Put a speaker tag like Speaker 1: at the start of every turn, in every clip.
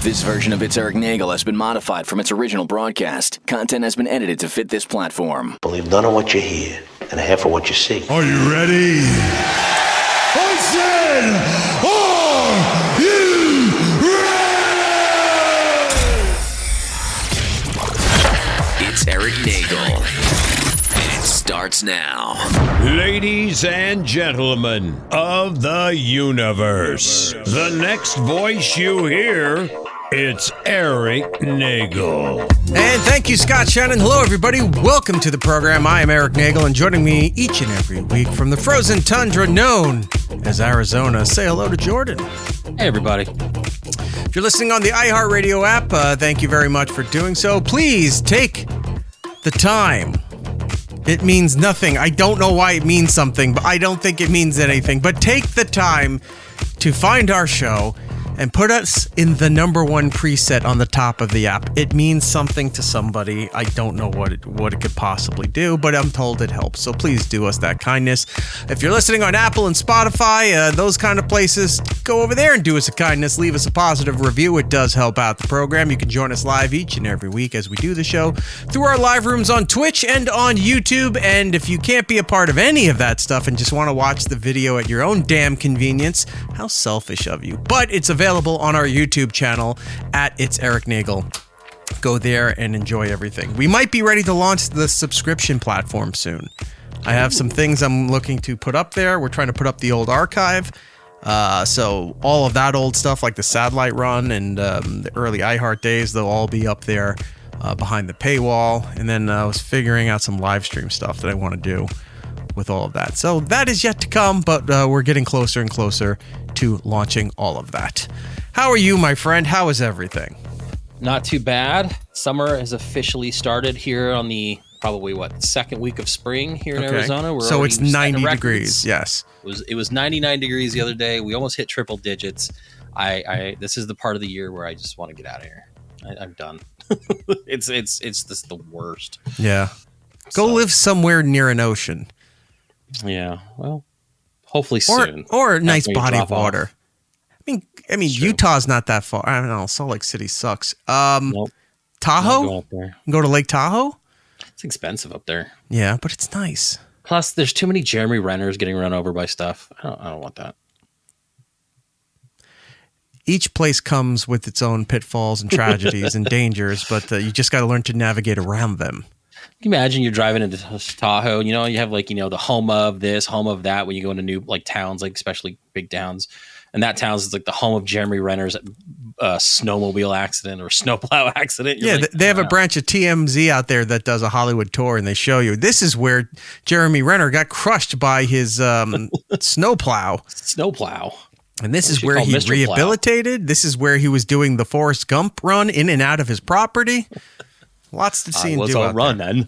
Speaker 1: This version of It's Eric Nagel has been modified from its original broadcast. Content has been edited to fit this platform.
Speaker 2: Believe none of what you hear and half of what you see.
Speaker 3: Are you ready? I said, are you
Speaker 1: ready? It's Eric Nagel. It starts now.
Speaker 4: Ladies and gentlemen of the universe, the next voice you hear, it's Eric Nagel.
Speaker 5: And thank you, Scott Shannon. Hello, everybody. Welcome to the program. I am Eric Nagel, and joining me each and every week from the frozen tundra known as Arizona, say hello to Jordan.
Speaker 6: Hey, everybody.
Speaker 5: If you're listening on the iHeartRadio app, thank you very much for doing so. Please take the time. It means nothing. I don't know why it means something, but I don't think it means anything. But take the time to find our show and put us in the number one preset on the top of the app. It means something to somebody. I don't know what it could possibly do, but I'm told it helps. So please do us that kindness. If you're listening on Apple and Spotify, those kind of places, go over there and do us a kindness. Leave us a positive review. It does help out the program. You can join us live each and every week as we do the show through our live rooms on Twitch and on YouTube. And if you can't be a part of any of that stuff and just want to watch the video at your own damn convenience, how selfish of you. But it's available on our YouTube channel at It's Eric Nagel. Go there and enjoy everything. We might be ready to launch the subscription platform soon. I have some things I'm looking to put up there. We're trying to put up the old archive. So all of that old stuff like the satellite run and the early iHeart days, they'll all be up there behind the paywall. And then I was figuring out some live stream stuff that I want to do with all of that. So that is yet to come, but we're getting closer and closer to launching all of that. How are you, my friend? How is everything?
Speaker 6: Not too bad. Summer has officially started here on the second week of spring here in Arizona.
Speaker 5: So it's 90 degrees. Yes.
Speaker 6: It was 99 degrees the other day. We almost hit triple digits. This is the part of the year where I just want to get out of here. I'm done. It's just the worst.
Speaker 5: Yeah. Go live somewhere near an ocean.
Speaker 6: Yeah, well, hopefully soon.
Speaker 5: Or a nice body of water.
Speaker 6: Off.
Speaker 5: I mean, Utah's not that far. I don't know. Salt Lake City sucks.
Speaker 6: Nope.
Speaker 5: Tahoe? Go to Lake Tahoe?
Speaker 6: It's expensive up there.
Speaker 5: Yeah, but it's nice.
Speaker 6: Plus, there's too many Jeremy Renners getting run over by stuff. I don't want that.
Speaker 5: Each place comes with its own pitfalls and tragedies and dangers, but you just got to learn to navigate around them.
Speaker 6: Can you imagine you're driving into Tahoe, you have the home of this, home of that, when you go into new towns, especially big towns, and that town is the home of Jeremy Renner's snowmobile accident or snowplow accident.
Speaker 5: You're they have a branch of TMZ out there that does a Hollywood tour, and they show you this is where Jeremy Renner got crushed by his snowplow. And this is where he rehabilitated. Plow. This is where he was doing the Forrest Gump run in and out of his property. Lots to see and do out there.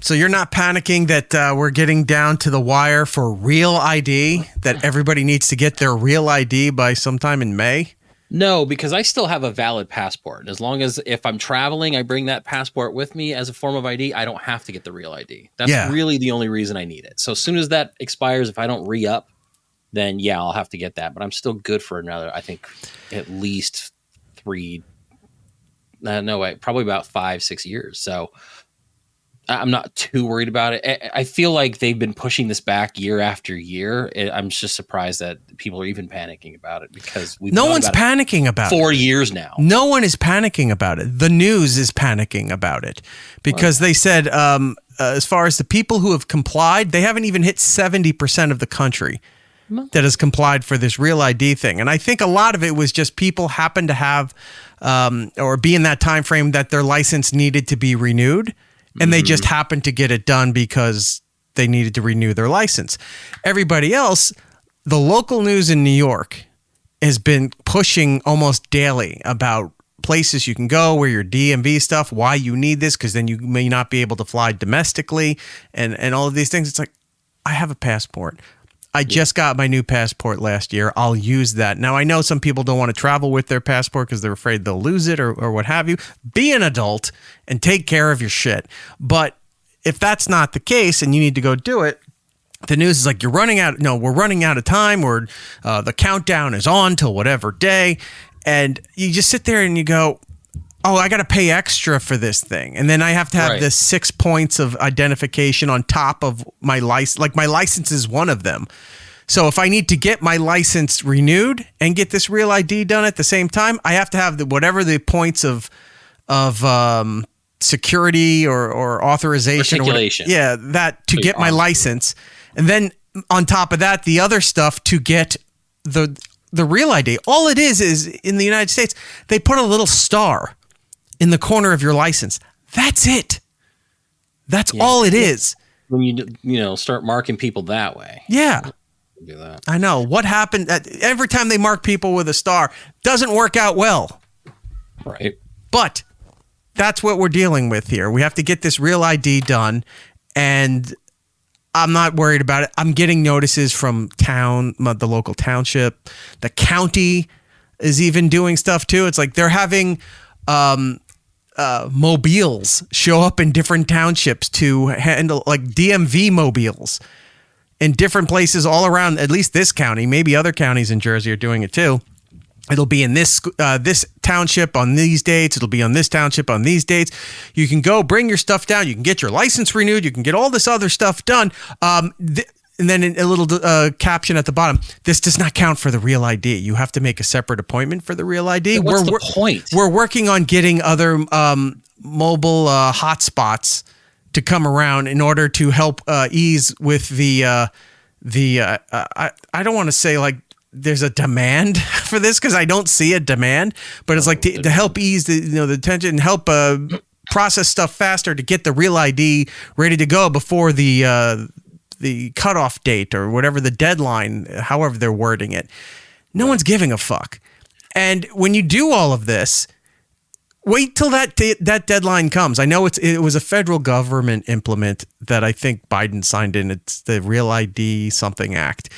Speaker 5: So you're not panicking that we're getting down to the wire for real ID, that everybody needs to get their real ID by sometime in May?
Speaker 6: No, because I still have a valid passport. As long as if I'm traveling, I bring that passport with me as a form of ID, I don't have to get the real ID. That's really the only reason I need it. So as soon as that expires, if I don't re-up, then I'll have to get that. But I'm still good for another, I think, at least probably about 5-6 years. So I'm not too worried about it. I feel like they've been pushing this back year after year. I'm just surprised that people are even panicking about it because
Speaker 5: no one's panicking about it.
Speaker 6: 4 years now.
Speaker 5: No one is panicking about it. The news is panicking about it because they said as far as the people who have complied, they haven't even hit 70% of the country that has complied for this real ID thing. And I think a lot of it was just people happen to have or be in that time frame that their license needed to be renewed, and they just happened to get it done because they needed to renew their license. Everybody else, the local news in New York has been pushing almost daily about places you can go where your DMV stuff, why you need this, because then you may not be able to fly domestically and all of these things. It's like, I have a passport. I just got my new passport last year. I'll use that. Now, I know some people don't want to travel with their passport because they're afraid they'll lose it or what have you. Be an adult and take care of your shit. But if that's not the case and you need to go do it, the news is like, we're running out of time, or the countdown is on till whatever day. And you just sit there and you go, oh, I got to pay extra for this thing. And then I have to have the 6 points of identification on top of my license. Like my license is one of them. So if I need to get my license renewed and get this real ID done at the same time, I have to have whatever the points of security or authorization.
Speaker 6: Articulation.
Speaker 5: That to get my license. And then on top of that, the other stuff to get the real ID. All it is in the United States, they put a little star in the corner of your license. That's it. That's all it is.
Speaker 6: When you start marking people that way.
Speaker 5: Yeah.
Speaker 6: Do that.
Speaker 5: I know. What happened every time they mark people with a star doesn't work out well.
Speaker 6: Right.
Speaker 5: But that's what we're dealing with here. We have to get this real ID done, and I'm not worried about it. I'm getting notices from the local township. The county is even doing stuff too. It's like they're having mobiles show up in different townships to handle, like DMV mobiles in different places all around, at least this county. Maybe other counties in Jersey are doing it too. It'll be in this township on these dates. It'll be on this township on these dates. You can go bring your stuff down. You can get your license renewed. You can get all this other stuff done. And then a little caption at the bottom. This does not count for the real ID. You have to make a separate appointment for the real ID.
Speaker 6: What's the point?
Speaker 5: We're working on getting other mobile hotspots to come around in order to help ease with the I don't want to say like there's a demand for this because I don't see a demand, but it's like to help ease the tension and help process stuff faster to get the real ID ready to go before the cutoff date or whatever the deadline, however they're wording it. No one's giving a fuck. And when you do all of this, wait till that deadline comes. I know it was a federal government implement that I think Biden signed in. It's the Real ID something act.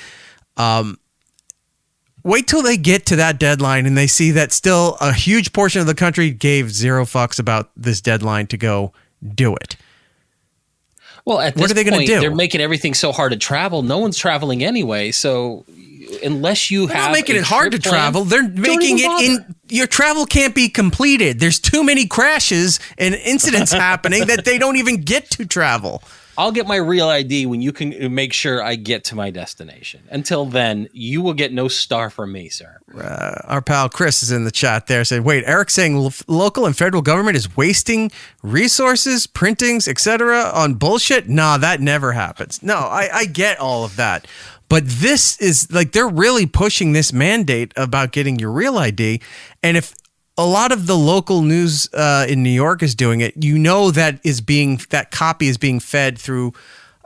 Speaker 5: Wait till they get to that deadline and they see that still a huge portion of the country gave zero fucks about this deadline to go do it.
Speaker 6: Well, at this
Speaker 5: what are they going to do?
Speaker 6: They're making everything so hard to travel. No one's traveling anyway. So unless you
Speaker 5: they're not making it hard to travel. They're making it your travel can't be completed. There's too many crashes and incidents happening that they don't even get to travel.
Speaker 6: I'll get my real ID when you can make sure I get to my destination. Until then, you will get no star from me, sir.
Speaker 5: Our pal Chris is in the chat there saying, wait, Eric's saying local and federal government is wasting resources, printings, etc. on bullshit? Nah, that never happens. No, I get all of that. But this is like they're really pushing this mandate about getting your real ID. And if a lot of the local news in New York is doing it, that copy is being fed through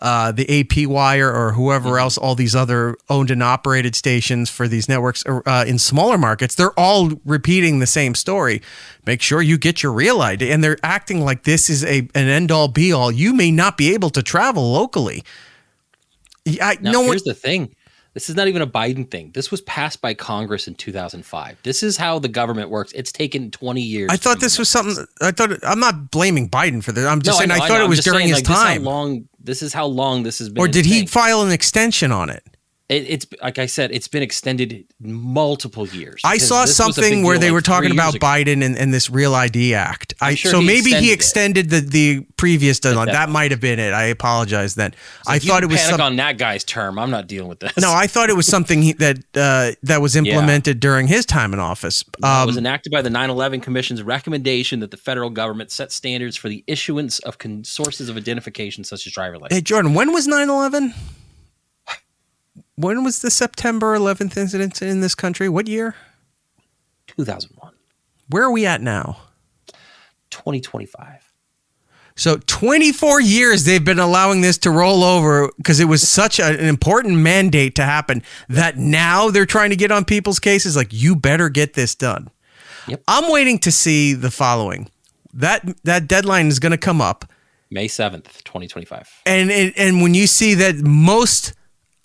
Speaker 5: the AP Wire or whoever else, all these other owned and operated stations for these networks in smaller markets. They're all repeating the same story. Make sure you get your real ID. And they're acting like this is an end-all be-all. You may not be able to travel locally.
Speaker 6: Here's the thing. This is not even a Biden thing. This was passed by Congress in 2005. This is how the government works. It's taken 20 years.
Speaker 5: I thought this was something. I'm not blaming Biden for this. I'm just saying I thought it was during his time.
Speaker 6: This is how long this has been.
Speaker 5: Or did he file an extension on it?
Speaker 6: It's like I said, it's been extended multiple years.
Speaker 5: I saw something where they were talking about Biden and this Real ID Act. So maybe he extended the previous deadline. That might have been it. I apologize then.
Speaker 6: I thought it was panic on that guy's term. I'm not dealing with this.
Speaker 5: No, I thought it was something that was implemented during his time in office.
Speaker 6: It was enacted by the 9/11 Commission's recommendation that the federal government set standards for the issuance of sources of identification such as driver license.
Speaker 5: Hey, Jordan, when was 9/11? When was the September 11th incident in this country? What year?
Speaker 6: 2001.
Speaker 5: Where are we at now?
Speaker 6: 2025.
Speaker 5: So 24 years they've been allowing this to roll over because it was such an important mandate to happen that now they're trying to get on people's cases like, you better get this done.
Speaker 6: Yep.
Speaker 5: I'm waiting to see the following. That deadline is going to come up.
Speaker 6: May 7th, 2025.
Speaker 5: And when you see that most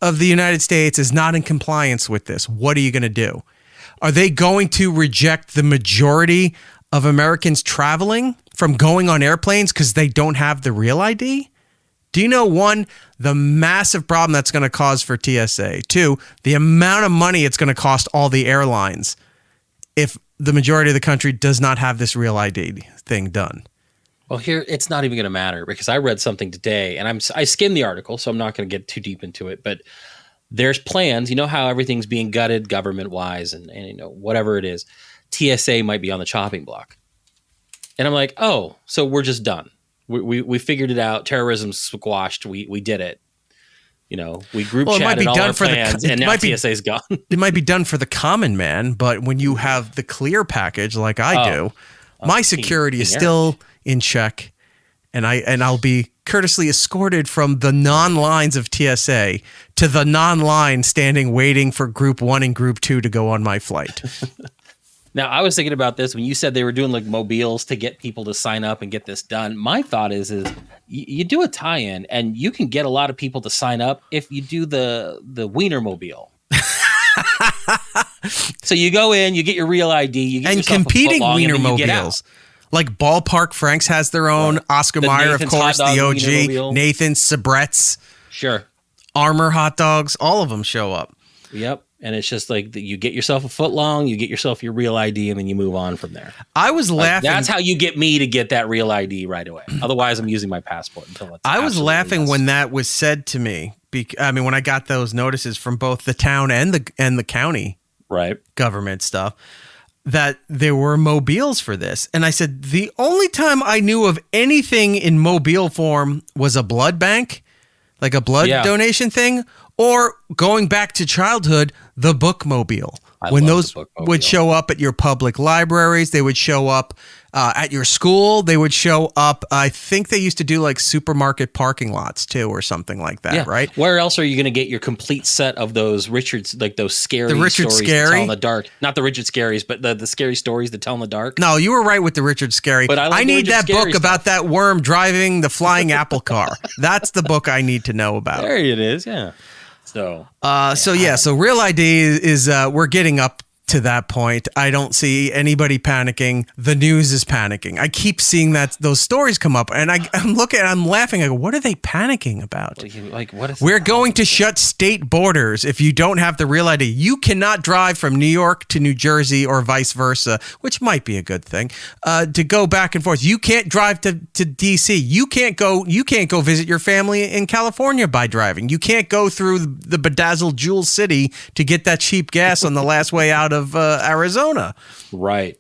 Speaker 5: of the United States is not in compliance with this, what are you going to do? Are they going to reject the majority of Americans traveling from going on airplanes because they don't have the real ID? Do you know, one, the massive problem that's going to cause for TSA? Two, the amount of money it's going to cost all the airlines if the majority of the country does not have this real ID thing done.
Speaker 6: Well, here, it's not even going to matter because I read something today and I skimmed the article, so I'm not going to get too deep into it, but there's plans. You know how everything's being gutted government wise and whatever it is, TSA might be on the chopping block. And I'm like, oh, so we're just done. We figured it out. Terrorism's squashed. We did it. We group chatted all our plans, and now TSA's gone.
Speaker 5: It might be done for the common man, but when you have the clear package like I do, my security is still in check, and I'll be courteously escorted from the non-lines of TSA to the non-line standing waiting for Group 1 and Group 2 to go on my flight.
Speaker 6: Now, I was thinking about this when you said they were doing like mobiles to get people to sign up and get this done. My thought is you do a tie-in and you can get a lot of people to sign up if you do the Wiener mobile. So you go in, you get your real ID, you get
Speaker 5: and competing Wiener mobiles. Like Ballpark Franks has their own, Oscar Mayer, of course, the OG, Nathan's, Sabrett's.
Speaker 6: Sure.
Speaker 5: Armor hot dogs, all of them show up.
Speaker 6: Yep. And it's just like you get yourself a foot long, you get yourself your real ID, and then you move on from there.
Speaker 5: I was laughing.
Speaker 6: That's how you get me to get that real ID right away. Otherwise, I'm using my passport until it's.
Speaker 5: I was laughing when that was said to me. When I got those notices from both the town and the county government stuff, that there were mobiles for this. And I said, the only time I knew of anything in mobile form was a blood bank, like a blood donation thing, or going back to childhood, the bookmobile. When those would show up at your public libraries, they would show up at your school. They would show up. I think they used to do like supermarket parking lots too, or something like that, right?
Speaker 6: Where else are you going to get your complete set of those those scary stories to tell in the dark? Not the Richard Scaries, but the scary stories to tell in the dark.
Speaker 5: No, you were right with the Richard Scary. But I need that book about that worm driving the flying apple car. That's the book I need to know about.
Speaker 6: There it is. Yeah. So
Speaker 5: Real ID is we're getting up to that point. I don't see anybody panicking. The news is panicking. I keep seeing those stories come up, and I'm laughing. I go, what are they panicking about? We're going to shut state borders if you don't have the real ID. You cannot drive from New York to New Jersey or vice versa, which might be a good thing. To go back and forth, you can't drive to DC. You can't go visit your family in California by driving. You can't go through the bedazzled Jewel City to get that cheap gas on the last way out of Arizona.
Speaker 6: Right.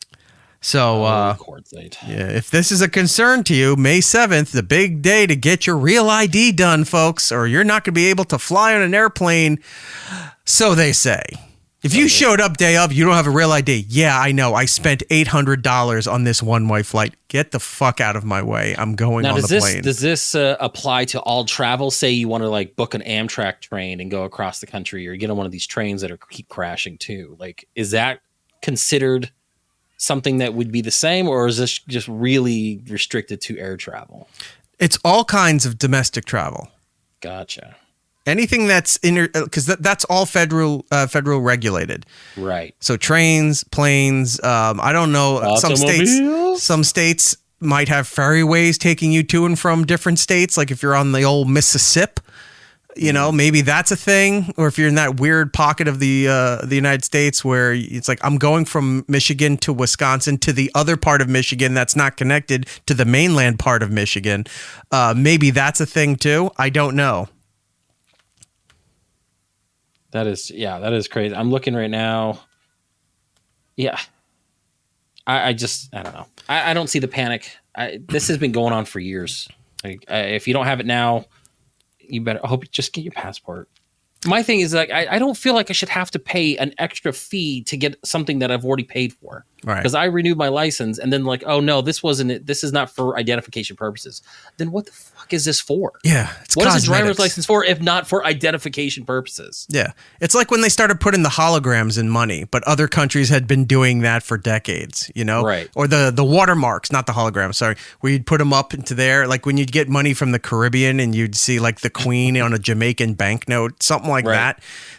Speaker 5: So, if this is a concern to you, May 7th, the big day to get your real ID done, folks, or you're not going to be able to fly on an airplane. So they say. If you showed up day of, you don't have a real ID. Yeah, I know. I spent $800 on this one-way flight. Get the fuck out of my way. I'm going on the plane.
Speaker 6: Does this apply to all travel? Say you want to like book an Amtrak train and go across the country, or you get on one of these trains that keep crashing too. Like, is that considered something that would be the same, or is this just really restricted to air travel?
Speaker 5: It's all kinds of domestic travel.
Speaker 6: Gotcha.
Speaker 5: Anything that's because that's all federal regulated,
Speaker 6: right?
Speaker 5: So trains, planes. I don't know. Some states might have ferryways taking you to and from different states. Like if you're on the old Mississippi, maybe that's a thing. Or if you're in that weird pocket of the United States where it's like I'm going from Michigan to Wisconsin to the other part of Michigan that's not connected to the mainland part of Michigan. Maybe that's a thing too. I don't know.
Speaker 6: That is crazy. I'm looking right now. Yeah. I don't know. I don't see the panic. This has been going on for years. Like, if you don't have it now, you better just get your passport. My thing is like, I don't feel like I should have to pay an extra fee to get something that I've already paid for. Right. Because I renewed my license and then like, oh no, this wasn't it. This is not for identification purposes. Then what the fuck is this for?
Speaker 5: Yeah.
Speaker 6: What is a driver's license for if not for identification purposes?
Speaker 5: Yeah. It's like when they started putting the holograms in money, but other countries had been doing that for decades, Right. Or the watermarks, not the holograms, sorry, where you'd put them up into there. Like when you'd get money from the Caribbean and you'd see like the Queen on a Jamaican banknote, something like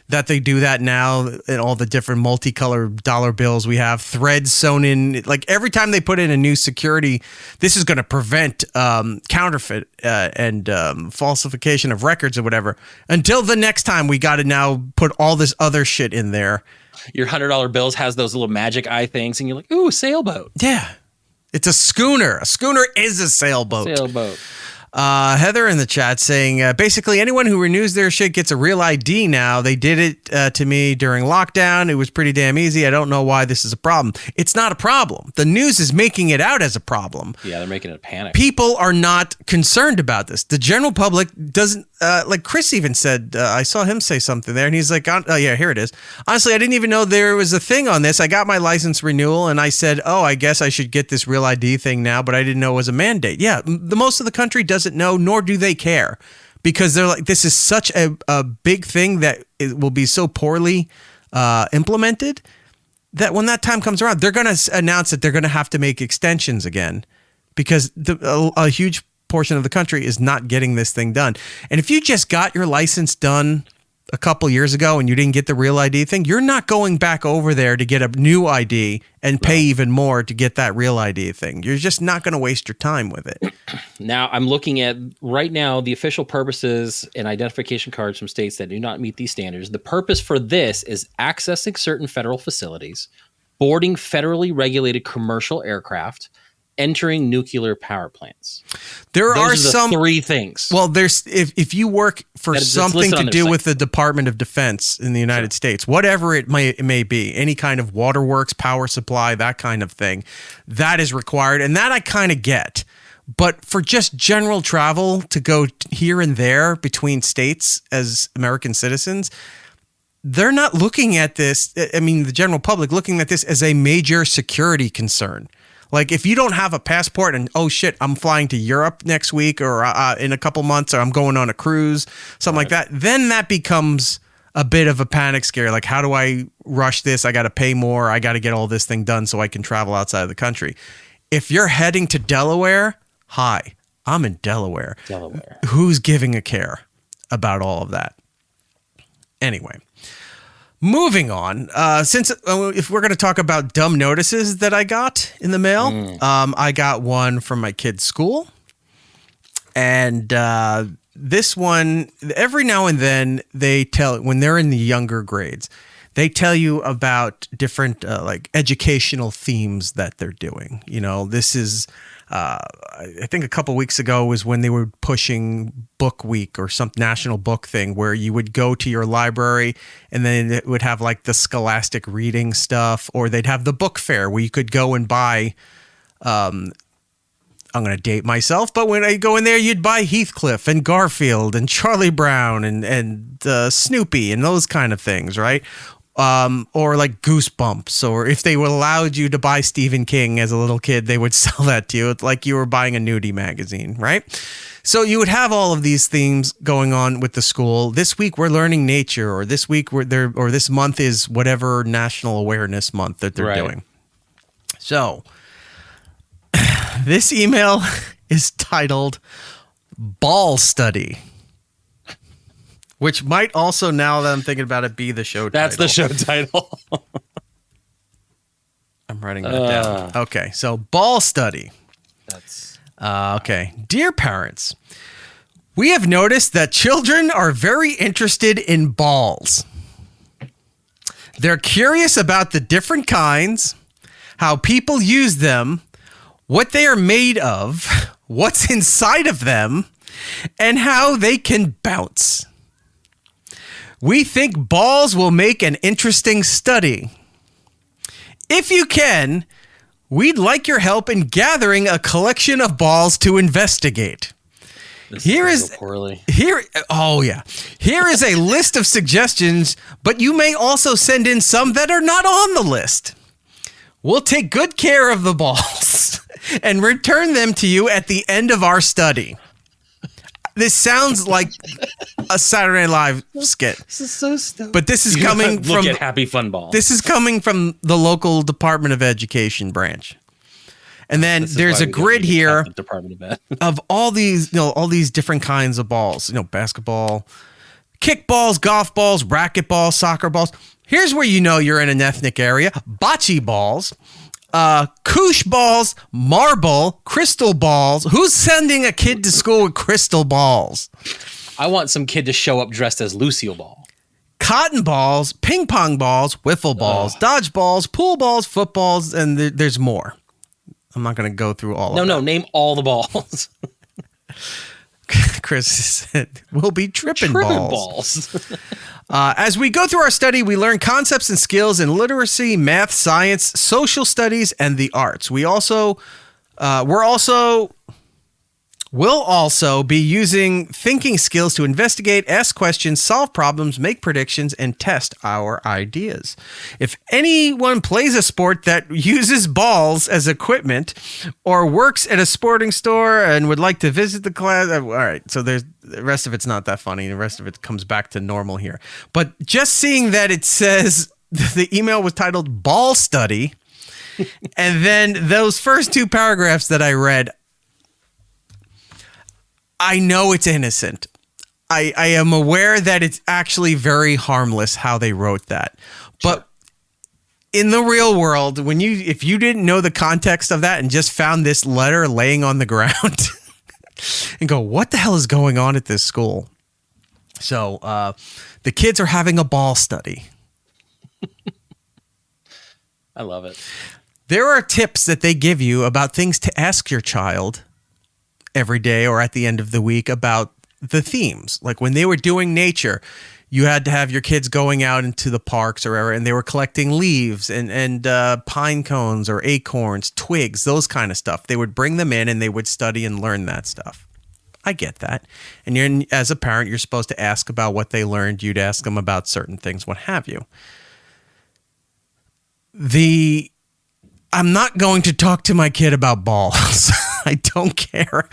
Speaker 5: that they do that now in all the different multicolored dollar bills we have. Threads sewn in. Like every time they put in a new security, this is going to prevent counterfeit and falsification of records or whatever. Until the next time, we got to now put all this other shit in there.
Speaker 6: Your $100 bills has those little magic eye things, and you're like, ooh, sailboat.
Speaker 5: Yeah. It's a schooner. A schooner is a sailboat.
Speaker 6: Sailboat.
Speaker 5: Heather in the chat saying, basically anyone who renews their shit gets a real ID now. They did it to me during lockdown. It was pretty damn easy. I don't know why this is a problem. It's not a problem. The news is making it out as a problem.
Speaker 6: Yeah, they're making it a panic.
Speaker 5: People are not concerned about this. The general public doesn't, like Chris even said, I saw him say something there, and he's like, oh yeah, here it is. Honestly, I didn't even know there was a thing on this. I got my license renewal, and I said, oh, I guess I should get this real ID thing now, but I didn't know it was a mandate. Yeah, the most of the country doesn't know, nor do they care, because they're like, this is such a big thing that it will be so poorly implemented that when that time comes around, they're going to announce that they're going to have to make extensions again, because a huge portion of the country is not getting this thing done. And if you just got your license done a couple years ago and you didn't get the real ID thing, you're not going back over there to get a new ID and pay even more to get that real ID thing. You're just not going to waste your time with it.
Speaker 6: Now, I'm looking at right now the official purposes and identification cards from states that do not meet these standards. The purpose for this is accessing certain federal facilities, boarding federally regulated commercial aircraft, entering nuclear power plants.
Speaker 5: There are some
Speaker 6: three things.
Speaker 5: Well, there's if you work for something to do with the Department of Defense in the United States, whatever it may be, any kind of waterworks, power supply, that kind of thing, that is required, and that I kind of get. But for just general travel to go here and there between states as American citizens, they're not looking at this. I mean, the general public looking at this as a major security concern. Like if you don't have a passport and, oh shit, I'm flying to Europe next week or in a couple months, or I'm going on a cruise, something like that, then that becomes a bit of a panic scare. Like, how do I rush this? I got to pay more. I got to get all this thing done so I can travel outside of the country. If you're heading to Delaware, hi, I'm in Delaware. Who's giving a care about all of that? Anyway. Moving on, since if we're going to talk about dumb notices that I got in the mail, I got one from my kid's school. And this one, every now and then they tell, when they're in the younger grades, they tell you about different like educational themes that they're doing. You know, this is... I think a couple weeks ago was when they were pushing Book Week or some national book thing where you would go to your library and then it would have like the scholastic reading stuff, or they'd have the book fair where you could go and buy, I'm going to date myself, but when I go in there, you'd buy Heathcliff and Garfield and Charlie Brown and Snoopy and those kind of things, right? Or like Goosebumps, or if they allowed you to buy Stephen King as a little kid, they would sell that to you. It's like you were buying a nudie magazine, right? So you would have all of these themes going on with the school. This week we're learning nature, or this week or this month is whatever National Awareness Month that they're doing. So this email is titled Ball Study. Which might also, now that I'm thinking about it, be the show title.
Speaker 6: That's the show title.
Speaker 5: I'm writing that down. Okay, so ball study.
Speaker 6: That's
Speaker 5: okay. Dear parents, we have noticed that children are very interested in balls. They're curious about the different kinds, how people use them, what they are made of, what's inside of them, and how they can bounce. We think balls will make an interesting study. If you can, we'd like your help in gathering a collection of balls to investigate. Here is a list of suggestions, but you may also send in some that are not on the list. We'll take good care of the balls and return them to you at the end of our study. This sounds like a Saturday Night Live skit.
Speaker 6: This is so stupid.
Speaker 5: But this is coming from...
Speaker 6: Look at Happy Fun Ball.
Speaker 5: This is coming from the local Department of Education branch. And then there's a grid here of all these, all these different kinds of balls. Basketball, kickballs, golf balls, racquetball, soccer balls. Here's where you're in an ethnic area. Bocce balls. koosh balls, marble, crystal balls. Who's sending a kid to school with crystal balls?
Speaker 6: I want some kid to show up dressed as Lucille Ball.
Speaker 5: Cotton balls, ping pong balls, wiffle balls, dodge balls, pool balls, footballs, and there's more. I'm not going to go through all of them.
Speaker 6: No, name all the balls.
Speaker 5: Chris said, we'll be tripping balls. As we go through our study, we learn concepts and skills in literacy, math, science, social studies, and the arts. We'll also be using thinking skills to investigate, ask questions, solve problems, make predictions, and test our ideas. If anyone plays a sport that uses balls as equipment or works at a sporting store and would like to visit the class, all right, so the rest of it's not that funny. The rest of it comes back to normal here. But just seeing that it says the email was titled Ball Study, and then those first two paragraphs that I read, I know it's innocent. I am aware that it's actually very harmless how they wrote that. But in the real world, if you didn't know the context of that and just found this letter laying on the ground and go, what the hell is going on at this school? So the kids are having a ball study.
Speaker 6: I love it.
Speaker 5: There are tips that they give you about things to ask your child every day or at the end of the week about the themes. Like when they were doing nature, you had to have your kids going out into the parks or wherever, and they were collecting leaves and pine cones or acorns, twigs, those kind of stuff. They would bring them in and they would study and learn that stuff. I get that. And as a parent, you're supposed to ask about what they learned. You'd ask them about certain things, what have you. I'm not going to talk to my kid about balls. I don't care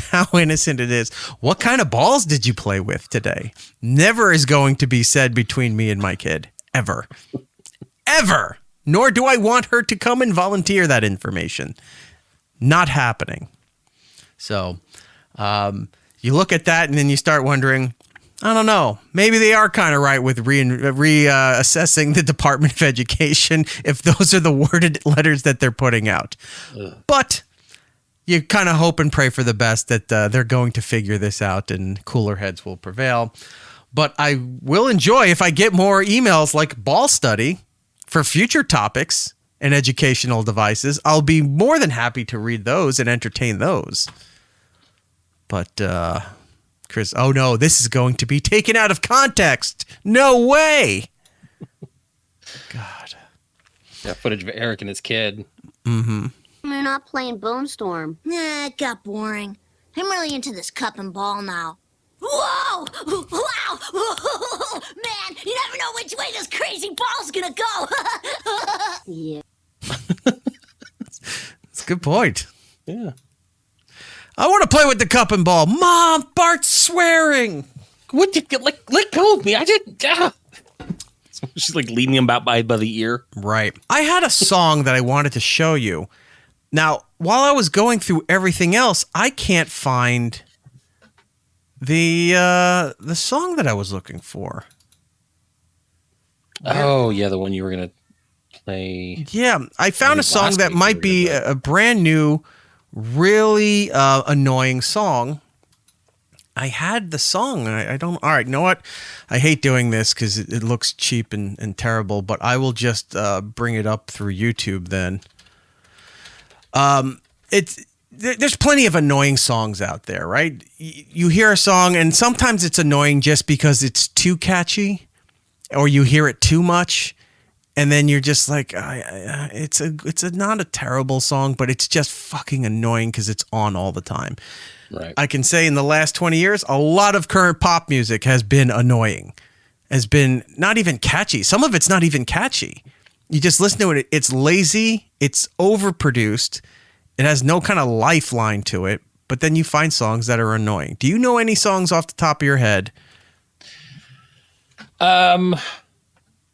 Speaker 5: how innocent it is. What kind of balls did you play with today? Never is going to be said between me and my kid. Ever. Ever. Nor do I want her to come and volunteer that information. Not happening. So you look at that and then you start wondering, I don't know. Maybe they are kind of right with reassessing the Department of Education if those are the worded letters that they're putting out. But you kind of hope and pray for the best that they're going to figure this out and cooler heads will prevail. But I will enjoy if I get more emails like ball study for future topics and educational devices. I'll be more than happy to read those and entertain those. But Chris, oh no, this is going to be taken out of context. No way. God.
Speaker 6: Yeah, footage of Eric and his kid.
Speaker 5: Mm-hmm.
Speaker 7: You're not playing Bone Storm.
Speaker 8: Nah, it got boring. I'm really into this cup and ball now. Whoa! Wow! Man, you never know which way this crazy ball's gonna go.
Speaker 7: Yeah.
Speaker 5: That's a good point.
Speaker 6: Yeah.
Speaker 5: I want to play with the cup and ball. Mom, Bart's swearing.
Speaker 6: What did you let go of me? I didn't. She's like leading him by the ear.
Speaker 5: Right. I had a song that I wanted to show you. Now, while I was going through everything else, I can't find the song that I was looking for.
Speaker 6: Oh, yeah, the one you were going to play.
Speaker 5: Yeah, I found a song that might be a brand new, really annoying song. I had the song. I don't. All right, you know what? I hate doing this because it looks cheap and terrible, but I will just bring it up through YouTube then. There's plenty of annoying songs out there, right? You hear a song and sometimes it's annoying just because it's too catchy or you hear it too much. And then you're just like, it's not a terrible song, but it's just fucking annoying because it's on all the time.
Speaker 6: Right.
Speaker 5: I can say in the last 20 years, a lot of current pop music has been annoying, has been not even catchy. Some of it's not even catchy. You just listen to it. It's lazy. It's overproduced. It has no kind of lifeline to it. But then you find songs that are annoying. Do you know any songs off the top of your head?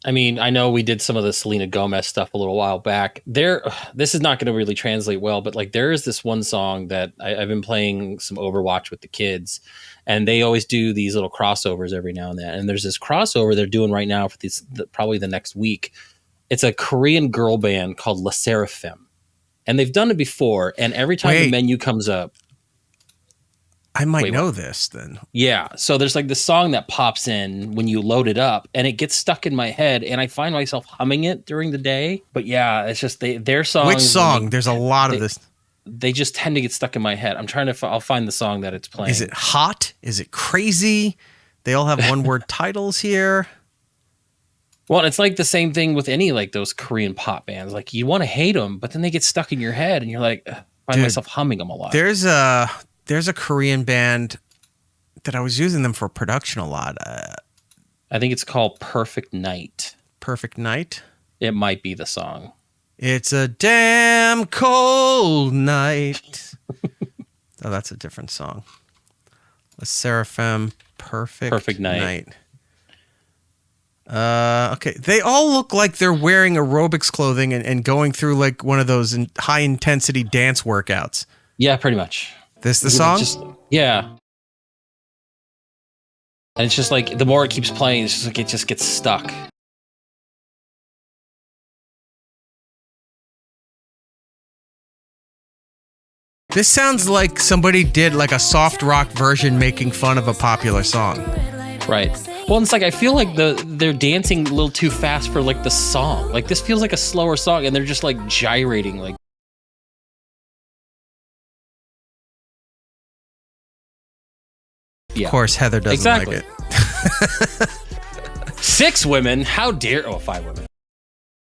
Speaker 6: I mean, I know we did some of the Selena Gomez stuff a little while back. This is not going to really translate well, but like there is this one song that I've been playing some Overwatch with the kids, and they always do these little crossovers every now and then. And there's this crossover they're doing right now for probably the next week. It's a Korean girl band called La Seraphim. And they've done it before. And every time the menu comes up.
Speaker 5: I might know this then.
Speaker 6: Yeah. So there's like this song that pops in when you load it up and it gets stuck in my head. And I find myself humming it during the day. But yeah, it's just their songs.
Speaker 5: Which song? There's a lot of this.
Speaker 6: They just tend to get stuck in my head. I'm trying to. I'll find the song that it's playing.
Speaker 5: Is it hot? Is it crazy? They all have one-word titles here.
Speaker 6: Well, it's like the same thing with any like those Korean pop bands. Like you want to hate them, but then they get stuck in your head, and you're like, find myself humming them a lot.
Speaker 5: There's a Korean band that I was using them for production a lot.
Speaker 6: I think it's called Perfect Night.
Speaker 5: Perfect Night.
Speaker 6: It might be the song.
Speaker 5: It's a damn cold night. Oh, that's a different song. The Seraphim, Perfect Night. Okay. They all look like they're wearing aerobics clothing and going through like one of those high intensity dance workouts.
Speaker 6: Yeah, pretty much.
Speaker 5: This the song?
Speaker 6: Yeah. And it's just like the more it keeps playing, it's just like it just gets stuck.
Speaker 5: This sounds like somebody did like a soft rock version making fun of a popular song.
Speaker 6: Right. Well, it's like I feel like they're dancing a little too fast for like the song. Like this feels like a slower song, and they're just like gyrating. Like,
Speaker 5: yeah. Of course, Heather doesn't like it.
Speaker 6: 6 women. How dare? Oh, 5 women.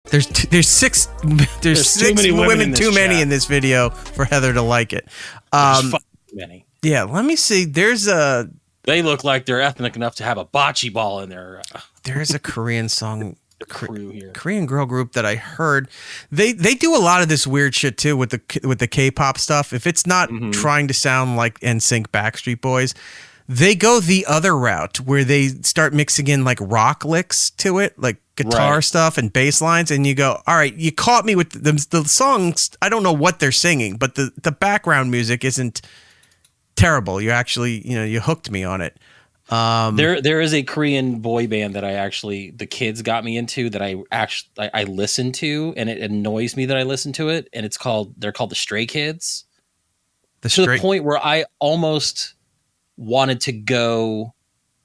Speaker 5: There's 6 women too many in this video for Heather to like it.
Speaker 6: There's many.
Speaker 5: Yeah, let me see.
Speaker 6: They look like they're ethnic enough to have a bocce ball in there.
Speaker 5: There's a Korean song,
Speaker 6: crew here.
Speaker 5: Korean girl group that I heard. They do a lot of this weird shit too with the K-pop stuff. If it's not trying to sound like NSYNC Backstreet Boys, they go the other route where they start mixing in like rock licks to it, like guitar stuff and bass lines, and you go, all right, you caught me with the songs. I don't know what they're singing, but the background music isn't terrible. You actually, you hooked me on it.
Speaker 6: There is a Korean boy band that the kids got me into that I listen to, and it annoys me that I listen to it, and they're called the Stray Kids. To the point where I almost wanted to go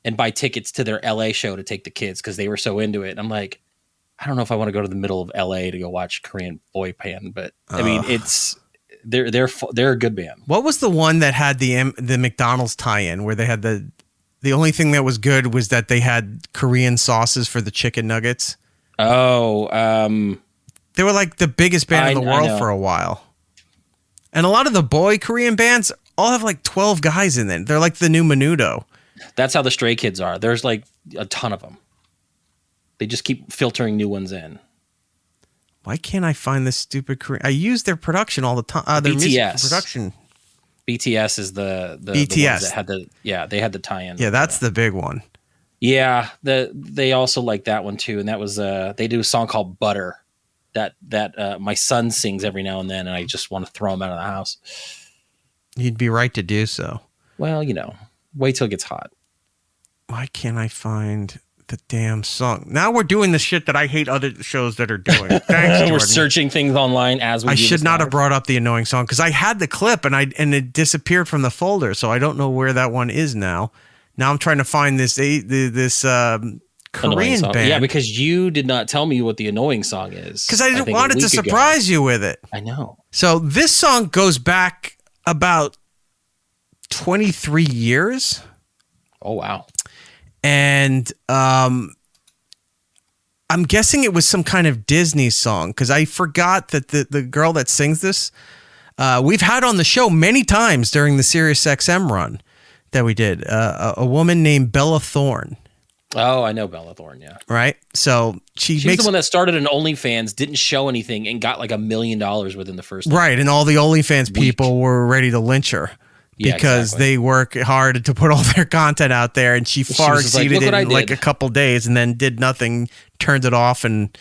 Speaker 6: and buy tickets to their LA show to take the kids because they were so into it. And I'm like, I don't know if I want to go to the middle of LA to go watch Korean boy band, but I mean, they're a good band.
Speaker 5: What was the one that had the McDonald's tie-in where they had the only thing that was good was that they had Korean sauces for the chicken nuggets?
Speaker 6: Oh,
Speaker 5: they were like the biggest band in the world for a while. And a lot of the boy Korean bands all have like 12 guys in them. They're like the new Menudo.
Speaker 6: That's how the Stray Kids are. There's like a ton of them. They just keep filtering new ones in.
Speaker 5: Why can't I find this stupid Korean? I use their production all the time. Their music production.
Speaker 6: BTS is the
Speaker 5: BTS
Speaker 6: ones that had they had the tie-in.
Speaker 5: Yeah, that's the big one.
Speaker 6: Yeah, they also like that one too, and that was they do a song called Butter that my son sings every now and then, and I just want to throw him out of the house.
Speaker 5: You'd be right to do so.
Speaker 6: Well, wait till it gets hot.
Speaker 5: Why can't I find the damn song? Now we're doing the shit that I hate other shows that are doing. Thanks, Jordan.
Speaker 6: We're searching things online as we.
Speaker 5: I should not have brought up the annoying song because I had the clip and it disappeared from the folder, so I don't know where that one is now. Now I'm trying to find this Korean band.
Speaker 6: Yeah, because you did not tell me what the annoying song is.
Speaker 5: Because I didn't want it to surprise you with it.
Speaker 6: I know.
Speaker 5: So this song goes back about 23 years.
Speaker 6: Oh, wow.
Speaker 5: And I'm guessing it was some kind of Disney song because I forgot that the girl that sings this, we've had on the show many times during the Sirius XM run that we did. A woman named Bella Thorne.
Speaker 6: Oh, I know Bella Thorne, yeah.
Speaker 5: Right? So she's
Speaker 6: the one that started an OnlyFans, didn't show anything, and got like $1 million within the first
Speaker 5: right, and all the OnlyFans people were ready to lynch her. Because they work hard to put all their content out there, and she far exceeded it in like a couple days, and then did nothing, turned it off, and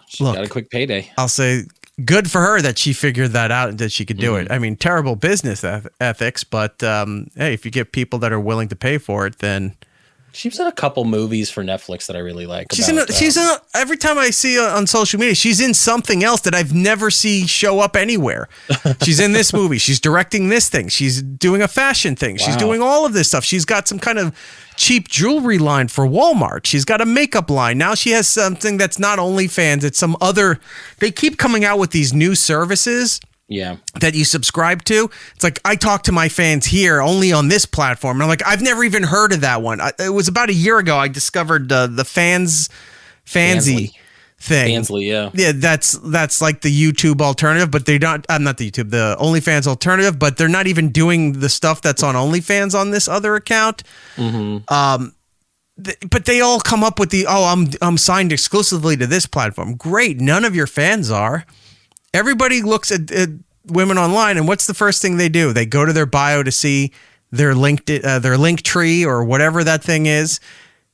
Speaker 6: she got a quick payday.
Speaker 5: I'll say good for her that she figured that out and that she could do it. I mean, terrible business ethics, but hey, if you get people that are willing to pay for it, then
Speaker 6: She's in a couple movies for Netflix that I really like.
Speaker 5: She's in every time I see her on social media, she's in something else that I've never seen show up anywhere. She's in this movie. She's directing this thing. She's doing a fashion thing. She's doing all of this stuff. She's got some kind of cheap jewelry line for Walmart. She's got a makeup line. Now she has something that's not OnlyFans. It's some other. They keep coming out with these new services.
Speaker 6: Yeah.
Speaker 5: That you subscribe to. It's like, I talk to my fans here only on this platform. And I'm like, I've never even heard of that one. It was about a year ago I discovered the Fansly thing.
Speaker 6: Fansly, yeah.
Speaker 5: Yeah, that's like the YouTube alternative, but they're not. I'm not the YouTube, the OnlyFans alternative, but they're not even doing the stuff that's on OnlyFans on this other account. Mm-hmm. But they all come up with the, I'm signed exclusively to this platform. Great. None of your fans are. Everybody looks at women online, and what's the first thing they do? They go to their bio to see their link tree or whatever that thing is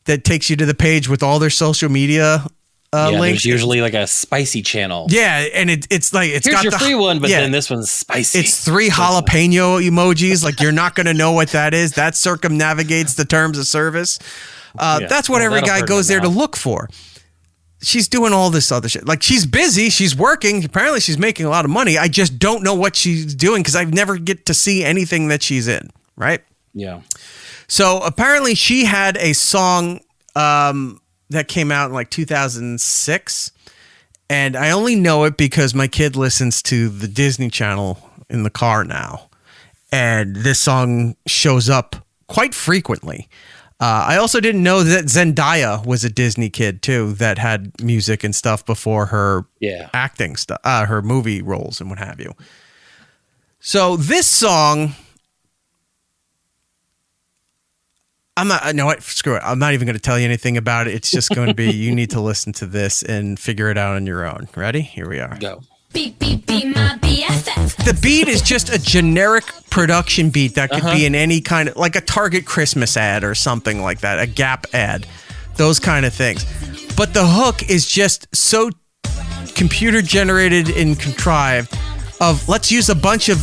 Speaker 5: that takes you to the page with all their social media links.
Speaker 6: There's usually like a spicy channel.
Speaker 5: Yeah, and it's like it's
Speaker 6: here's
Speaker 5: got
Speaker 6: your free one, but then this one's spicy.
Speaker 5: It's 3 jalapeno emojis. Like, you're not going to know what that is. That circumnavigates the terms of service. That's what every guy goes there to look for. She's doing all this other shit. Like, she's busy. She's working. Apparently, she's making a lot of money. I just don't know what she's doing because I never get to see anything that she's in. Right?
Speaker 6: Yeah.
Speaker 5: So apparently, she had a song that came out in like 2006, and I only know it because my kid listens to the Disney Channel in the car now, and this song shows up quite frequently. I also didn't know that Zendaya was a Disney kid too, that had music and stuff before her acting stuff, her movie roles and what have you. So this song, screw it. I'm not even going to tell you anything about it. It's just going to be, you need to listen to this and figure it out on your own. Ready? Here we are.
Speaker 6: Go.
Speaker 8: Beep, beep, beep, my BFF.
Speaker 5: The beat is just a generic production beat that could be in any kind of, like a Target Christmas ad or something like that, a Gap ad, those kind of things. But the hook is just so computer generated and contrived of, let's use a bunch of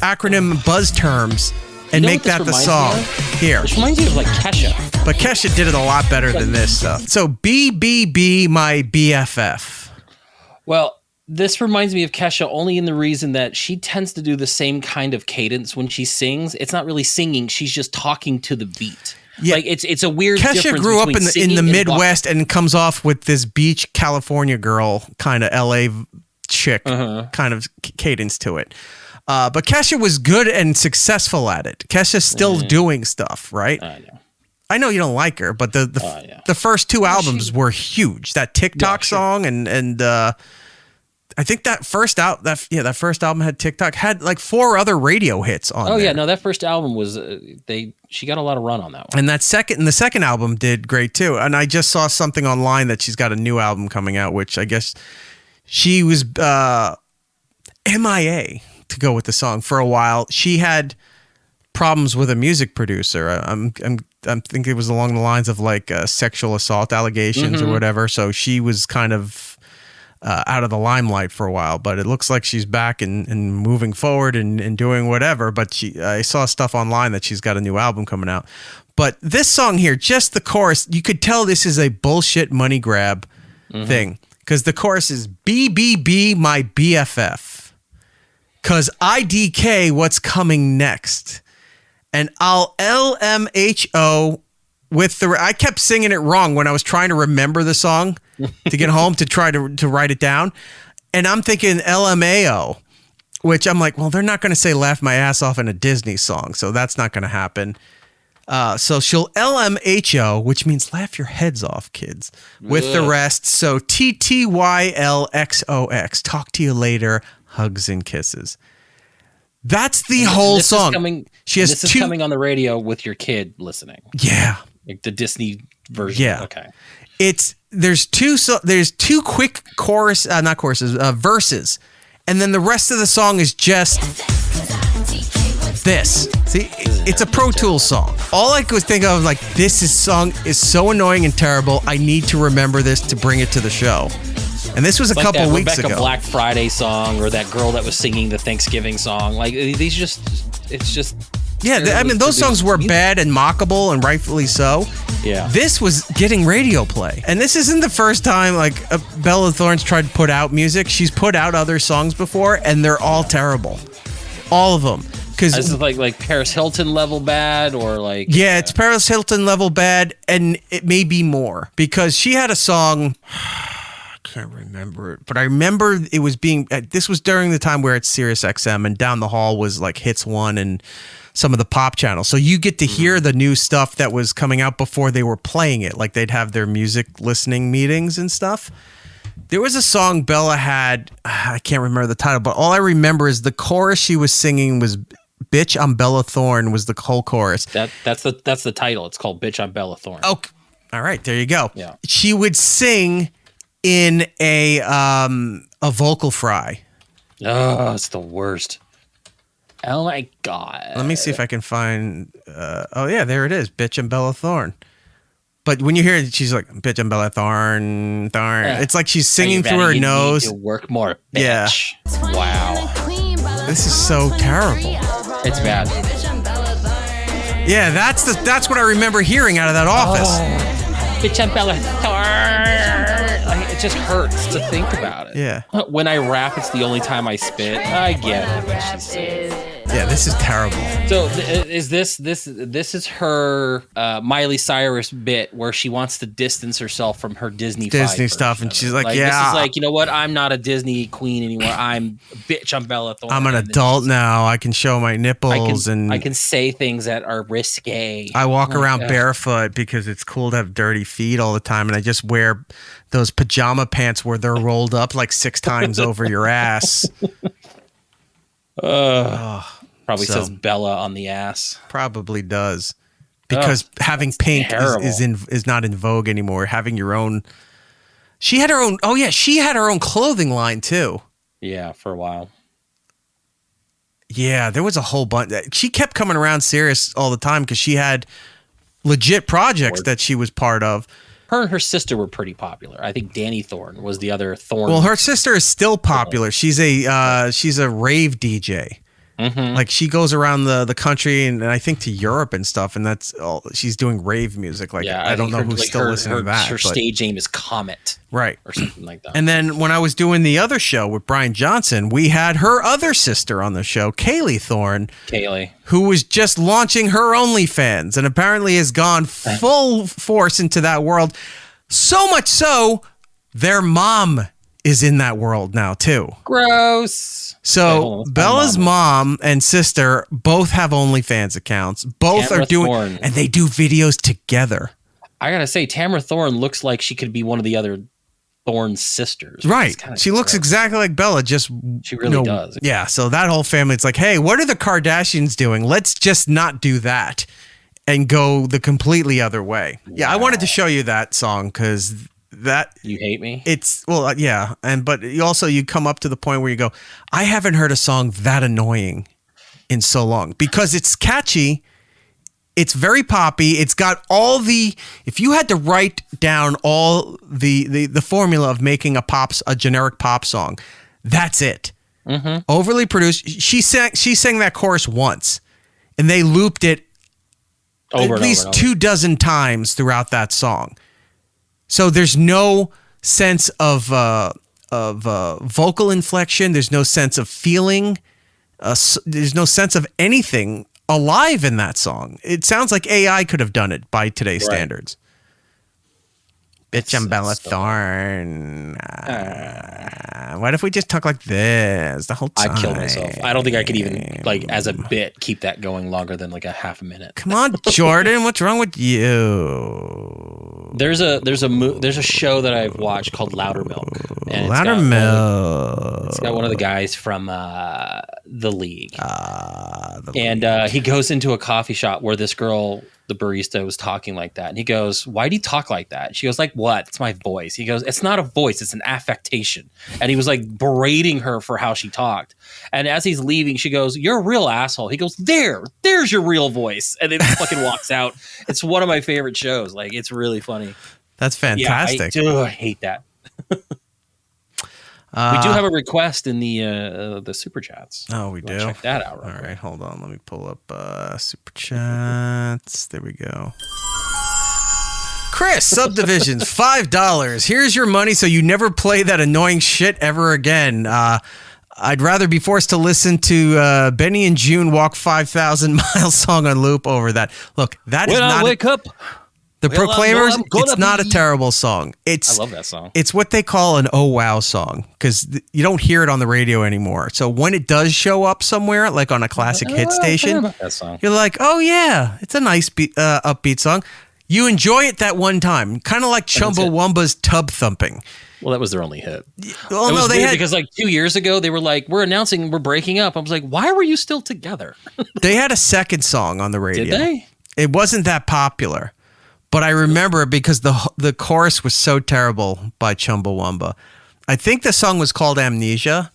Speaker 5: acronym buzz terms and make that the song. Here.
Speaker 6: This reminds me of like Kesha.
Speaker 5: But Kesha did it a lot better than this stuff. So BBB, my BFF.
Speaker 6: Well, this reminds me of Kesha only in the reason that she tends to do the same kind of cadence when she sings. It's not really singing. She's just talking to the beat. Yeah. Like it's a weird
Speaker 5: Kesha
Speaker 6: difference
Speaker 5: grew up
Speaker 6: between
Speaker 5: in the Midwest and comes off with this beach California girl kind of LA chick kind of cadence to it. But Kesha was good and successful at it. Kesha's still doing stuff, right?
Speaker 6: I know.
Speaker 5: I know you don't like her, but the first 2 albums were huge. That TikTok song and I think that first album had TikTok, had like 4 other radio hits on.
Speaker 6: Yeah, no, that first album was she got a lot of run on that one.
Speaker 5: And the second album did great too. And I just saw something online that she's got a new album coming out, which I guess she was MIA to go with the song for a while. She had problems with a music producer. I'm thinking it was along the lines of like sexual assault allegations or whatever. So she was kind of out of the limelight for a while, but it looks like she's back and moving forward and doing whatever. But I saw stuff online that she's got a new album coming out. But this song here, just the chorus, you could tell this is a bullshit money grab thing, because the chorus is BBB, my BFF, because IDK, what's coming next? And I'll LMHO with I kept singing it wrong when I was trying to remember the song to get home to try to write it down. And I'm thinking LMAO, which I'm like, well, they're not going to say laugh my ass off in a Disney song, so that's not going to happen. So she'll LMHO, which means laugh your heads off, kids, with the rest. So TTYLXOX, talk to you later, hugs and kisses. That's the whole song.
Speaker 6: This is coming on the radio with your kid listening.
Speaker 5: Yeah.
Speaker 6: Like the Disney version.
Speaker 5: Yeah.
Speaker 6: Okay.
Speaker 5: There's two quick verses, and then the rest of the song is just this. See, it's a Pro Tools song. All I could think of was like, song is so annoying and terrible. I need to remember this to bring it to the show. And this was a couple weeks ago.
Speaker 6: Rebecca Black Friday song, or that girl that was singing the Thanksgiving song. Like it's just
Speaker 5: Yeah, I mean, those songs were bad and mockable, and rightfully so.
Speaker 6: Yeah.
Speaker 5: This was getting radio play. And this isn't the first time, like, Bella Thorne's tried to put out music. She's put out other songs before, and they're all terrible. All of them.
Speaker 6: Is it like Paris Hilton level bad, or like...
Speaker 5: Yeah, it's Paris Hilton level bad, and it may be more. Because she had a song... I can't remember it, but I remember it was being... This was during the time where it's Sirius XM, and down the hall was, like, Hits 1 and... some of the pop channels. So you get to hear the new stuff that was coming out before they were playing it. Like they'd have their music listening meetings and stuff. There was a song Bella had, I can't remember the title, but all I remember is the chorus she was singing was Bitch, I'm Bella Thorne was the whole chorus.
Speaker 6: That's the title. It's called Bitch, I'm Bella Thorne.
Speaker 5: Oh, all right. There you go.
Speaker 6: Yeah.
Speaker 5: She would sing in a vocal fry.
Speaker 6: Oh, it's the worst. Oh my God.
Speaker 5: Let me see if I can find. Oh yeah, there it is. Bitch and Bella Thorne. But when you hear it, she's like, "Bitch and Bella Thorne." It's like she's singing through her nose.
Speaker 6: Need to work more, bitch.
Speaker 5: Yeah.
Speaker 6: Wow.
Speaker 5: This is so terrible.
Speaker 6: It's bad.
Speaker 5: Yeah, that's what I remember hearing out of that office.
Speaker 6: Bitch and Bella Thorne. Like, it just hurts to think about it.
Speaker 5: Yeah.
Speaker 6: When I rap, it's the only time I spit. I get it when she sings.
Speaker 5: Yeah, this is terrible.
Speaker 6: So is this is her Miley Cyrus bit where she wants to distance herself from her Disney
Speaker 5: stuff, and she's like,
Speaker 6: this
Speaker 5: yeah,
Speaker 6: is like, you know what? I'm not a Disney queen anymore. I'm Bella Thorne.
Speaker 5: I'm an adult now. I can show my nipples and
Speaker 6: I can say things that are risque.
Speaker 5: I walk around barefoot because it's cool to have dirty feet all the time, and I just wear those pajama pants where they're rolled up like 6 times over your ass.
Speaker 6: Probably says Bella on the ass.
Speaker 5: Probably does, because having pink is not in vogue anymore. Having your own. She had her own. Oh yeah, she had her own clothing line too.
Speaker 6: Yeah, for a while.
Speaker 5: Yeah, there was a whole bunch. She kept coming around Sirius all the time because she had legit projects that she was part of.
Speaker 6: Her and her sister were pretty popular. I think Danny Thorne was the other Thorne.
Speaker 5: Well, her sister is still popular. She's a rave DJ. Mm-hmm. Like she goes around the country and I think to Europe and stuff, and that's all. She's doing rave music. Like I don't know who's still listening to that.
Speaker 6: Her stage name is Comet,
Speaker 5: right,
Speaker 6: or something like that.
Speaker 5: And then when I was doing the other show with Brian Johnson, we had her other sister on the show, Kaylee Thorne, who was just launching her OnlyFans, and apparently has gone full force into that world. So much so, their mom is in that world now too.
Speaker 6: Gross.
Speaker 5: So Bella's mom and sister both have OnlyFans accounts. Both
Speaker 6: Tamara
Speaker 5: are doing,
Speaker 6: Thorne.
Speaker 5: and they do videos together.
Speaker 6: I gotta say, Tamara Thorne looks like she could be one of the other Thorne sisters.
Speaker 5: Right. She looks exactly like Bella. Just
Speaker 6: she really does.
Speaker 5: Yeah. So that whole family, it's like, hey, what are the Kardashians doing? Let's just not do that and go the completely other way. Wow. Yeah, I wanted to show you that song because. That
Speaker 6: you hate me?
Speaker 5: It's yeah, but you come up to the point where you go, I haven't heard a song that annoying in so long because it's catchy, it's very poppy, it's got all the. If you had to write down all the formula of making a generic pop song, that's it. Mm-hmm. Overly produced. She sang that chorus once, and they looped it at least 24 times throughout that song. So there's no sense of vocal inflection. There's no sense of feeling. There's no sense of anything alive in that song. It sounds like AI could have done it by today's standards. Bitch, I'm Bella Thorne. What if we just talk like this the whole time?
Speaker 6: I'd kill myself. I don't think I could even, like, as a bit, keep that going longer than like a half a minute.
Speaker 5: Come on, Jordan. What's wrong with you?
Speaker 6: There's a show that I've watched called Loudermilk. And it's got one of the guys from The League. And he goes into a coffee shop where this girl, the barista, was talking like that, and he goes, "Why do you talk like that?" And she goes, "Like what? It's my voice." He goes, "It's not a voice, it's an affectation." And he was like berating her for how she talked. And as he's leaving, she goes, "You're a real asshole." He goes, there's your real voice," and then he fucking walks out. It's one of my favorite shows. Like, it's really funny.
Speaker 5: That's fantastic.
Speaker 6: I hate that. We do have a request in the super chats.
Speaker 5: Oh, we do.
Speaker 6: Check that out.
Speaker 5: All right, hold on. Let me pull up super chats. There we go. Chris, Subdivisions, $5. Here's your money so you never play that annoying shit ever again. I'd rather be forced to listen to Benny and June walk 5,000 miles song on loop over that. Look, that is not.
Speaker 6: Wake up.
Speaker 5: The
Speaker 6: Well,
Speaker 5: Proclaimers,
Speaker 6: I'm gonna
Speaker 5: it's not a
Speaker 6: be-
Speaker 5: terrible song.
Speaker 6: I love that song.
Speaker 5: It's what they call an oh wow song because you don't hear it on the radio anymore. So when it does show up somewhere, like on a classic hit
Speaker 6: I forgot
Speaker 5: station,
Speaker 6: about that song.
Speaker 5: you're like, oh yeah, it's a nice upbeat song. You enjoy it that one time, kind of like Chumbawamba's Tub Thumping.
Speaker 6: Well, that was their only hit.
Speaker 5: Well,
Speaker 6: It
Speaker 5: no,
Speaker 6: was
Speaker 5: they
Speaker 6: weird
Speaker 5: had
Speaker 6: because like 2 years ago they were like, we're announcing we're breaking up. I was like, why were you still together?
Speaker 5: they had a second song on the radio.
Speaker 6: Did they?
Speaker 5: It wasn't that popular, but I remember it because the chorus was so terrible by Chumbawamba. I think the song was called Amnesia,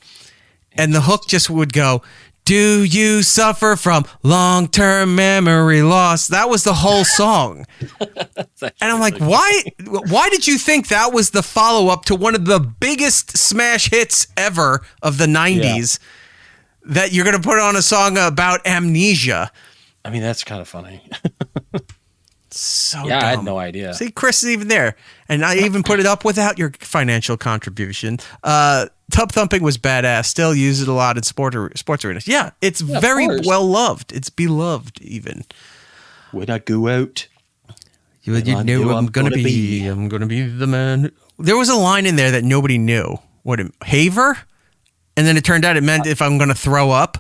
Speaker 5: and the hook just would go, "Do you suffer from long-term memory loss?" That was the whole song. And I'm like, why did you think that was the follow-up to one of the biggest smash hits ever of the 90s that you're going to put on a song about amnesia?
Speaker 6: I mean, that's kind of funny.
Speaker 5: So
Speaker 6: Yeah,
Speaker 5: dumb.
Speaker 6: I had no idea.
Speaker 5: See, Chris is even there. And I even put it up without your financial contribution. Tub Thumping was badass. Still use it a lot in sports arenas. Yeah, it's very
Speaker 6: course.
Speaker 5: well loved. It's beloved even.
Speaker 6: When I go out,
Speaker 5: You knew I'm gonna be the man. There was a line in there that nobody knew. Haver? And then it turned out it meant if I'm gonna throw up.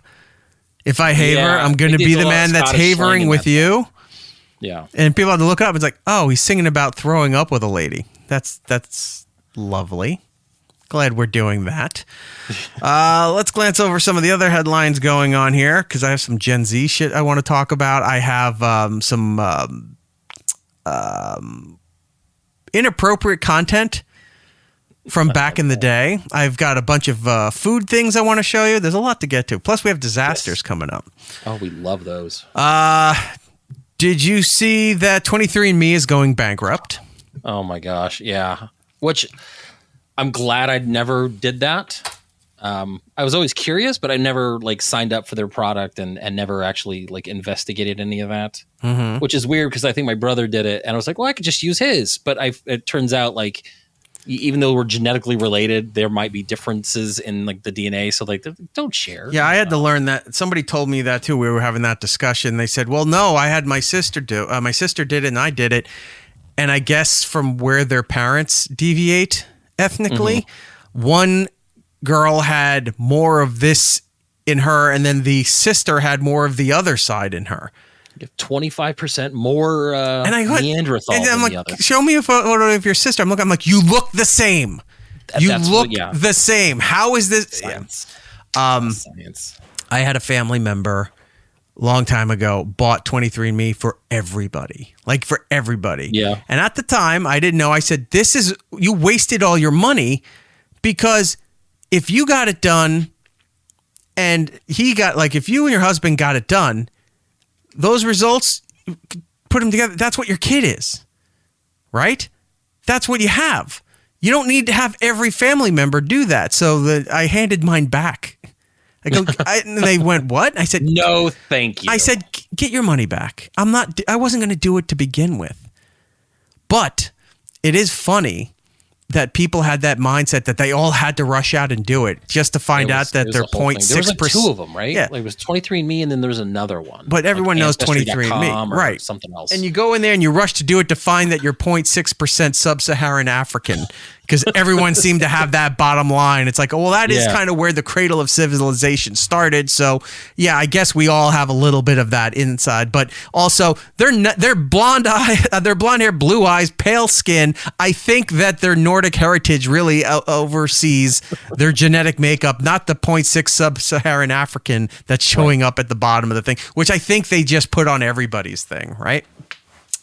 Speaker 5: If I haver,
Speaker 6: Yeah,
Speaker 5: I'm gonna
Speaker 6: they
Speaker 5: be
Speaker 6: did a
Speaker 5: the
Speaker 6: lot of
Speaker 5: man that's
Speaker 6: Scottish slang
Speaker 5: havering
Speaker 6: in
Speaker 5: with
Speaker 6: that.
Speaker 5: you.
Speaker 6: yeah.
Speaker 5: And people had to look up. It's like, oh, he's singing about throwing up with a lady. That's lovely. Glad we're doing that. Let's glance over some of the other headlines going on here because I have some Gen Z shit I want to talk about. I have some inappropriate content from back in the day. I've got a bunch of food things I want to show you. There's a lot to get to. Plus, we have disasters coming up.
Speaker 6: Oh, we love those.
Speaker 5: Did you see that 23andMe is going bankrupt?
Speaker 6: Oh my gosh, yeah. Which I'm glad I never did that. I was always curious, but I never like signed up for their product and never actually like investigated any of that.
Speaker 5: Mm-hmm.
Speaker 6: Which is weird because I think my brother did it, and I was like, well, I could just use his. But it turns out like even though we're genetically related, there might be differences in like the DNA. So like, don't share.
Speaker 5: Yeah, I had to learn that. Somebody told me that too. We were having that discussion. They said, well, no, I had my sister do. My sister did it and I did it. And I guess from where their parents deviate ethnically, one girl had more of this in her and then the sister had more of the other side in her.
Speaker 6: You have 25% more
Speaker 5: And I went,
Speaker 6: Neanderthal
Speaker 5: and I'm
Speaker 6: than
Speaker 5: like,
Speaker 6: the other.
Speaker 5: show me a photo of your sister. I'm like, you look the same. You
Speaker 6: That's
Speaker 5: look
Speaker 6: what- yeah.
Speaker 5: the same. How is this?
Speaker 6: Science. Science.
Speaker 5: I had a family member long time ago bought 23andMe for everybody. Like for everybody.
Speaker 6: Yeah.
Speaker 5: And at the time, I didn't know. I said, you wasted all your money because if you got it done and if you and your husband got it done, those results, put them together. That's what your kid is, right? That's what you have. You don't need to have every family member do that. So I handed mine back. I go, and they went, what? I said,
Speaker 6: No, thank you.
Speaker 5: I said, get your money back. I wasn't going to do it to begin with. But it is funny that people had that mindset that they all had to rush out and do it just to find out that they're 0.6%.
Speaker 6: There was like two of them, right?
Speaker 5: Yeah.
Speaker 6: Like it was 23andMe and then there was another one.
Speaker 5: But everyone knows
Speaker 6: Ancestry.com
Speaker 5: 23andMe,
Speaker 6: or
Speaker 5: right?
Speaker 6: Something else.
Speaker 5: And you go in there and you rush to do it to find that you're 0.6% sub-Saharan African because everyone seemed to have that bottom line. It's like, well, that is kind of where the cradle of civilization started. So yeah, I guess we all have a little bit of that inside. But also, they're blonde hair, blue eyes, pale skin. I think that their Nordic heritage really oversees their genetic makeup, not the 0.6 sub-Saharan African that's showing up at the bottom of the thing, which I think they just put on everybody's thing, right?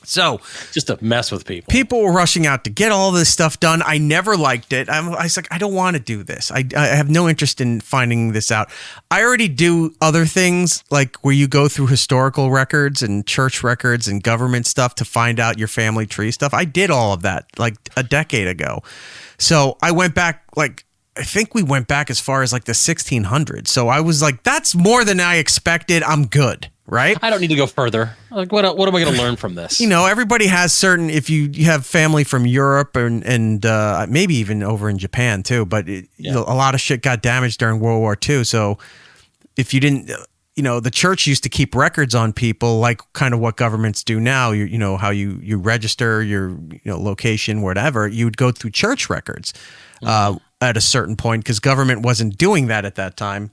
Speaker 5: So
Speaker 6: just to mess with people.
Speaker 5: People were rushing out to get all this stuff done. I never liked it. I was like, I don't want to do this. I have no interest in finding this out. I already do other things like where you go through historical records and church records and government stuff to find out your family tree stuff. I did all of that like a decade ago. So I went back like I think we went back as far as like the 1600s. So I was like, that's more than I expected. I'm good, right?
Speaker 6: I don't need to go further. Like, what am I going to learn from this?
Speaker 5: Everybody has certain, if you have family from Europe and maybe even over in Japan too, but a lot of shit got damaged during World War II. So if you didn't, the church used to keep records on people, like kind of what governments do now. How you register your location, whatever. You would go through church records at a certain point because government wasn't doing that at that time.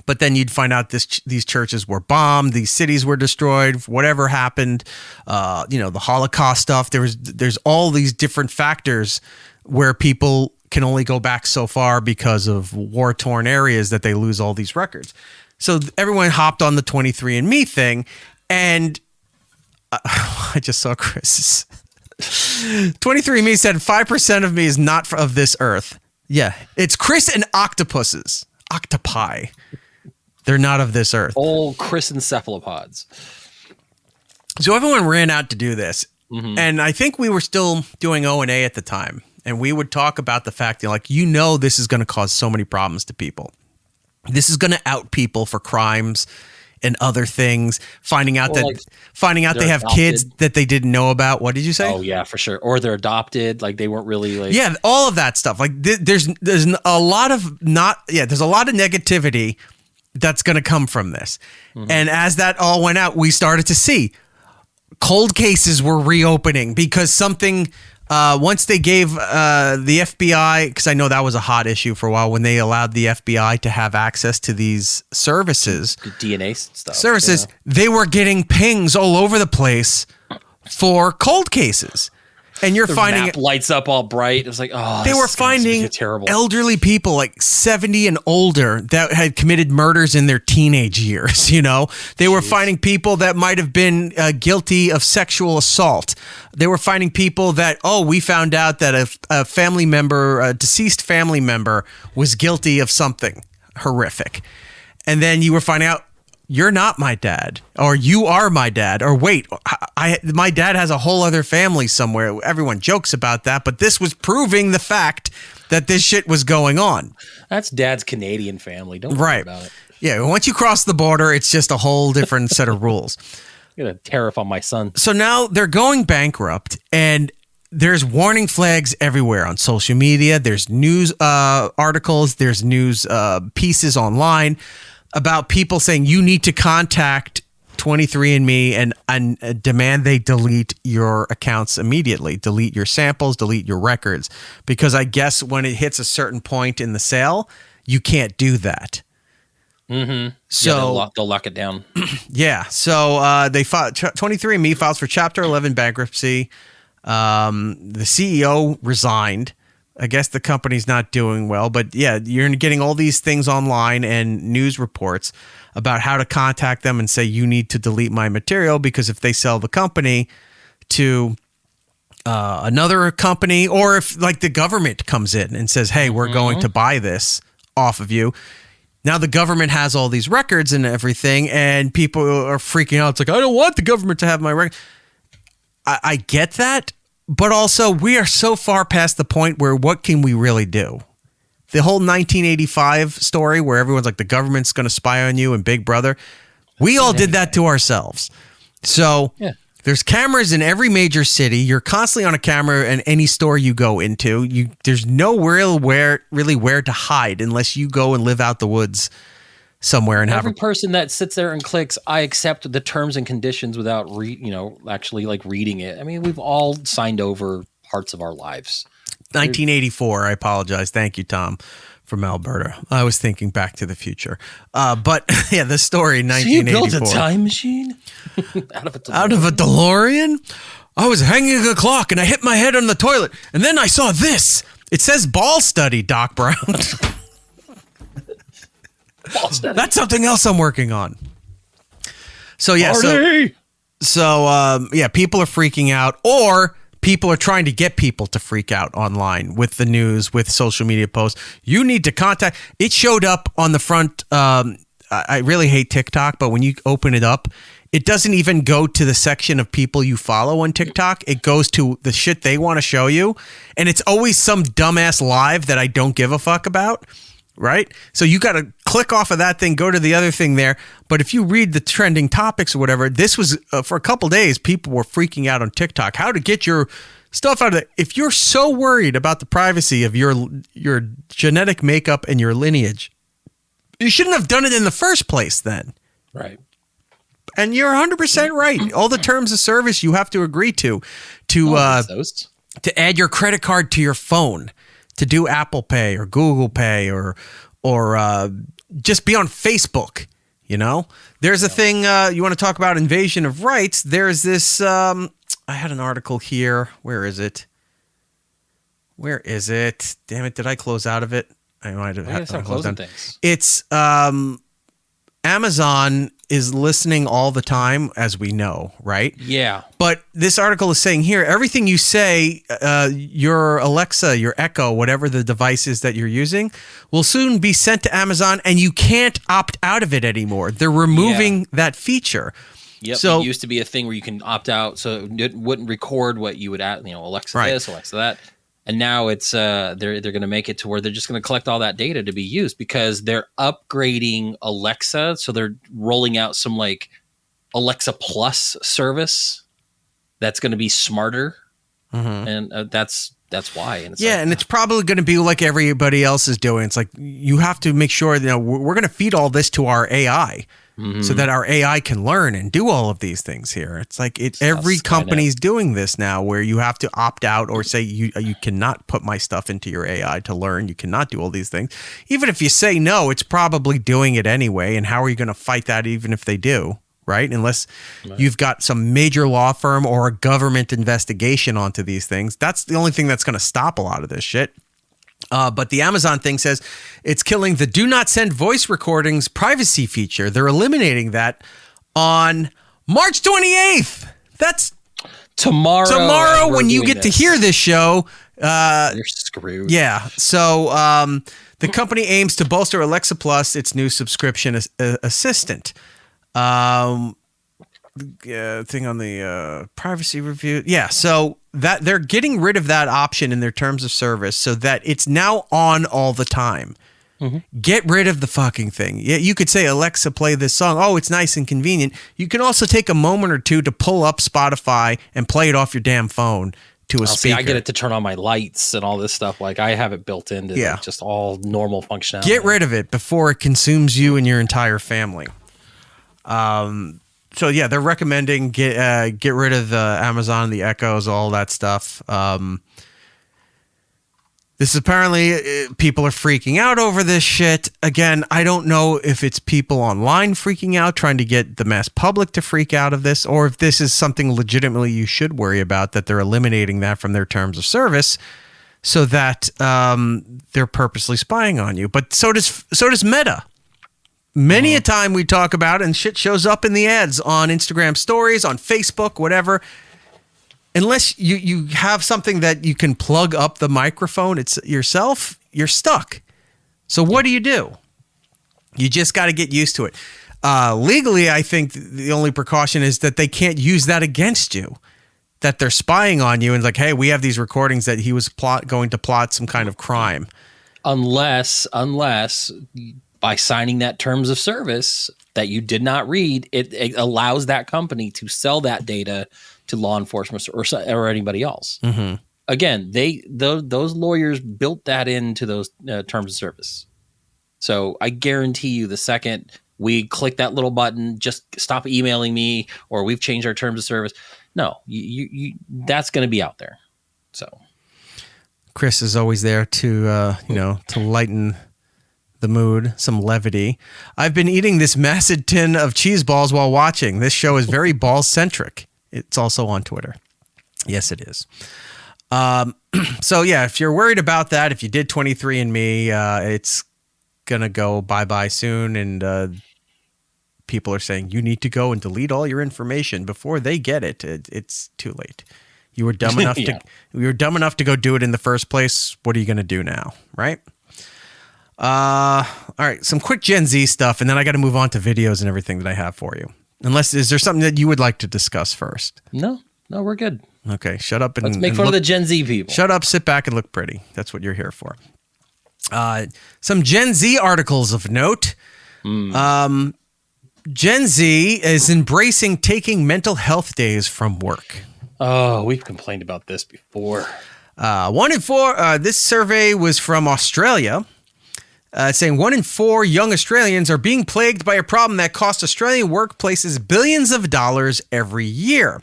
Speaker 5: But then you'd find out these churches were bombed, these cities were destroyed, whatever happened. The Holocaust stuff. There's all these different factors where people can only go back so far because of war-torn areas that they lose all these records. So everyone hopped on the 23andMe thing, and I just saw Chris's. 23andMe said 5% of me is not of this earth. Yeah, it's Chris and octopuses. Octopi. They're not of this earth.
Speaker 6: Old Chris and cephalopods.
Speaker 5: So everyone ran out to do this. Mm-hmm. And I think we were still doing O&A at the time. And we would talk about the fact that, this is going to cause so many problems to people. This is going to out people for crimes and other things. Finding out they have
Speaker 6: adopted
Speaker 5: kids that they didn't know about. What did you say?
Speaker 6: Oh yeah, for sure. Or they're adopted. Like they weren't really like.
Speaker 5: Yeah, all of that stuff. Like there's a lot of there's a lot of negativity that's going to come from this. Mm-hmm. And as that all went out, we started to see cold cases were reopening because something. Once they gave the FBI, because I know that was a hot issue for a while, when they allowed the FBI to have access to these services,
Speaker 6: the DNA stuff,
Speaker 5: they were getting pings all over the place for cold cases. And you're finding
Speaker 6: map lights up all bright. It was like,
Speaker 5: they were finding elderly people like 70 and older that had committed murders in their teenage years. They were finding people that might have been guilty of sexual assault. They were finding people that, we found out that a family member, a deceased family member was guilty of something horrific. And then you were finding out, you're not my dad, or you are my dad, or wait, my dad has a whole other family somewhere. Everyone jokes about that, but this was proving the fact that this shit was going on.
Speaker 6: That's dad's Canadian family. Don't worry about it.
Speaker 5: Yeah, once you cross the border, it's just a whole different set of rules.
Speaker 6: I'm going to tariff on my son.
Speaker 5: So now they're going bankrupt, and there's warning flags everywhere on social media. There's news articles, there's news pieces online about people saying you need to contact 23andMe and demand they delete your accounts immediately, delete your samples, delete your records, because I guess when it hits a certain point in the sale, you can't do that.
Speaker 6: Mm-hmm. So they'll lock it down.
Speaker 5: Yeah. So they filed. 23andMe files for Chapter 11 bankruptcy. The CEO resigned. I guess the company's not doing well, but yeah, you're getting all these things online and news reports about how to contact them and say you need to delete my material, because if they sell the company to another company, or if like the government comes in and says, hey, we're going to buy this off of you. Now the government has all these records and everything, and people are freaking out. It's like, I don't want the government to have my record. I get that. But also, we are so far past the point where what can we really do? The whole 1985 story where everyone's like, the government's going to spy on you and Big Brother. We all did that to ourselves. So there's cameras in every major city. You're constantly on a camera in any store you go into. There's nowhere really where to hide unless you go and live out the woods somewhere and
Speaker 6: every person that sits there and clicks I accept the terms and conditions without actually like reading it. I mean, we've all signed over parts of our lives.
Speaker 5: 1984. I apologize. Thank you, Tom, from Alberta. I was thinking Back to the Future. But yeah, the story 1984.
Speaker 6: So you built a time machine
Speaker 5: out of a DeLorean? I was hanging a clock and I hit my head on the toilet, and then I saw this. It says ball study, Doc Brown. That's something else I'm working on. So yeah, people are freaking out, or people are trying to get people to freak out online with the news, with social media posts. You need to contact. It showed up on the front. I really hate TikTok, but when you open it up, it doesn't even go to the section of people you follow on TikTok. It goes to the shit they want to show you. And it's always some dumbass live that I don't give a fuck about. Right? So you got to click off of that thing, go to the other thing there. But if you read the trending topics or whatever, this was for a couple days, people were freaking out on TikTok. How to get your stuff out of it. If you're so worried about the privacy of your genetic makeup and your lineage, you shouldn't have done it in the first place then.
Speaker 6: Right.
Speaker 5: And you're 100% right. All the terms of service you have to agree to add your credit card to your phone, to do Apple Pay or Google Pay or just be on Facebook, you know? There's a thing, you want to talk about invasion of rights. There's this, I had an article here. Where is it? Damn it, did I close out of it? I might have had to close down. Things. It's Amazon is listening all the time, as we know, right?
Speaker 6: Yeah.
Speaker 5: But this article is saying here, everything you say, your Alexa, your Echo, whatever the device is that you're using, will soon be sent to Amazon, and you can't opt out of it anymore. They're removing that feature.
Speaker 6: Yep.
Speaker 5: So,
Speaker 6: it used to be a thing where you can opt out, so it wouldn't record what you would, Alexa this, Alexa that. And now it's they're going to make it to where they're just going to collect all that data to be used, because they're upgrading Alexa. So they're rolling out some like Alexa Plus service that's going to be smarter, and that's why. And it's
Speaker 5: and it's probably going to be like everybody else is doing. It's like you have to make sure we're going to feed all this to our AI. So that our AI can learn and do all of these things here. It's like every company's doing this now, where you have to opt out or say you cannot put my stuff into your AI to learn. You cannot do all these things. Even if you say no, it's probably doing it anyway. And how are you going to fight that even if they do, right? Unless you've got some major law firm or a government investigation onto these things. That's the only thing that's going to stop a lot of this shit. But the Amazon thing says it's killing the do not send voice recordings privacy feature. They're eliminating that on March 28th. That's
Speaker 6: tomorrow.
Speaker 5: Tomorrow, when you get to hear this show,
Speaker 6: you're screwed.
Speaker 5: Yeah. So the company aims to bolster Alexa Plus, its new subscription assistant. Thing on the privacy review. Yeah. So that they're getting rid of that option in their terms of service so that it's now on all the time. Get rid of the fucking thing. Yeah, you could say, Alexa, play this song. Oh, it's nice and convenient. You can also take a moment or two to pull up Spotify and play it off your damn phone to a speaker.
Speaker 6: See, I get it to turn on my lights and all this stuff. Like, I have it built into just all normal functionality.
Speaker 5: Get rid of it before it consumes you and your entire family. So yeah, they're recommending get rid of the Amazon, the Echoes, all that stuff. This is apparently people are freaking out over this shit. Again, I don't know if it's people online freaking out, trying to get the mass public to freak out of this, or if this is something legitimately you should worry about, that they're eliminating that from their terms of service so that they're purposely spying on you. But so does Meta. Many a time we talk about it and shit shows up in the ads on Instagram stories, on Facebook, whatever. Unless you have something that you can plug up the microphone yourself, you're stuck. So what do? You just got to get used to it. Legally, I think the only precaution is that they can't use that against you, that they're spying on you and like, hey, we have these recordings that he was going to plot some kind of crime.
Speaker 6: Unless by signing that terms of service that you did not read, it allows that company to sell that data to law enforcement or anybody else. Again, those lawyers built that into those terms of service. So I guarantee you, the second we click that little button, just stop emailing me, or we've changed our terms of service. No, you that's going to be out there. So
Speaker 5: Chris is always there to to lighten the mood, some levity. I've been eating this massive tin of cheese balls while watching. This show is very ball-centric. It's also on Twitter. Yes, it is. So, yeah, if you're worried about that, if you did 23andMe, it's going to go bye-bye soon. And people are saying you need to go and delete all your information before they get it. It's too late. You were dumb enough to go do it in the first place. What are you going to do now, right? All right, some quick Gen Z stuff, and then I got to move on to videos and everything that I have for you. Unless, is there something that you would like to discuss first?
Speaker 6: No, we're good.
Speaker 5: Okay, shut up and
Speaker 6: Let's make fun of the Gen Z people.
Speaker 5: Shut up, sit back, and look pretty. That's what you're here for. Some Gen Z articles of note. Gen Z is embracing taking mental health days from work.
Speaker 6: Oh, we've complained about this before.
Speaker 5: 1 in 4, this survey was from Australia, saying 1 in 4 young Australians are being plagued by a problem that costs Australian workplaces billions of dollars every year.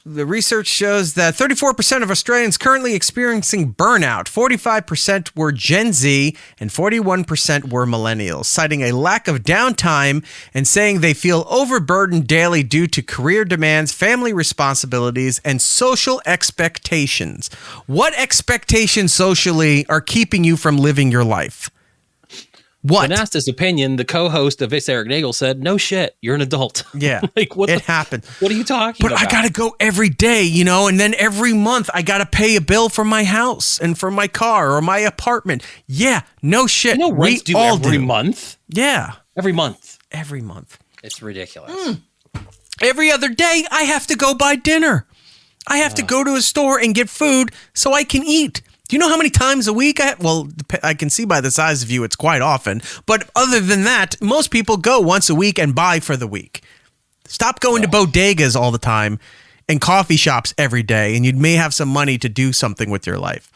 Speaker 5: The research shows that 34% of Australians currently experiencing burnout, 45% were Gen Z, and 41% were millennials, citing a lack of downtime and saying they feel overburdened daily due to career demands, family responsibilities, and social expectations. What expectations socially are keeping you from living your life? What?
Speaker 6: When asked his opinion, the co-host of It's Eric Nagel said, "No shit, you're an adult."
Speaker 5: Yeah,
Speaker 6: like what?
Speaker 5: It happened.
Speaker 6: What are you talking about?
Speaker 5: But I gotta go every day, you know, and then every month I gotta pay a bill for my house and for my car or my apartment. Yeah, no shit.
Speaker 6: You know, rents
Speaker 5: we
Speaker 6: due
Speaker 5: all
Speaker 6: every
Speaker 5: do.
Speaker 6: month.
Speaker 5: Yeah,
Speaker 6: Every month.
Speaker 5: every month.
Speaker 6: It's ridiculous.
Speaker 5: Every other day I have to go buy dinner. I have to go to a store and get food so I can eat. Do you know how many times a week I can see by the size of you, it's quite often. But other than that, most people go once a week and buy for the week. Stop going to bodegas all the time and coffee shops every day, and you may have some money to do something with your life.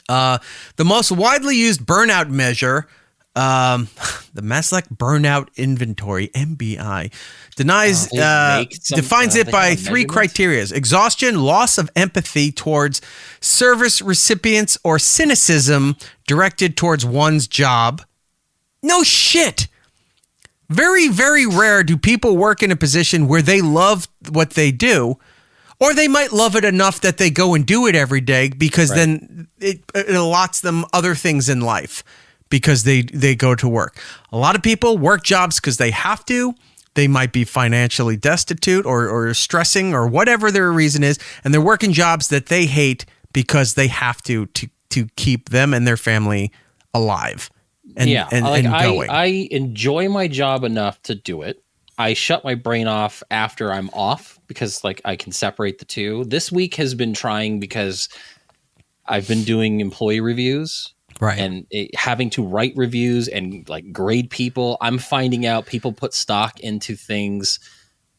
Speaker 5: The most widely used burnout measure, the Maslach Burnout Inventory, MBI, defines it by 3 criteria: exhaustion, loss of empathy towards service recipients, or cynicism directed towards one's job. No shit. Very, very rare do people work in a position where they love what they do, or they might love it enough that they go and do it every day because then it allots them other things in life because they go to work. A lot of people work jobs because they have to. They might be financially destitute or stressing or whatever their reason is, and they're working jobs that they hate because they have to keep them and their family alive and going.
Speaker 6: I enjoy my job enough to do it. I shut my brain off after I'm off because I can separate the two. This week has been trying because I've been doing employee reviews. Right. And having to write reviews and grade people. I'm finding out people put stock into things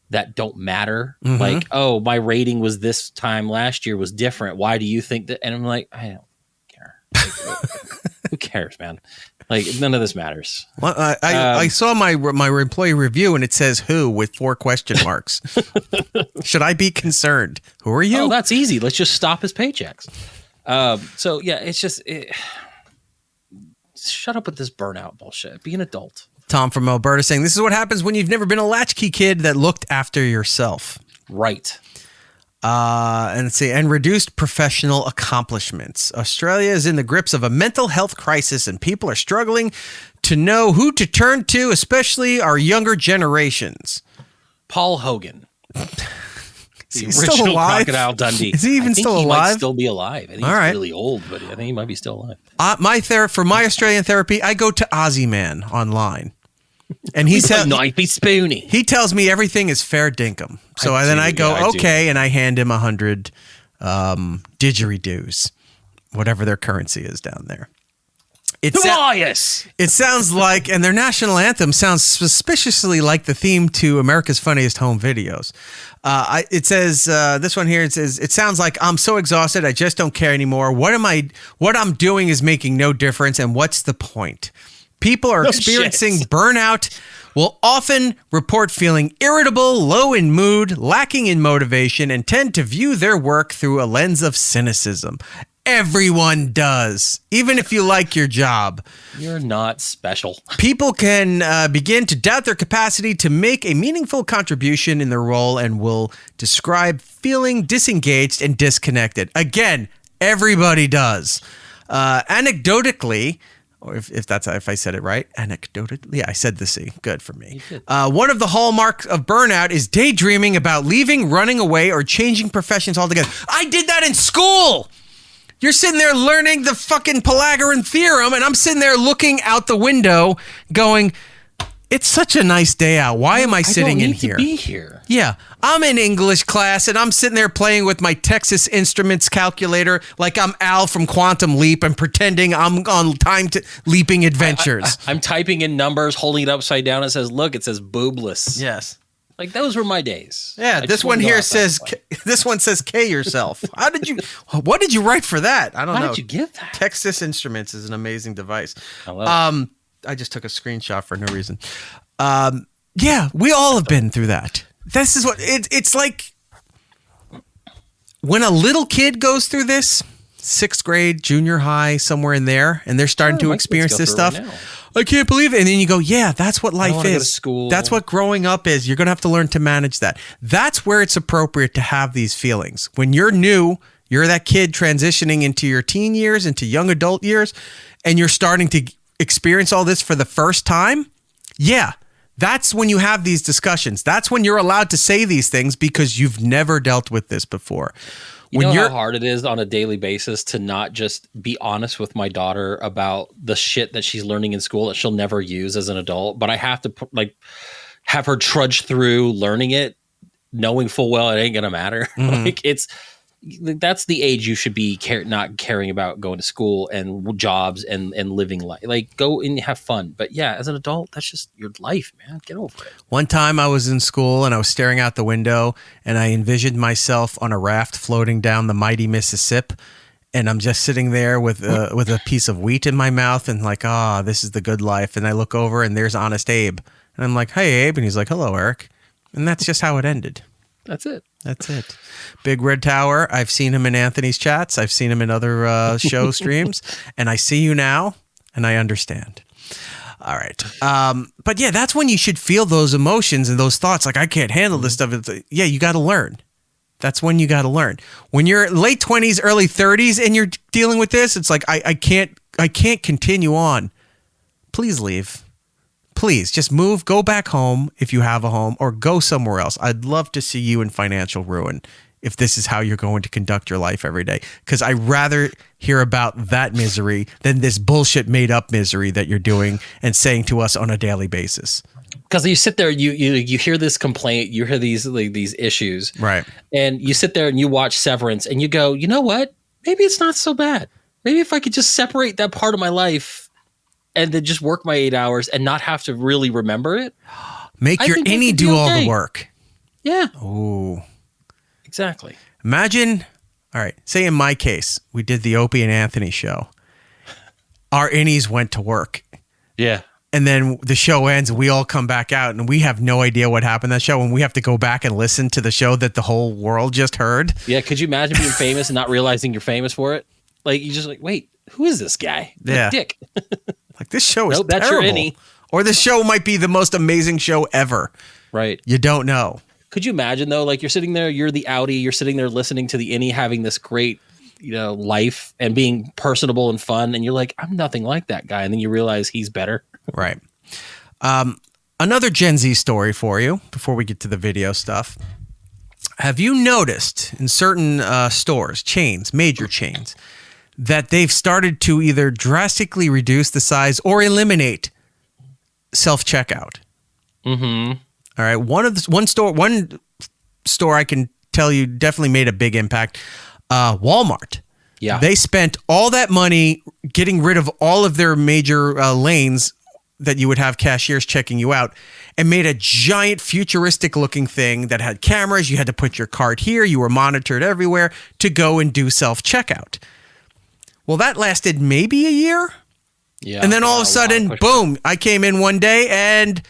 Speaker 6: that don't matter. Mm-hmm. Like, oh, my rating was this time last year was different. Why do you think that? And I'm like, I don't care. Who cares, man? None of this matters.
Speaker 5: Well, I saw my employee review and it says who with 4 question marks. Should I be concerned? Who are you?
Speaker 6: Oh, that's easy. Let's just stop his paychecks. So yeah, it's just shut up with this burnout bullshit. Be an adult.
Speaker 5: Tom from Alberta saying, this is what happens when you've never been a latchkey kid that looked after yourself.
Speaker 6: Right.
Speaker 5: And reduced professional accomplishments. Australia is in the grips of a mental health crisis and people are struggling to know who to turn to, especially our younger generations.
Speaker 6: Paul Hogan.
Speaker 5: Is he still alive?
Speaker 6: Crocodile Dundee.
Speaker 5: Is he even still alive?
Speaker 6: He might still be alive. I think he's really old, but I think he might be still alive.
Speaker 5: For my Australian therapy, I go to Aussie Man online. And he said,
Speaker 6: "Knifey spoony."
Speaker 5: He tells me everything is fair dinkum. So I go, okay, and I hand him 100 didgeridoos, whatever their currency is down there. It sounds like, and their national anthem sounds suspiciously like the theme to America's Funniest Home Videos. It says, this one here, it says, it sounds like I'm so exhausted, I just don't care anymore. What I'm doing is making no difference, and what's the point? People are experiencing burnout, will often report feeling irritable, low in mood, lacking in motivation, and tend to view their work through a lens of cynicism. Everyone does, even if you like your job.
Speaker 6: You're not special.
Speaker 5: People can begin to doubt their capacity to make a meaningful contribution in their role and will describe feeling disengaged and disconnected. Again, everybody does. Anecdotally, or if I said it right, anecdotally, yeah, I said the C. Good for me. One of the hallmarks of burnout is daydreaming about leaving, running away, or changing professions altogether. I did that in school. You're sitting there learning the fucking Pythagorean theorem, and I'm sitting there looking out the window going, it's such a nice day out. Why am I sitting in here?
Speaker 6: I don't need to be here.
Speaker 5: Yeah, I'm in English class and I'm sitting there playing with my Texas Instruments calculator like I'm Al from Quantum Leap and pretending I'm on time to leaping adventures.
Speaker 6: I'm typing in numbers, holding it upside down. It says boobless.
Speaker 5: Yes.
Speaker 6: Like those were my days.
Speaker 5: Yeah, this one here says this one says K yourself. What did you write for that? I don't know.
Speaker 6: How did you get that?
Speaker 5: Texas Instruments is an amazing device.
Speaker 6: I love it.
Speaker 5: I just took a screenshot for no reason. Yeah, we all have been through that. This is what it's like when a little kid goes through this, 6th grade, junior high, somewhere in there, and they're starting to experience this stuff. I can't believe it. And then you go, yeah, that's what life is.
Speaker 6: Go to school.
Speaker 5: That's what growing up is. You're going to have to learn to manage that. That's where it's appropriate to have these feelings. When you're new, you're that kid transitioning into your teen years, into young adult years, and you're starting to experience all this for the first time. Yeah, that's when you have these discussions. That's when you're allowed to say these things because you've never dealt with this before.
Speaker 6: You know how hard it is on a daily basis to not just be honest with my daughter about the shit that she's learning in school that she'll never use as an adult, but I have to have her trudge through learning it, knowing full well it ain't gonna matter. That's the age you should be not caring about going to school and jobs and living life. Like, go and have fun. But yeah, as an adult, that's just your life, man. Get over it.
Speaker 5: One time I was in school and I was staring out the window and I envisioned myself on a raft floating down the mighty Mississippi. And I'm just sitting there with a piece of wheat in my mouth and like, this is the good life. And I look over and there's Honest Abe. And I'm like, hey, Abe. And he's like, hello, Eric. And that's just how it ended.
Speaker 6: That's it.
Speaker 5: Big Red Tower. I've seen him in Anthony's chats. I've seen him in other show streams. And I see you now, and I understand. All right. But yeah, that's when you should feel those emotions and those thoughts. Like, I can't handle this stuff. Yeah, you got to learn. That's when you got to learn. When you're late 20s, early 30s, and you're dealing with this, it's like, I can't continue on. Please leave. Please just move, go back home if you have a home, or go somewhere else. I'd love to see you in financial ruin if this is how you're going to conduct your life every day. Because I'd rather hear about that misery than this bullshit made up misery that you're doing and saying to us on a daily basis.
Speaker 6: Because you sit there, you hear this complaint, you hear these issues,
Speaker 5: right?
Speaker 6: And you sit there and you watch Severance and you go, you know what? Maybe it's not so bad. Maybe if I could just separate that part of my life and then just work my 8 hours and not have to really remember it.
Speaker 5: Make your innie do all the work.
Speaker 6: Yeah.
Speaker 5: Ooh.
Speaker 6: Exactly.
Speaker 5: Imagine, all right, say in my case, we did the Opie and Anthony show. Our innies went to work.
Speaker 6: Yeah.
Speaker 5: And then the show ends and we all come back out and we have no idea what happened in that show and we have to go back and listen to the show that the whole world just heard.
Speaker 6: Yeah. Could you imagine being famous and not realizing you're famous for it? Like, you just like, wait, who is this guy?
Speaker 5: Yeah.
Speaker 6: Dick.
Speaker 5: Like, this show is
Speaker 6: nope, that's
Speaker 5: terrible.
Speaker 6: Your innie.
Speaker 5: Or this show might be the most amazing show ever.
Speaker 6: Right.
Speaker 5: You don't know.
Speaker 6: Could you imagine, though, like, you're sitting there, you're the outie, you're sitting there listening to the innie having this great, life and being personable and fun. And you're like, I'm nothing like that guy. And then you realize he's better.
Speaker 5: Right. Another Gen Z story for you before we get to the video stuff. Have you noticed in certain stores, chains, major chains, that they've started to either drastically reduce the size or eliminate self-checkout?
Speaker 6: Mm-hmm.
Speaker 5: All right. One store I can tell you definitely made a big impact. Walmart.
Speaker 6: Yeah.
Speaker 5: They spent all that money getting rid of all of their major lanes that you would have cashiers checking you out and made a giant futuristic looking thing that had cameras. You had to put your card here. You were monitored everywhere to go and do self-checkout. Well, that lasted maybe a year.
Speaker 6: Yeah.
Speaker 5: And then all of a sudden, boom, I came in one day and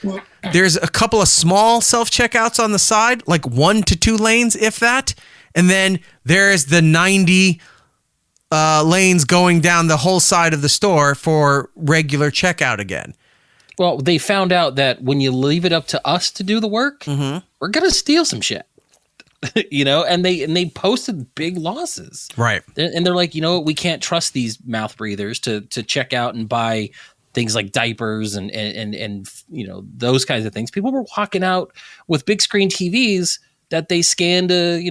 Speaker 5: there's a couple of small self-checkouts on the side, like 1 to 2 lanes, if that. And then there's the 90 lanes going down the whole side of the store for regular checkout again.
Speaker 6: Well, they found out that when you leave it up to us to do the work, we're going to steal some shit. And they posted big losses.
Speaker 5: Right.
Speaker 6: And they're like, we can't trust these mouth breathers to check out and buy things like diapers and those kinds of things. People were walking out with big screen TVs that they scanned a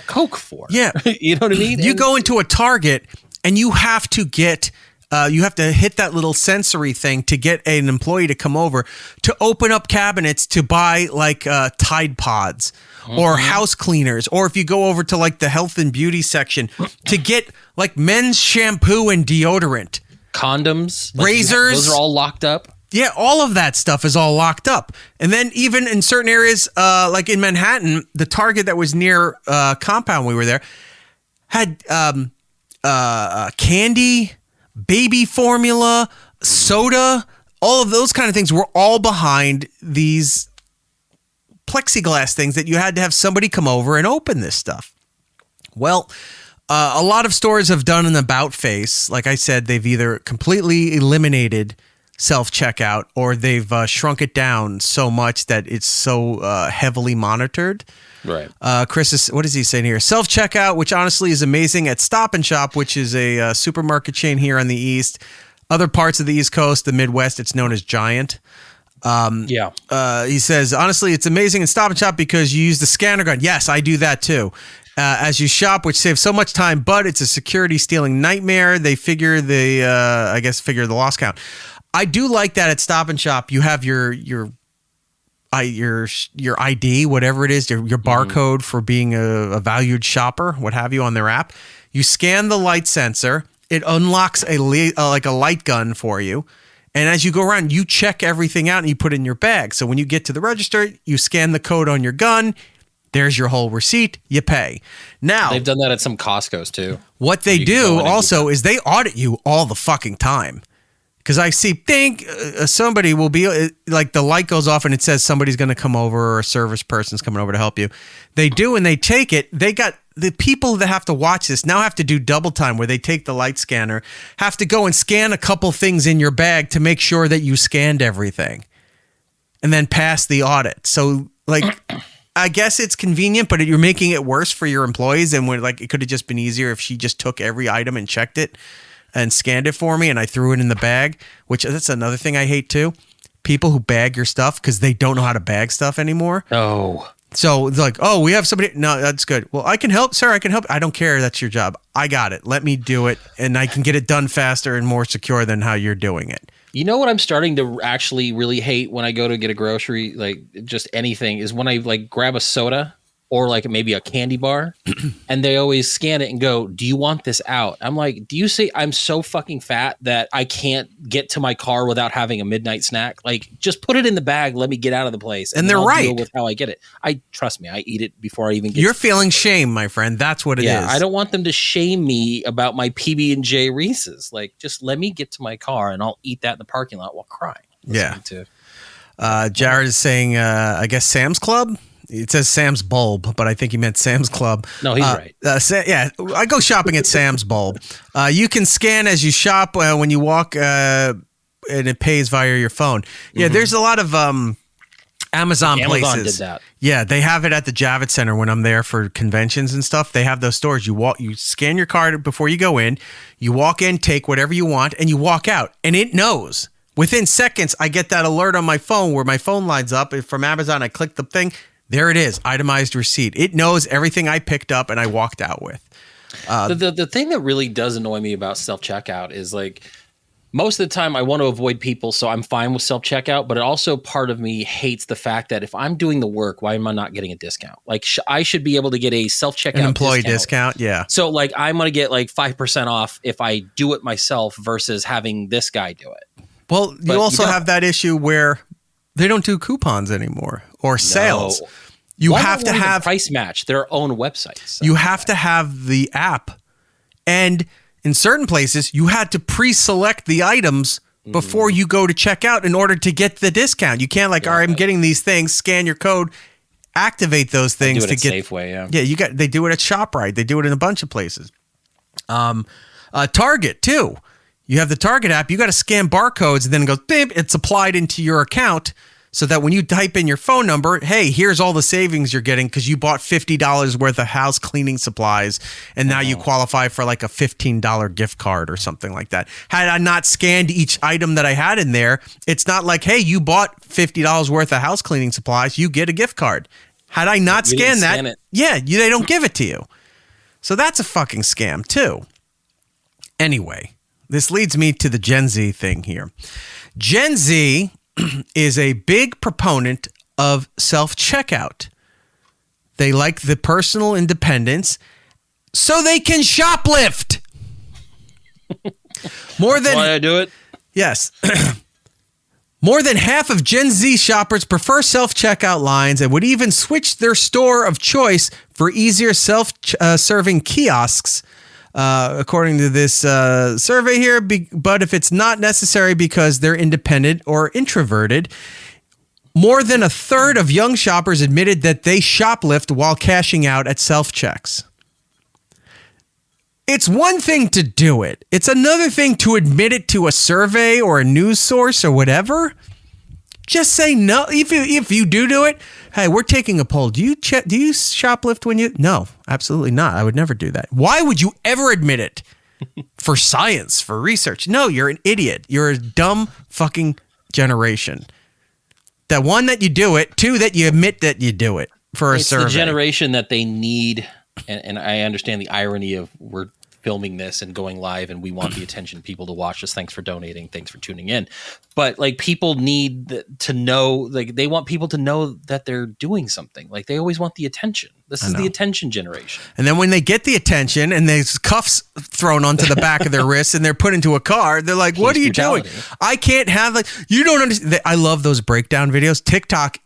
Speaker 6: Coke for.
Speaker 5: Yeah.
Speaker 6: You know what I mean?
Speaker 5: You go into a Target and you have to get you have to hit that little sensory thing to get an employee to come over to open up cabinets to buy like Tide Pods or house cleaners. Or if you go over to like the health and beauty section to get like men's shampoo and deodorant.
Speaker 6: Condoms.
Speaker 5: Razors.
Speaker 6: Those are all locked up.
Speaker 5: Yeah, all of that stuff is all locked up. And then even in certain areas, like in Manhattan, the Target that was near compound we were there had candy, baby formula, soda, all of those kind of things were all behind these plexiglass things that you had to have somebody come over and open this stuff. Well, a lot of stores have done an about face. Like I said, they've either completely eliminated self-checkout or they've shrunk it down so much that it's so heavily monitored.
Speaker 6: Right.
Speaker 5: Chris is, what is he saying here? Self-checkout, which honestly is amazing at Stop and Shop, which is a supermarket chain here on the East. Other parts of the East Coast, the Midwest, it's known as Giant. He says, honestly, it's amazing in Stop and Shop because you use the scanner gun. Yes, I do that too. As you shop, which saves so much time, but it's a security stealing nightmare. They figure the loss count. I do like that at Stop and Shop. You have your ID, whatever it is, your barcode for being a valued shopper, what have you, on their app. You scan the light sensor. It unlocks a light gun for you. And as you go around, you check everything out and you put it in your bag. So when you get to the register, you scan the code on your gun. There's your whole receipt. You pay. Now,
Speaker 6: they've done that at some Costco's too.
Speaker 5: What they do also is they audit you all the fucking time. Because I think somebody will be like the light goes off and it says somebody's going to come over or a service person's coming over to help you. They do and they take it. They got the people that have to watch this now have to do double time where they take the light scanner, have to go and scan a couple things in your bag to make sure that you scanned everything and then pass the audit. So like, I guess it's convenient, but you're making it worse for your employees. And when like, it could have just been easier if she just took every item and checked it and scanned it for me and I threw it in the bag, which that's another thing I hate too. People who bag your stuff because they don't know how to bag stuff anymore.
Speaker 6: Oh.
Speaker 5: So it's like, oh, we have somebody. No, that's good. Well, I can help, sir. I can help. I don't care. That's your job. I got it. Let me do it. And I can get it done faster and more secure than how you're doing it.
Speaker 6: You know what I'm starting to actually really hate when I go to get a grocery, like just anything, is when I like grab a soda or like maybe a candy bar and they always scan it and go, do you want this out? I'm like, do you say I'm so fucking fat that I can't get to my car without having a midnight snack? Like just put it in the bag. Let me get out of the place.
Speaker 5: And they're right.
Speaker 6: Deal with how I get it. Trust me, I eat it before I even get
Speaker 5: You're feeling shame, my friend. That's what it is.
Speaker 6: I don't want them to shame me about my PB&J Reese's. Like just let me get to my car and I'll eat that in the parking lot while crying.
Speaker 5: Jared is saying, I guess Sam's Club. It says Sam's Bulb, but I think he meant Sam's Club.
Speaker 6: No, he's right.
Speaker 5: I go shopping at Sam's Bulb. You can scan as you shop when you walk, and it pays via your phone. Yeah, there's a lot of Amazon places.
Speaker 6: Amazon did that.
Speaker 5: Yeah, they have it at the Javits Center when I'm there for conventions and stuff. They have those stores. You scan your card before you go in. You walk in, take whatever you want, and you walk out, and it knows. Within seconds, I get that alert on my phone where my phone lines up from Amazon. I click the thing. There it is, itemized receipt. It knows everything I picked up and I walked out with.
Speaker 6: The thing that really does annoy me about self-checkout is like most of the time I want to avoid people, so I'm fine with self-checkout, but it also part of me hates the fact that if I'm doing the work, why am I not getting a discount? Like I should be able to get a self-checkout
Speaker 5: An employee discount, yeah.
Speaker 6: So like I'm going to get like 5% off if I do it myself versus having this guy do it.
Speaker 5: Well, you also have that issue where they don't do coupons anymore or sales.
Speaker 6: No.
Speaker 5: You have to have
Speaker 6: price match their own websites. So
Speaker 5: you have to have the app. And in certain places, you had to pre-select the items before you go to checkout in order to get the discount. You can't all right, I'm getting these things, scan your code, activate those things to get
Speaker 6: Safeway,
Speaker 5: they do it at ShopRite. They do it in a bunch of places. Target too. You have the Target app. You got to scan barcodes and then it goes, beep, it's applied into your account so that when you type in your phone number, hey, here's all the savings you're getting because you bought $50 worth of house cleaning supplies and now you qualify for like a $15 gift card or something like that. Had I not scanned each item that I had in there, it's not like, hey, you bought $50 worth of house cleaning supplies, you get a gift card. Had I not scanned that, they don't give it to you. So that's a fucking scam too. Anyway, this leads me to the Gen Z thing here. Gen Z is a big proponent of self-checkout. They like the personal independence so they can shoplift.
Speaker 6: That's why I do it.
Speaker 5: Yes. More than half of Gen Z shoppers prefer self-checkout lines and would even switch their store of choice for easier self-serving kiosks, according to this survey here. But if it's not necessary because they're independent or introverted, more than a third of young shoppers admitted that they shoplift while cashing out at self-checks. It's one thing to do it. It's another thing to admit it to a survey or a news source or whatever. Just say no. If you do it, hey, we're taking a poll. Do you shoplift when you? No, absolutely not. I would never do that. Why would you ever admit it? For science, for research. No, you're an idiot. You're a dumb fucking generation. That one, that you do it. Two, that you admit that you do it for a survey.
Speaker 6: It's the generation that they need, and I understand the irony of we're filming this and going live and we want the attention people to watch us. Thanks for donating. Thanks for tuning in. But like, people need to know, like, they want people to know that they're doing something. Like, they always want the attention. This is the attention generation.
Speaker 5: And then when they get the attention and there's cuffs thrown onto the back of their wrists and they're put into a car, they're like, what are you doing? I can't have, like, you don't understand. I love those breakdown videos. TikTok,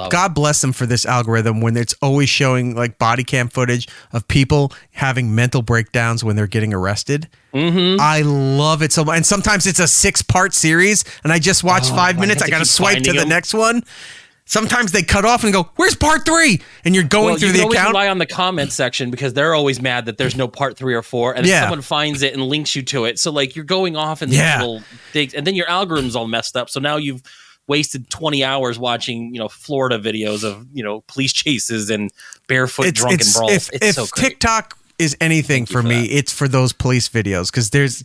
Speaker 5: God bless them for this algorithm when it's always showing like body cam footage of people having mental breakdowns when they're getting arrested. Mm-hmm. I love it so much. And sometimes it's a 6-part series and I just watched 5 minutes. I got to swipe to the next one. Sometimes they cut off and go, where's part 3? And you're going through the account. You always rely
Speaker 6: on the comment section because they're always mad that there's no part 3 or 4. And if someone finds it and links you to it. So like, you're going off in these little things and then your algorithm's all messed up. So now you've wasted 20 hours watching, Florida videos of, police chases and barefoot drunken brawls.
Speaker 5: If
Speaker 6: so great.
Speaker 5: TikTok is anything for me, it's for those police videos because there's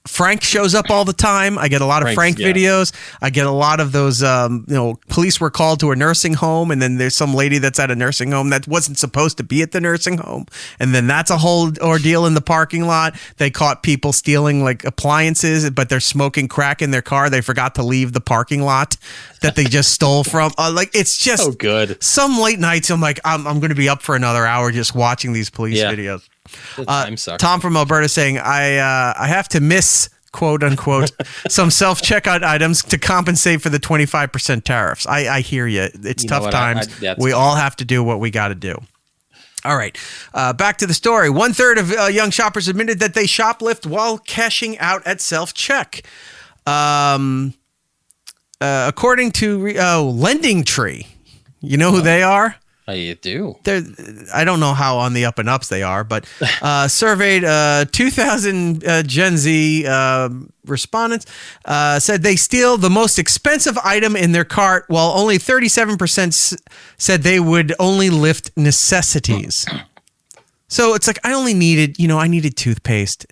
Speaker 5: Frank shows up all the time. I get a lot of Frank videos. I get a lot of those, police were called to a nursing home and then there's some lady that's at a nursing home that wasn't supposed to be at the nursing home. And then that's a whole ordeal in the parking lot. They caught people stealing like appliances, but they're smoking crack in their car. They forgot to leave the parking lot that they just stole from. It's just
Speaker 6: so good.
Speaker 5: Some late nights I'm like, I'm going to be up for another hour just watching these police videos. Tom from Alberta saying, I have to miss, quote unquote, some self-checkout items to compensate for the 25% tariffs. I hear you. It's tough times. We all have to do what we got to do. All right. Back to the story. 1/3 of young shoppers admitted that they shoplift while cashing out at self-check. According to Lending Tree, you know who they are?
Speaker 6: You do.
Speaker 5: I don't know how on the up and ups they are, but surveyed 2,000 Gen Z respondents said they steal the most expensive item in their cart, while only 37% said they would only lift necessities. So it's like, I needed toothpaste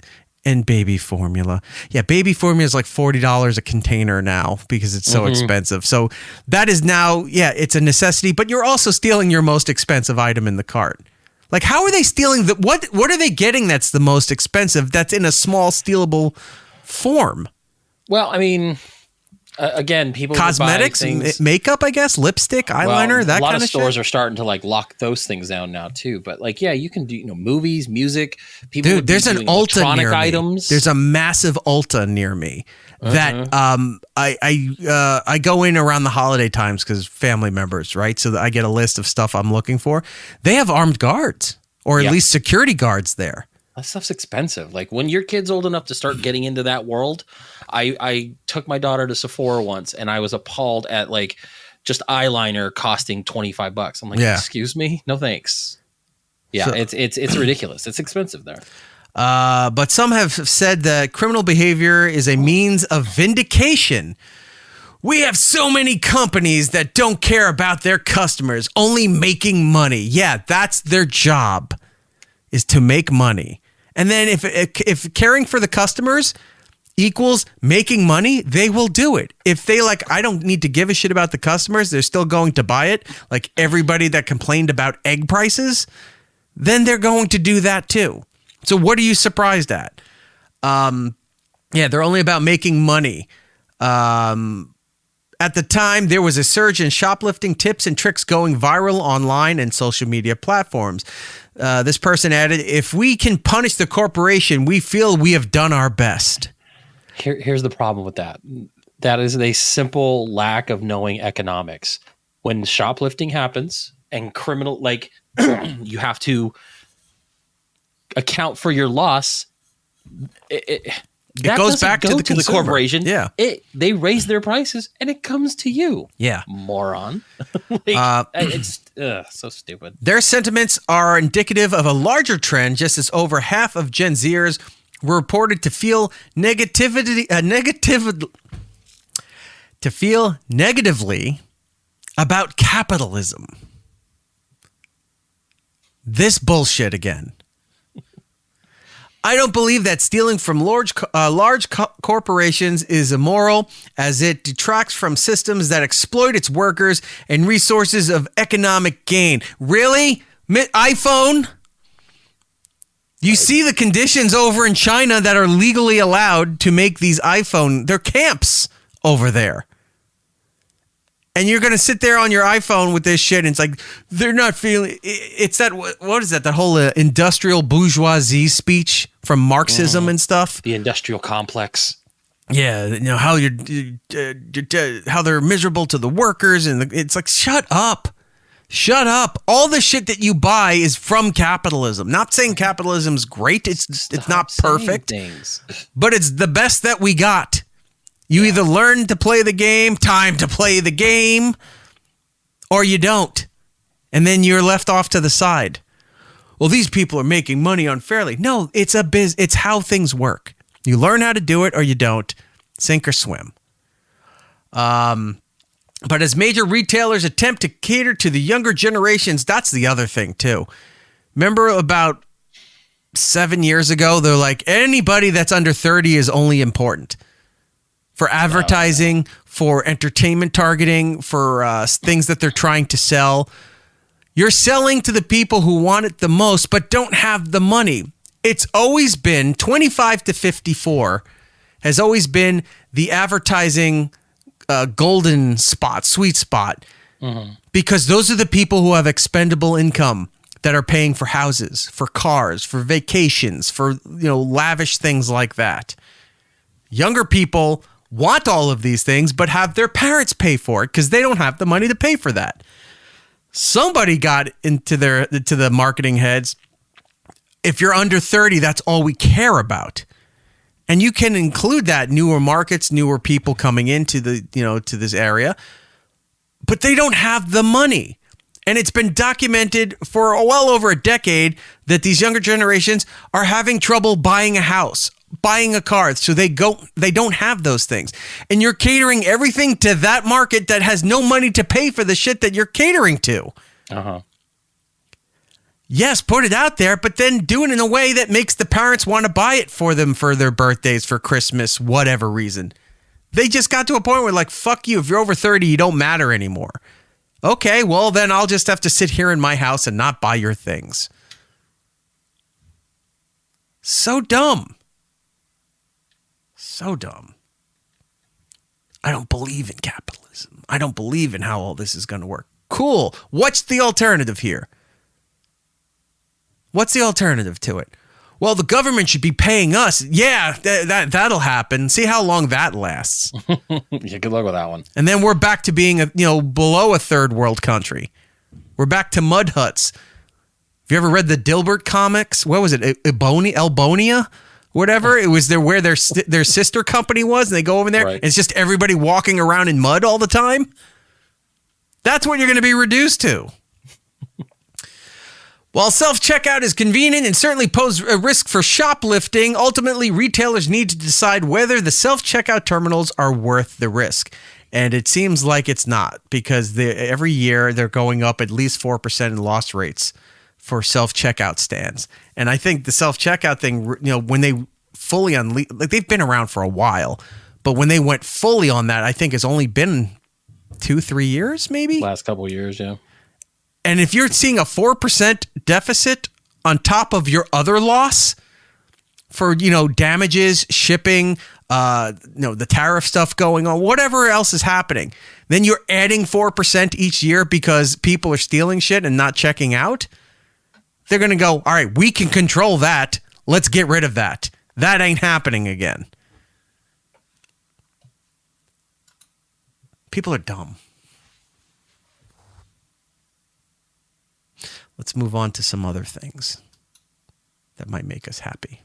Speaker 5: and baby formula. Yeah, baby formula is like $40 a container now because it's so expensive. So that is now, it's a necessity, but you're also stealing your most expensive item in the cart. Like, how are they stealing what are they getting that's the most expensive that's in a small stealable form?
Speaker 6: Well, I mean, again, people
Speaker 5: cosmetics, makeup, I guess, lipstick, eyeliner, that kind of shit. A lot of stores
Speaker 6: are starting to like lock those things down now too. But like, you can do movies, music. People,
Speaker 5: dude, there's an Ulta near me. There's a massive Ulta near me that I go in around the holiday times because family members, right? So I get a list of stuff I'm looking for. They have armed guards or at least security guards there.
Speaker 6: That stuff's expensive. Like, when your kid's old enough to start getting into that world, I took my daughter to Sephora once and I was appalled at like just eyeliner costing $25. I'm like, excuse me? No, thanks. Yeah, so, it's ridiculous. It's expensive there.
Speaker 5: But some have said that criminal behavior is a means of vindication. We have so many companies that don't care about their customers, only making money. Yeah, that's their job, is to make money. And then if caring for the customers equals making money, they will do it. If they I don't need to give a shit about the customers, they're still going to buy it. Like everybody that complained about egg prices, then they're going to do that too. So what are you surprised at? They're only about making money. At the time, there was a surge in shoplifting tips and tricks going viral online and social media platforms. This person added, if we can punish the corporation, we feel we have done our best.
Speaker 6: Here's the problem with that. That is a simple lack of knowing economics. When shoplifting happens and criminal, like you have to account for your loss. It goes back to the corporation.
Speaker 5: Yeah.
Speaker 6: They raise their prices and it comes to you.
Speaker 5: Yeah.
Speaker 6: Moron. It's so stupid.
Speaker 5: Their sentiments are indicative of a larger trend, just as over half of Gen Zers were reported to feel negatively about capitalism. This bullshit again. I don't believe that stealing from large corporations is immoral, as it detracts from systems that exploit its workers and resources of economic gain. Really? iPhone? You see the conditions over in China that are legally allowed to make these iPhone. They're camps over there. And you're going to sit there on your iPhone with this shit, and it's like, they're not feeling... It's that... What is that? That whole industrial bourgeoisie speech from Marxism and stuff?
Speaker 6: The industrial complex.
Speaker 5: Yeah, you know, how how they're miserable to the workers, and it's like, shut up. Shut up. All the shit that you buy is from capitalism. Not saying capitalism's great. It's not perfect. But it's the best that we got. You either learn to play the game, time to play the game, or you don't. And then you're left off to the side. Well, these people are making money unfairly. No, it's how things work. You learn how to do it or you don't. Sink or swim. But as major retailers attempt to cater to the younger generations, that's the other thing too. Remember about 7 years ago, they're like, anybody that's under 30 is only important. For advertising, for entertainment targeting, for things that they're trying to sell. You're selling to the people who want it the most, but don't have the money. It's always been 25 to 54 has always been the advertising golden spot, sweet spot. Mm-hmm. Because those are the people who have expendable income that are paying for houses, for cars, for vacations, for lavish things like that. Younger people want all of these things, but have their parents pay for it because they don't have the money to pay for that. Somebody got to the marketing heads. If you're under 30, that's all we care about. And you can include that newer markets, newer people coming into to this area, but they don't have the money. And it's been documented for well over a decade that these younger generations are having trouble buying a house, buying a car, so they don't have those things. And you're catering everything to that market that has no money to pay for the shit that you're catering to. Uh-huh. Yes, put it out there, but then do it in a way that makes the parents want to buy it for them for their birthdays, for Christmas, whatever reason. They just got to a point where, like, fuck you, if you're over 30, you don't matter anymore. Okay, well, then I'll just have to sit here in my house and not buy your things. So dumb. So dumb. I don't believe in capitalism. I don't believe in how all this is going to work. Cool. What's the alternative here? What's the alternative to it? Well, the government should be paying us. Yeah, that'll happen. See how long that lasts.
Speaker 6: Yeah, good luck with that one.
Speaker 5: And then we're back to being below a third world country. We're back to mud huts. Have you ever read the Dilbert comics? What was it? Elbonia? Whatever. It was where their sister company was, and they go over there, and it's just everybody walking around in mud all the time. That's what you're going to be reduced to. While self-checkout is convenient and certainly pose a risk for shoplifting, ultimately retailers need to decide whether the self-checkout terminals are worth the risk. And it seems like it's not, because every year they're going up at least 4% in loss rates for self-checkout stands. And I think the self-checkout thing, when they fully unleashed, like, they've been around for a while, but when they went fully on that, I think it's only been 2-3 years, maybe?
Speaker 6: Last couple of years, yeah.
Speaker 5: And if you're seeing a 4% deficit on top of your other loss for, damages, shipping, the tariff stuff going on, whatever else is happening. Then you're adding 4% each year because people are stealing shit and not checking out. They're going to go, all right, we can control that. Let's get rid of that. That ain't happening again. People are dumb. Let's move on to some other things that might make us happy.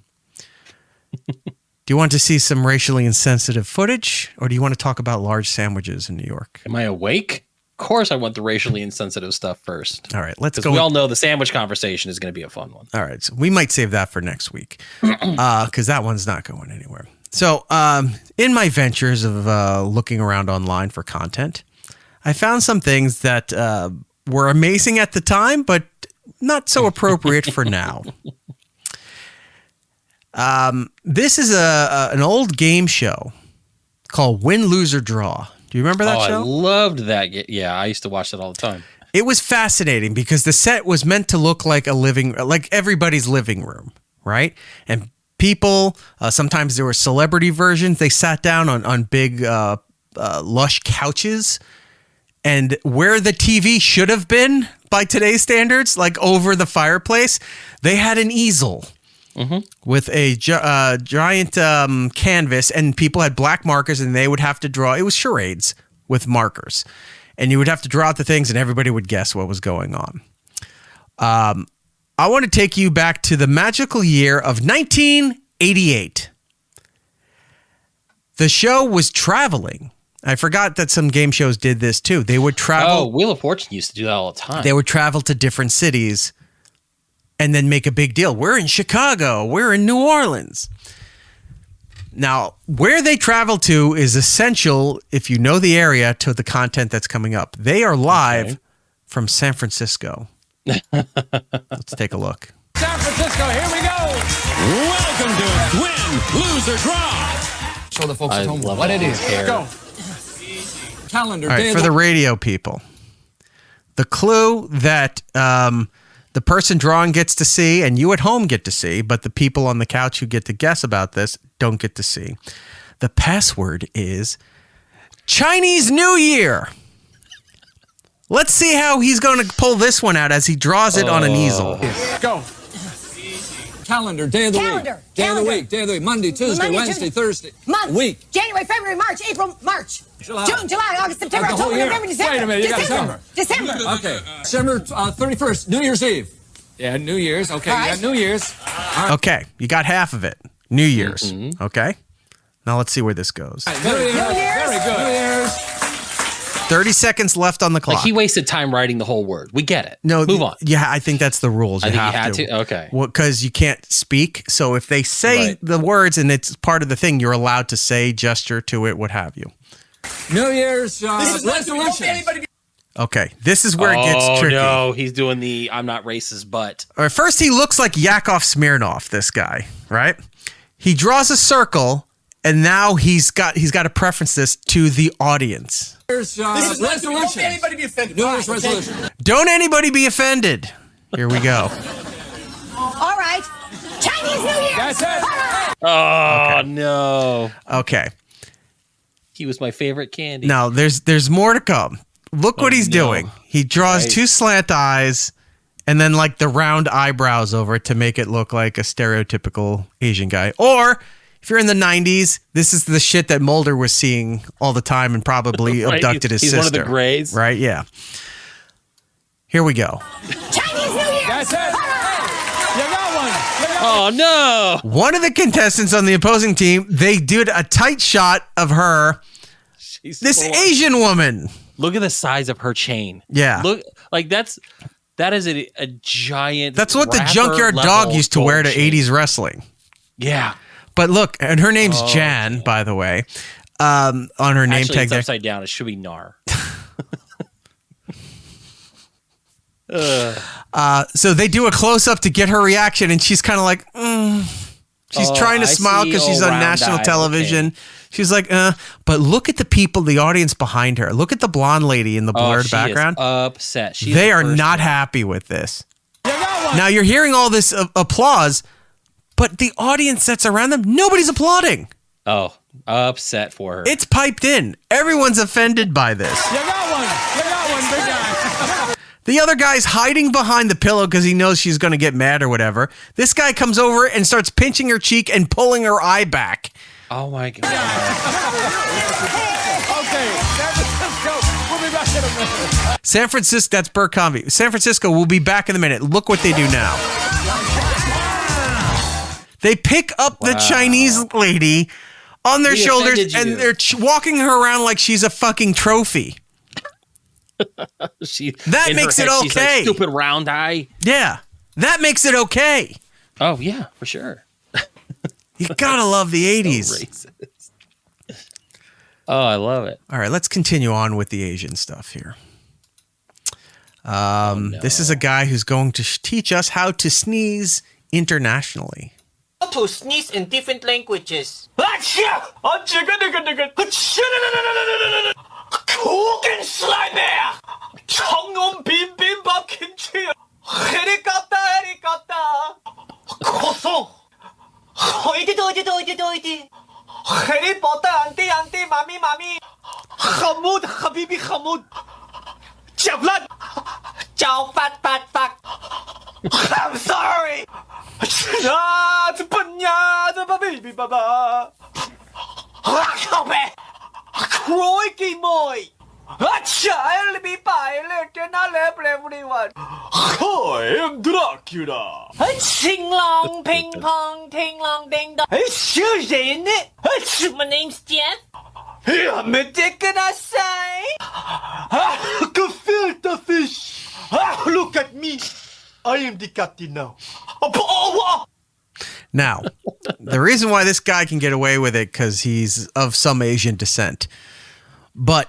Speaker 5: Do you want to see some racially insensitive footage, or do you want to talk about large sandwiches in New York?
Speaker 6: Am I awake? Of course I want the racially insensitive stuff first.
Speaker 5: All right, let's go.
Speaker 6: We all know the sandwich conversation is going to be a fun one.
Speaker 5: All right, so we might save that for next week because that one's not going anywhere. So in my ventures of looking around online for content, I found some things that were amazing at the time, but not so appropriate for now. This is an old game show called Win, Lose, or Draw. Do you remember that show?
Speaker 6: I loved that. Yeah, I used to watch that all the time.
Speaker 5: It was fascinating because the set was meant to look like like everybody's living room, right? And people, sometimes there were celebrity versions. They sat down on big, lush couches, and where the TV should have been by today's standards, like over the fireplace, they had an easel. With a giant canvas, and people had black markers, and they would have to draw. It was charades with markers, and you would have to draw out the things, and everybody would guess what was going on. I want to take you back to the magical year of 1988. The show was traveling. I forgot that some game shows did this too. They would travel.
Speaker 6: Oh, Wheel of Fortune used to do that all the time.
Speaker 5: They would travel to different cities and then make a big deal. We're in Chicago. We're in New Orleans. Now, where they travel to is essential, if you know the area, to the content that's coming up. They are live from San Francisco. Let's take a look.
Speaker 9: San Francisco, here we go. Welcome to Win, Lose, or Draw. Show the folks at home what it is. Go. Calendar.
Speaker 5: All right, for the radio people. The clue that the person drawing gets to see, and you at home get to see, but the people on the couch who get to guess about this don't get to see. The password is Chinese New Year. Let's see how he's going to pull this one out as he draws it on an easel.
Speaker 9: Go. Calendar, day of the week. Day of the week, day of the week. Monday, Tuesday, Wednesday, Thursday.
Speaker 10: Month.
Speaker 9: Week.
Speaker 10: January, February, March, April, March.
Speaker 9: July.
Speaker 10: June, July, August, September, October, November, December.
Speaker 9: Wait a minute, you got
Speaker 10: December. December.
Speaker 9: Okay. December 31st, New Year's Eve. Yeah, New Year's. Okay, you got New Year's. Right.
Speaker 5: Okay, you got half of it. New Year's. Okay. Now let's see where this goes.
Speaker 9: New Year's. Very good. New Year's.
Speaker 5: 30 seconds left on the clock.
Speaker 6: Like he wasted time writing the whole word. We get it.
Speaker 5: No,
Speaker 6: move on.
Speaker 5: Yeah, I think that's the rules.
Speaker 6: You had to. Okay.
Speaker 5: Well, because you can't speak. So if they say the words and it's part of the thing, you're allowed to say, gesture to it, what have you.
Speaker 9: New Year's resolution.
Speaker 5: Okay, this is where it gets tricky.
Speaker 6: Oh no, he's doing the I'm not racist, but.
Speaker 5: All right, first he looks like Yakov Smirnoff. This guy, right? He draws a circle. And now he's got to preference this to the audience.
Speaker 9: Resolution. Don't anybody be offended. New Year's resolution.
Speaker 5: Don't anybody be offended. Here we go.
Speaker 10: All right. Chinese New Year.
Speaker 9: That's it.
Speaker 6: Oh, no.
Speaker 5: Okay.
Speaker 6: He was my favorite candy.
Speaker 5: Now, there's more to come. Look what he's doing. He draws two slant eyes and then like the round eyebrows over it to make it look like a stereotypical Asian guy. Or if you're in the 90s, this is the shit that Mulder was seeing all the time and probably abducted his sister.
Speaker 6: He's one of the Greys.
Speaker 5: Right, yeah. Here we go.
Speaker 10: Chinese New Year.
Speaker 9: That's it. You got one.
Speaker 6: Oh, no.
Speaker 5: One of the contestants on the opposing team, they did a tight shot of her. This Asian woman.
Speaker 6: Look at the size of her chain.
Speaker 5: Yeah.
Speaker 6: Look, like that is a giant.
Speaker 5: That's what the Junkyard Dog used to wear to 80s wrestling.
Speaker 6: Yeah.
Speaker 5: But look, and her name's Jan, by the way. On her name
Speaker 6: Actually,
Speaker 5: tag,
Speaker 6: it's upside down. It should be Nar.
Speaker 5: So they do a close up to get her reaction, and she's kind of like, She's trying to smile because she's on national television. Okay. She's like, but look at the people, the audience behind her. Look at the blonde lady in the blurred background.
Speaker 6: Is upset.
Speaker 5: They are not happy with this. Now you're hearing all this applause. but the audience that's around them, nobody's applauding.
Speaker 6: Oh, upset for her.
Speaker 5: It's piped in. Everyone's offended by this.
Speaker 9: You got one, big guy.
Speaker 5: The other guy's hiding behind the pillow because he knows she's going to get mad or whatever. This guy comes over and starts pinching her cheek and pulling her eye back.
Speaker 6: Oh my God.
Speaker 9: Okay, San Francisco. We'll be back in a minute.
Speaker 5: San Francisco, that's Burt Convey. San Francisco will be back in a minute. Look what they do now. They pick up the Chinese lady on their shoulders and they're walking her around like she's a fucking trophy. That makes it okay.
Speaker 6: She's like, stupid round eye.
Speaker 5: Yeah, that makes it okay.
Speaker 6: Oh yeah, for sure.
Speaker 5: You gotta love the 80s.
Speaker 6: So racist. Oh, I love it.
Speaker 5: All right, let's continue on with the Asian stuff here. This is a guy who's going to teach us how to sneeze internationally.
Speaker 11: To sneeze in different languages. Cooking slime 청놈 비빔밥 김치 헤리까따 고소 어디도 해리포터 안티 마미 하무드 하비비 하무드 잡란 짜오팟 I'm sorry 저 바비비 바바 커베 크로이키 모이 everyone. I am Dracula. Sing long, ping pong, ting long, ding dong. My name's Jeff. I'm a dick and I say, gefilte fish. Look at me. I am the captain now.
Speaker 5: Now, the reason why this guy can get away with it because he's of some Asian descent, but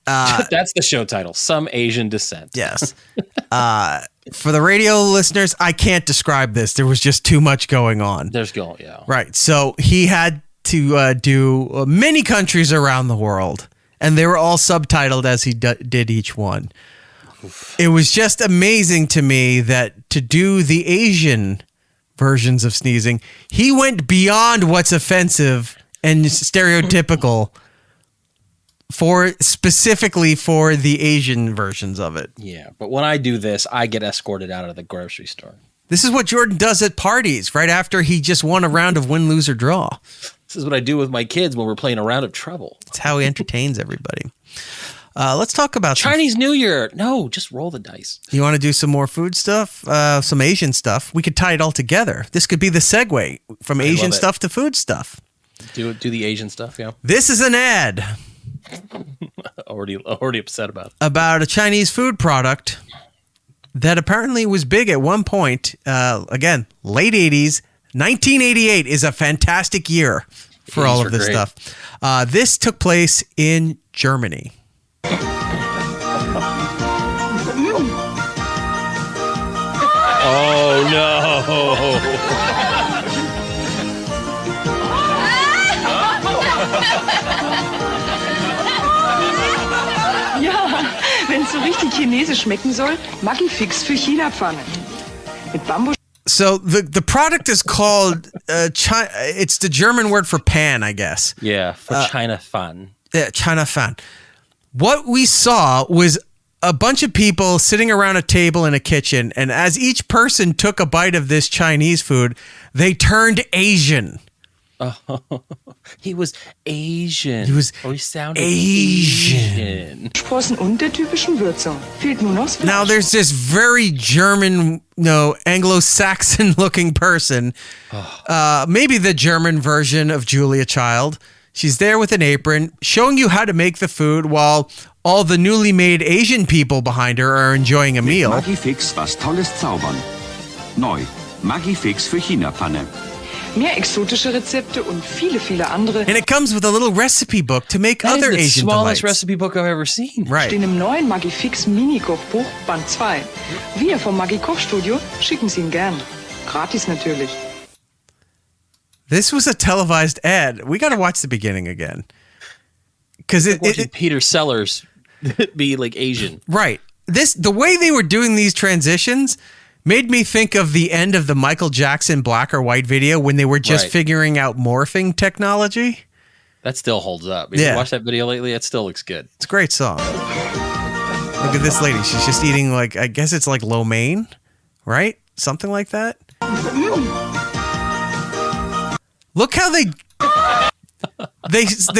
Speaker 6: that's the show title, Some Asian Descent.
Speaker 5: Yes. For the radio listeners, I can't describe this. There was just too much going on.
Speaker 6: Yeah.
Speaker 5: Right. So he had to do many countries around the world, and they were all subtitled as he did each one. Oof. It was just amazing to me that to do the Asian versions of sneezing, he went beyond what's offensive and stereotypical specifically for the Asian versions of it.
Speaker 6: Yeah, but when I do this, I get escorted out of the grocery store.
Speaker 5: This is what Jordan does at parties right after he just won a round of win, lose, or draw.
Speaker 6: This is what I do with my kids when we're playing a round of Trouble.
Speaker 5: It's how he entertains everybody. Let's talk about
Speaker 6: Chinese New Year. No, just roll the dice.
Speaker 5: You want to do some more food stuff? Some Asian stuff? We could tie it all together. This could be the segue from Asian stuff to food stuff.
Speaker 6: Do the Asian stuff, yeah.
Speaker 5: This is an ad.
Speaker 6: already upset about it.
Speaker 5: About a Chinese food product that apparently was big at one point. Again, late 80s. 1988 is a fantastic year for all of this stuff. This took place in Germany.
Speaker 6: Oh, no.
Speaker 12: Ja, wenn es so richtig chinesisch schmecken soll, Maggi-Fix für China-Pfanne. Mit Bambus.
Speaker 5: So the product is called it's the German word for pan, I guess.
Speaker 6: Yeah, for China Fan.
Speaker 5: Yeah, China Fan. What we saw was a bunch of people sitting around a table in a kitchen, and as each person took a bite of this Chinese food, they turned Asian.
Speaker 6: Oh, he was Asian.
Speaker 5: He
Speaker 6: sounded
Speaker 5: Asian.
Speaker 12: Sprossen und der typischen Würzung. Fehlt nur noch Fleisch.
Speaker 5: Now there's this very German, Anglo-Saxon looking person. Maybe the German version of Julia Child. She's there with an apron, showing you how to make the food while all the newly made Asian people behind her are enjoying a meal.
Speaker 13: Maggi-Fix was Tolles zaubern. Neu. Maggi-Fix für China-Pfanne.
Speaker 12: Mehr exotische Rezepte und viele andere.
Speaker 5: And it comes with a little recipe book to make other Asian delights.
Speaker 6: The smallest recipe book I've ever seen.
Speaker 5: Right.
Speaker 12: Stehen im neuen Maggi-Fix Mini-Kochbuch Band 2. Wir vom Maggi-Kochstudio schicken es Ihnen gern. Gratis natürlich.
Speaker 5: This was a televised ad. We got to watch the beginning again. Because
Speaker 6: Peter Sellers be like Asian.
Speaker 5: Right. The way they were doing these transitions, Made me think of the end of the Michael Jackson black or white video when they were just figuring out morphing technology.
Speaker 6: That still holds up. If you watch that video lately, it still looks good.
Speaker 5: It's a great song. Look at this lady. She's just eating like, I guess it's like lo mein, right? Something like that. Look how they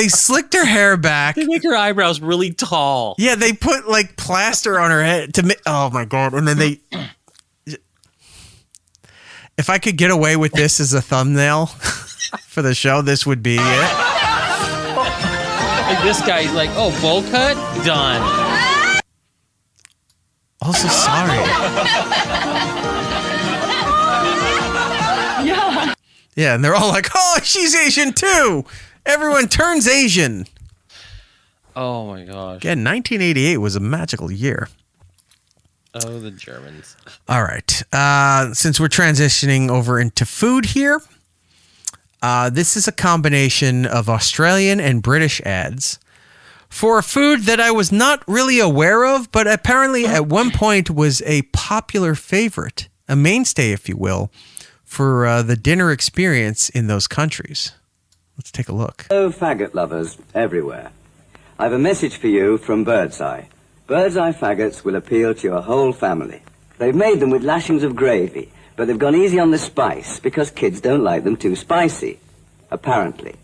Speaker 5: slicked her hair back.
Speaker 6: They make her eyebrows really tall.
Speaker 5: Yeah, they put like plaster on her head to oh my God. And then they, if I could get away with this as a thumbnail for the show, this would be it.
Speaker 6: Like this guy's like, oh, bowl cut? Done.
Speaker 5: Also, sorry. Yeah, and they're all like, oh, she's Asian too. Everyone turns Asian.
Speaker 6: Oh my gosh.
Speaker 5: Again, 1988 was a magical year.
Speaker 6: Oh, the Germans.
Speaker 5: All right. Since we're transitioning over into food here, this is a combination of Australian and British ads for a food that I was not really aware of, but apparently at one point was a popular favorite, a mainstay, if you will, for the dinner experience in those countries. Let's take a look.
Speaker 14: Hello, faggot lovers everywhere. I have a message for you from Birdseye. Birdseye faggots will appeal to your whole family. They've made them with lashings of gravy, but they've gone easy on the spice because kids don't like them too spicy, apparently.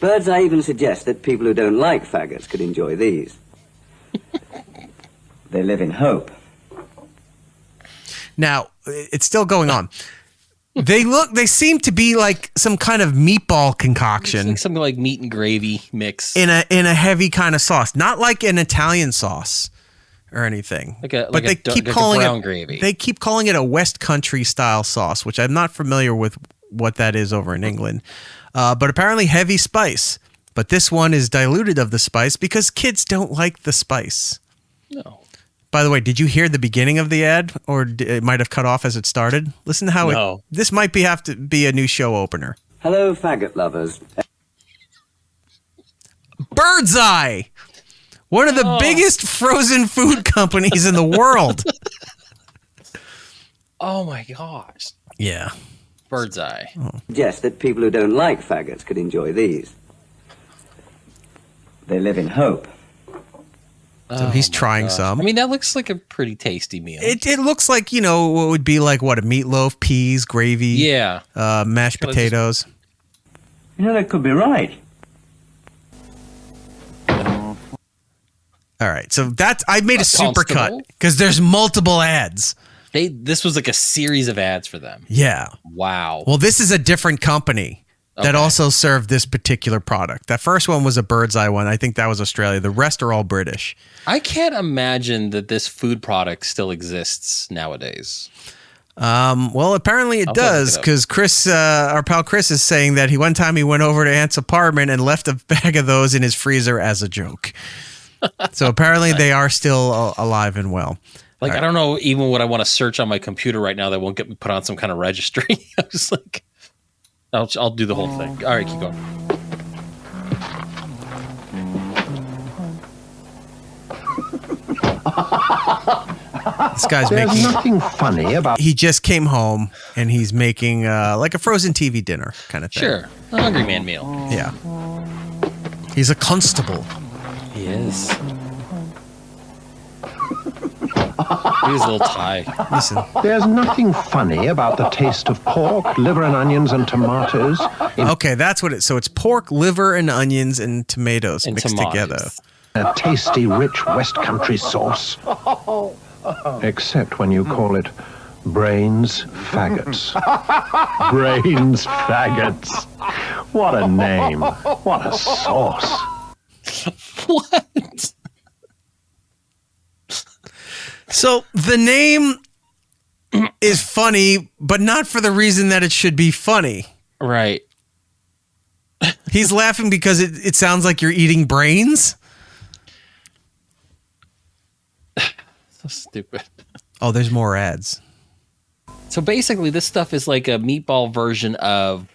Speaker 14: Birdseye even suggests that people who don't like faggots could enjoy these. They live in hope.
Speaker 5: Now, it's still going on. They seem to be like some kind of meatball concoction.
Speaker 6: Like something like meat and gravy mix.
Speaker 5: In a heavy kind of sauce. Not like an Italian sauce or anything. They keep calling it gravy. They keep calling it a West Country style sauce, which I'm not familiar with what that is over in England. But apparently heavy spice. But this one is diluted of the spice because kids don't like the spice.
Speaker 6: No.
Speaker 5: By the way, did you hear the beginning of the ad, or it might have cut off as it started? Listen to how this might have to be a new show opener.
Speaker 14: Hello, faggot lovers.
Speaker 5: Birdseye, one of the biggest frozen food companies in the world.
Speaker 6: Oh my gosh.
Speaker 5: Yeah.
Speaker 6: Birdseye.
Speaker 14: Suggest that people who don't like faggots could enjoy these. They live in hope.
Speaker 5: So he's trying some.
Speaker 6: I mean, that looks like a pretty tasty meal.
Speaker 5: It looks like, what would be like, a meatloaf, peas, gravy.
Speaker 6: Yeah.
Speaker 5: Mashed potatoes.
Speaker 14: That could be right.
Speaker 5: All right. So I made a super cut because there's multiple ads.
Speaker 6: This was like a series of ads for them.
Speaker 5: Yeah.
Speaker 6: Wow.
Speaker 5: Well, this is a different company that also served this particular product. That first one was a Birdseye one. I think that was Australia. The rest are all British.
Speaker 6: I can't imagine that this food product still exists nowadays.
Speaker 5: Well, apparently it does, because Chris, our pal Chris, is saying that one time he went over to Ant's apartment and left a bag of those in his freezer as a joke. So apparently they are still alive and well.
Speaker 6: Like, I don't know even what I want to search on my computer right now that won't get me put on some kind of registry. I'm just like, I'll do the whole thing. All right, keep going.
Speaker 5: This guy's
Speaker 15: There's nothing funny about.
Speaker 5: He just came home and he's making like a frozen TV dinner kind of thing.
Speaker 6: Sure, a Hungry Man meal.
Speaker 5: Yeah, he's a constable.
Speaker 6: He is. He's a little tie.
Speaker 5: Listen.
Speaker 15: There's nothing funny about the taste of pork, liver and onions and tomatoes.
Speaker 5: Okay, that's what so it's pork, liver and onions and tomatoes mixed together.
Speaker 15: A tasty, rich West Country sauce. Except when you call it brains faggots. Brains faggots. What a name. What a sauce.
Speaker 6: What?
Speaker 5: So the name is funny, but not for the reason that it should be funny.
Speaker 6: Right.
Speaker 5: He's laughing because it sounds like you're eating brains.
Speaker 6: So stupid.
Speaker 5: Oh, there's more ads.
Speaker 6: So basically, this stuff is like a meatball version of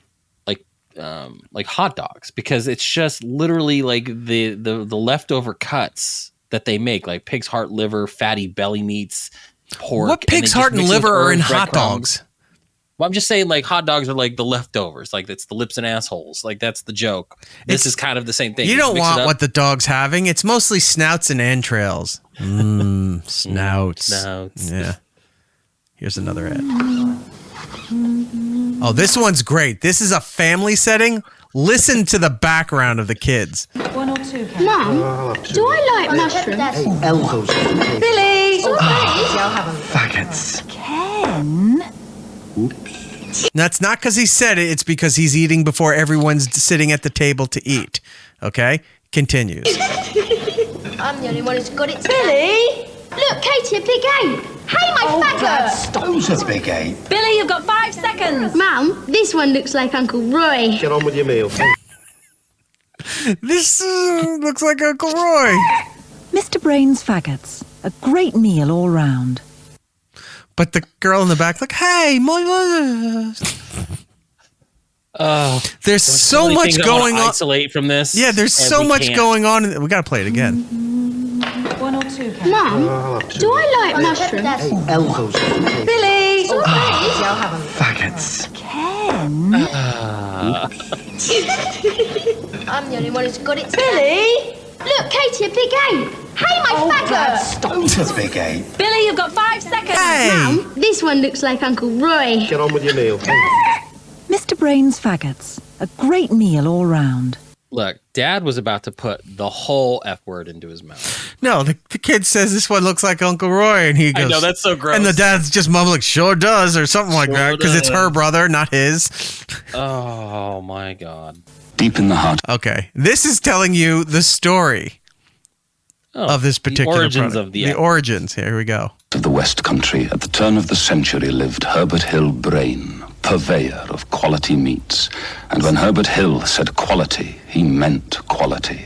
Speaker 6: like hot dogs, because it's just literally like the leftover cuts that they make, like pig's heart, liver, fatty belly meats, pork.
Speaker 5: What pig's heart and liver are in hot dogs?
Speaker 6: Well, I'm just saying, like, hot dogs are like the leftovers. Like, it's the lips and assholes. Like, that's the joke. This is kind of the same thing.
Speaker 5: You don't want what the dog's having. It's mostly snouts and entrails. Snouts.
Speaker 6: Snouts.
Speaker 5: Yeah. Here's another ad. Oh, this one's great. This is a family setting. Listen to the background of the kids.
Speaker 10: 1 or 2. Mum, do I like mushrooms? Billy!
Speaker 15: Faggots.
Speaker 10: Ken?
Speaker 5: That's not because he said it. It's because he's eating before everyone's sitting at the table to eat. Okay? Continues.
Speaker 8: I'm the only one who's got it.
Speaker 10: Billy! Look, Katie, a big ape. Hey, my faggot!
Speaker 15: Who's a big ape?
Speaker 10: Billy, you've got 5 seconds. Mum, this one looks like Uncle Roy.
Speaker 15: Get on with your meal.
Speaker 5: This looks like Uncle Roy.
Speaker 16: Mr. Brain's Faggots. A great meal all round.
Speaker 5: But the girl in the back, like, hey, my mother. There's so much going on.
Speaker 6: Isolate from this.
Speaker 5: Yeah, there's so much going on. We got to play it again.
Speaker 10: 1 or 2. Mum, do I like mushrooms? Billy!
Speaker 15: Faggots.
Speaker 10: Ken?
Speaker 8: I'm the only one who's got it.
Speaker 10: Billy! Look, Katie, a big ape. Hey, my faggot!
Speaker 15: Who's a big ape?
Speaker 10: Billy, you've got 5 seconds.
Speaker 5: Hey!
Speaker 10: Mum, this one looks like Uncle Roy.
Speaker 15: Get on with your meal.
Speaker 16: Mr. Brain's Faggots. A great meal all round.
Speaker 6: Look, Dad was about to put the whole F word into his mouth.
Speaker 5: No, the kid says this one looks like Uncle Roy, and he goes,
Speaker 6: I know, that's so gross.
Speaker 5: And the dad's just mumbling, sure does, or something like that, because it's her brother, not his.
Speaker 6: Oh, my God.
Speaker 13: Deep in the heart.
Speaker 5: Okay, this is telling you the story of this particular
Speaker 6: the origins
Speaker 5: product.
Speaker 6: of the
Speaker 5: origins. Here we go.
Speaker 13: Of the West Country, at the turn of the century, lived Herbert Hill Brain, purveyor of quality meats. And when Herbert Hill said quality, he meant quality.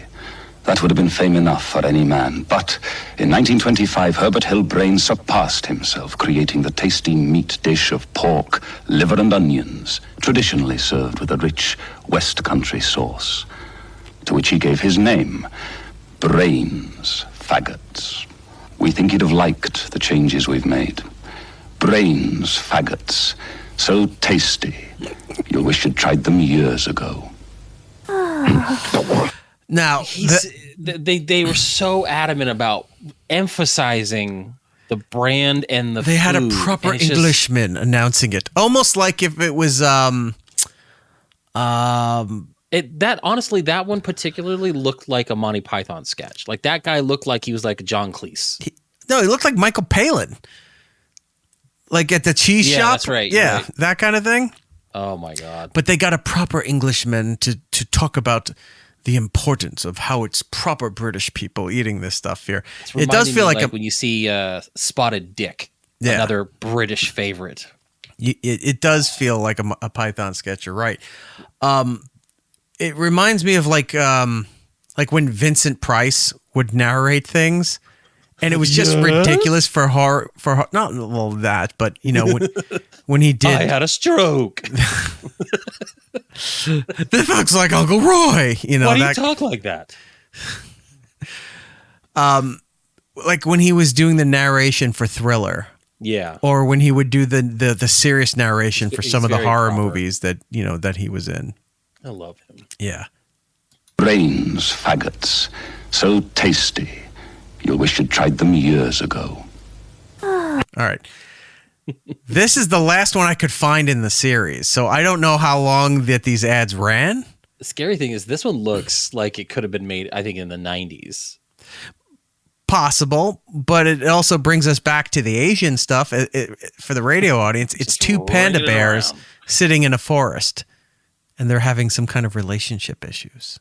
Speaker 13: That would have been fame enough for any man. But in 1925, Herbert Hill Brain surpassed himself, creating the tasty meat dish of pork, liver and onions, traditionally served with a rich West Country sauce, to which he gave his name, Brains Faggots. We think he'd have liked the changes we've made. Brains Faggots, so tasty, you'll wish you'd tried them years ago.
Speaker 5: Now,
Speaker 6: they were so adamant about emphasizing the brand and the
Speaker 5: They had a
Speaker 6: food,
Speaker 5: proper
Speaker 6: and it's just-
Speaker 5: Englishman announcing it. Almost like if it was
Speaker 6: honestly, that one particularly looked like a Monty Python sketch. Like, that guy looked like he was like John Cleese.
Speaker 5: No, he looked like Michael Palin. Like at the cheese shop.
Speaker 6: That's right.
Speaker 5: Yeah,
Speaker 6: right.
Speaker 5: that kind of thing.
Speaker 6: Oh my God.
Speaker 5: But they got a proper Englishman to talk about the importance of how it's proper British people eating this stuff here. It does feel like
Speaker 6: when you see Spotted Dick,
Speaker 5: Yeah.
Speaker 6: another British favorite.
Speaker 5: It does feel like a Python sketch. You're right. It reminds me of like when Vincent Price would narrate things, and it was just ridiculous for horror. Not well that, but you know when he did.
Speaker 6: I had a stroke.
Speaker 5: This looks like Uncle Roy. You know,
Speaker 6: why do you talk like that?
Speaker 5: Like when he was doing the narration for Thriller.
Speaker 6: Yeah.
Speaker 5: Or when he would do the serious narration for some of the
Speaker 6: very
Speaker 5: horror
Speaker 6: proper.
Speaker 5: movies that he was in.
Speaker 6: I love him.
Speaker 5: Yeah.
Speaker 13: Brains Faggots, so tasty, you'll wish you'd tried them years ago.
Speaker 5: All right. This is the last one I could find in the series, so I don't know how long that these ads ran.
Speaker 6: The scary thing is this one looks like it could have been made, I think, in the 90s.
Speaker 5: Possible, but it also brings us back to the Asian stuff. For the radio audience, it's two panda
Speaker 6: it
Speaker 5: bears
Speaker 6: around.
Speaker 5: sitting in a forest, and they're having some kind of relationship issues.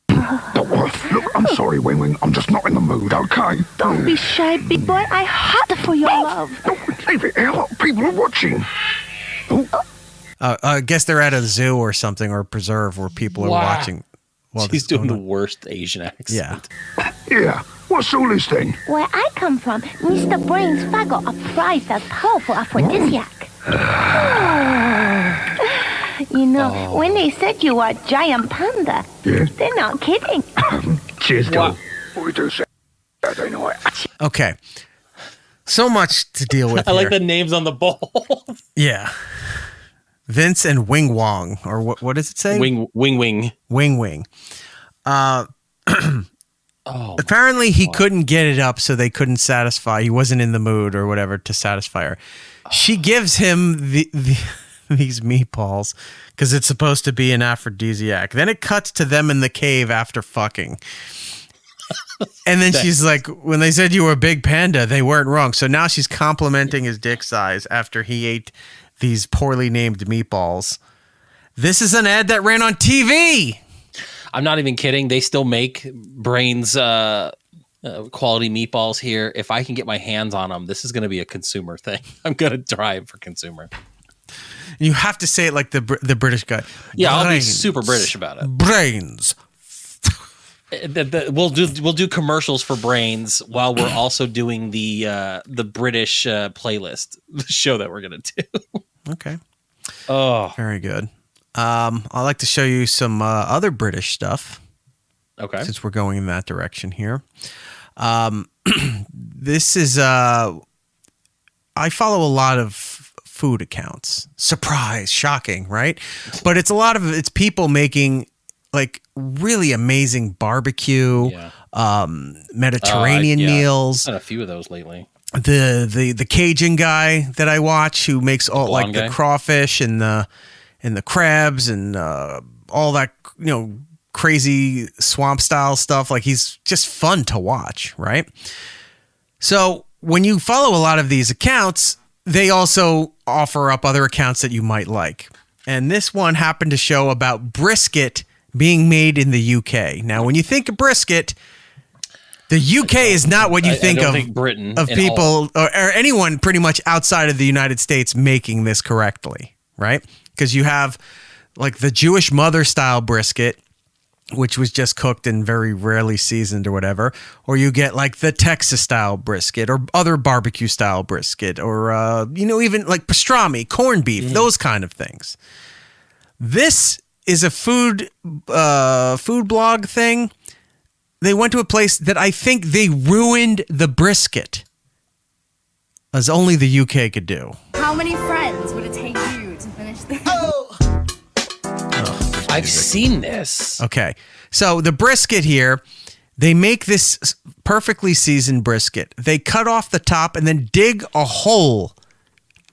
Speaker 17: Look, I'm sorry, Wing Wing. I'm just not in the mood, okay?
Speaker 18: Don't be shy, big boy. I hot for your love.
Speaker 17: No, leave it here. A lot of people are watching.
Speaker 5: I guess they're at a zoo or something, or a preserve where people are watching. While
Speaker 6: She's
Speaker 5: this is
Speaker 6: doing the
Speaker 5: going on.
Speaker 6: worst Asian accent.
Speaker 5: Yeah.
Speaker 17: Yeah, what's all this then?
Speaker 18: Where I come from, Mr. Brain's Faggot are prized as powerful aphrodisiac. You know, when they said you are a giant panda, they're not kidding.
Speaker 17: Cheers, Dog. What we do Saturday night.
Speaker 5: Okay. So much to deal with.
Speaker 6: I like the names on the bowl.
Speaker 5: Yeah. Vince and Wing Wong, or what does it say?
Speaker 6: Wing.
Speaker 5: Apparently he couldn't get it up, so they couldn't satisfy. He wasn't in the mood or whatever to satisfy her. She gives him these meatballs because it's supposed to be an aphrodisiac. Then it cuts to them in the cave after fucking. And then she's like, when they said you were a big panda, they weren't wrong. So now she's complimenting his dick size after he ate these poorly named meatballs. This is an ad that ran on TV.
Speaker 6: I'm not even kidding. They still make Brains quality meatballs here. If I can get my hands on them, this is going to be a consumer thing. I'm going to drive for consumer.
Speaker 5: You have to say it like the British guy.
Speaker 6: Yeah, I'll be super British about it.
Speaker 5: Brains.
Speaker 6: We'll do commercials for Brains while we're also doing the British playlist, the show that we're going to do.
Speaker 5: Okay.
Speaker 6: Oh,
Speaker 5: very good. I'd like to show you some other British stuff.
Speaker 6: Okay.
Speaker 5: Since we're going in that direction here. This is, I follow a lot of food accounts. Surprise, shocking, right? But it's people making like really amazing barbecue, Mediterranean meals.
Speaker 6: I've had a few of those lately.
Speaker 5: The Cajun guy that I watch who makes all like
Speaker 6: guy?
Speaker 5: The crawfish and the crabs and all that, crazy swamp style stuff. Like he's just fun to watch, right? So when you follow a lot of these accounts, they also offer up other accounts that you might like. And this one happened to show about brisket being made in the UK. Now, when you think of brisket, the UK is not what you think of
Speaker 6: Britain
Speaker 5: of people or anyone pretty much outside of the United States making this correctly, right? Because you have like the Jewish mother style brisket, which was just cooked and very rarely seasoned or whatever, or you get like the Texas style brisket or other barbecue style brisket, or even like pastrami, corned beef, those kind of things. This is a food blog thing. They went to a place that I think they ruined the brisket, as only the UK could do.
Speaker 10: How many friends would it take you to finish this?
Speaker 6: I've seen this.
Speaker 5: Okay. So the brisket here, they make this perfectly seasoned brisket. They cut off the top and then dig a hole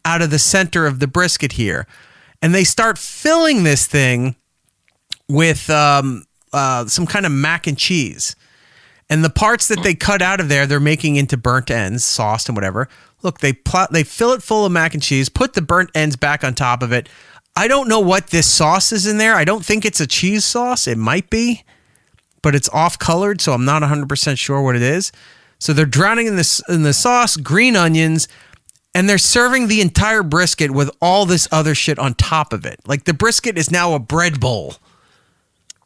Speaker 5: out of the center of the brisket here. And they start filling this thing with some kind of mac and cheese. And the parts that they cut out of there, they're making into burnt ends, sauced and whatever. Look, they fill it full of mac and cheese, put the burnt ends back on top of it. I don't know what this sauce is in there. I don't think it's a cheese sauce. It might be, but it's off-colored, so I'm not 100% sure what it is. So they're drowning in the sauce, green onions, and they're serving the entire brisket with all this other shit on top of it. Like the brisket is now a bread bowl.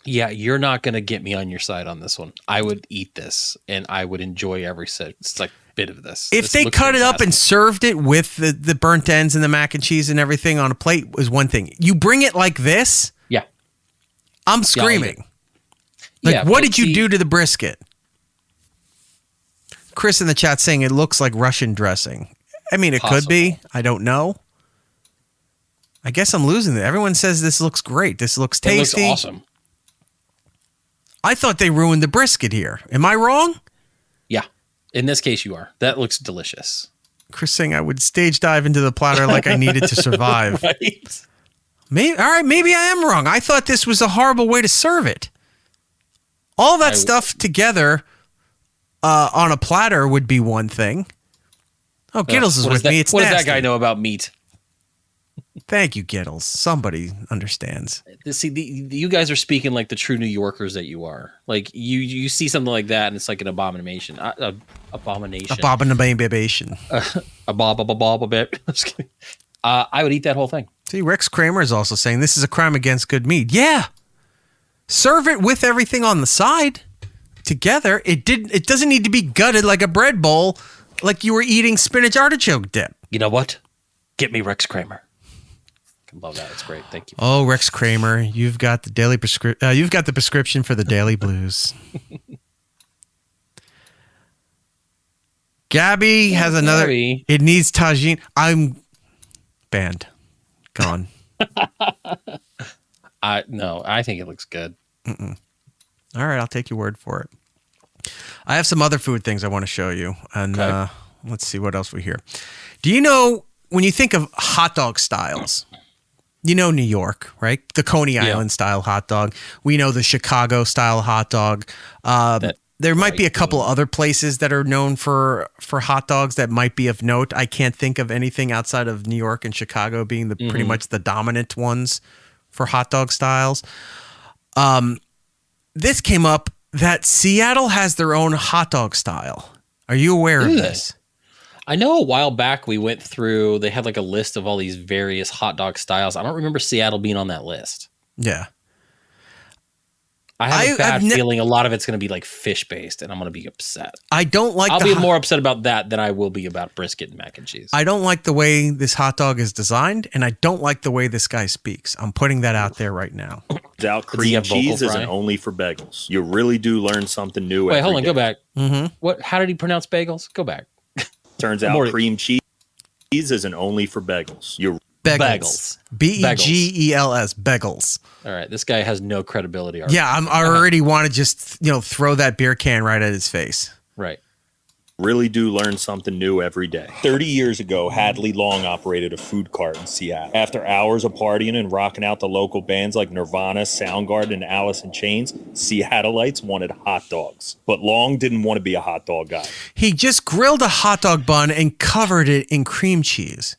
Speaker 6: Yeah, you're not going to get me on your side on this one. I would eat this, and I would enjoy every bit of this.
Speaker 5: If they cut it up and served it with the burnt ends and the mac and cheese and everything on a plate is one thing. You bring it like this,
Speaker 6: yeah,
Speaker 5: I'm screaming. What did you do to the brisket? Chris in the chat saying it looks like Russian dressing. I mean, it could be. I don't know. I guess I'm losing it. Everyone says this looks great. This looks tasty.
Speaker 6: It looks awesome.
Speaker 5: I thought they ruined the brisket here. Am I wrong?
Speaker 6: Yeah. In this case, you are. That looks delicious.
Speaker 5: Chris saying I would stage dive into the platter like I needed to survive.
Speaker 6: Right.
Speaker 5: Maybe I am wrong. I thought this was a horrible way to serve it. All that stuff together on a platter would be one thing. Oh, Giddles is with me. It's
Speaker 6: what
Speaker 5: nasty.
Speaker 6: does that guy know about meat?
Speaker 5: Thank you, Giddles. Somebody understands.
Speaker 6: See, you guys are speaking like the true New Yorkers that you are. Like you see something like that, and it's like an abomination. Abomination.
Speaker 5: Abomination.
Speaker 6: I would eat that whole thing.
Speaker 5: See, Rex Kramer is also saying this is a crime against good meat. Yeah. Serve it with everything on the side together. It doesn't need to be gutted like a bread bowl, like you were eating spinach artichoke dip.
Speaker 6: You know what? Get me Rex Kramer. I love that. It's great. Thank you.
Speaker 5: Oh, Rex Kramer, you've got the daily you've got the prescription for the daily blues. Gabby has another.
Speaker 6: Gabby.
Speaker 5: It needs tagine. I'm banned. Gone.
Speaker 6: I think it looks good.
Speaker 5: Mm-mm. All right, I'll take your word for it. I have some other food things I want to show you, and let's see what else we hear. Do you know when you think of hot dog styles? You know New York, right? The Coney Island style hot dog. We know the Chicago style hot dog. There might be a couple other places that are known for hot dogs that might be of note. I can't think of anything outside of New York and Chicago being the pretty much the dominant ones for hot dog styles. This came up that Seattle has their own hot dog style. Are you aware of this?
Speaker 6: I know a while back we went through, they had like a list of all these various hot dog styles. I don't remember Seattle being on that list.
Speaker 5: Yeah.
Speaker 6: I have a bad feeling a lot of it's going to be like fish based, and I'm going to be upset.
Speaker 5: I don't like.
Speaker 6: I'll be more upset about that than I will be about brisket and mac and cheese.
Speaker 5: I don't like the way this hot dog is designed, and I don't like the way this guy speaks. I'm putting that out there right now.
Speaker 19: Out cream cheese isn't only for bagels. You really do learn something new.
Speaker 6: Wait, hold on, go back.
Speaker 5: Mm-hmm.
Speaker 6: What? How did he pronounce bagels? Go back.
Speaker 19: Turns out cream cheese isn't only for bagels. You
Speaker 5: Bagels. Begels. Bagels.
Speaker 6: All right, this guy has no credibility already.
Speaker 5: Yeah, I already want to just throw that beer can right at his face.
Speaker 6: Right.
Speaker 19: Really do learn something new every day. 30 years ago, Hadley Long operated a food cart in Seattle. After hours of partying and rocking out the local bands like Nirvana, Soundgarden, and Alice in Chains, Seattleites wanted hot dogs. But Long didn't want to be a hot dog guy.
Speaker 5: He just grilled a hot dog bun and covered it in cream cheese.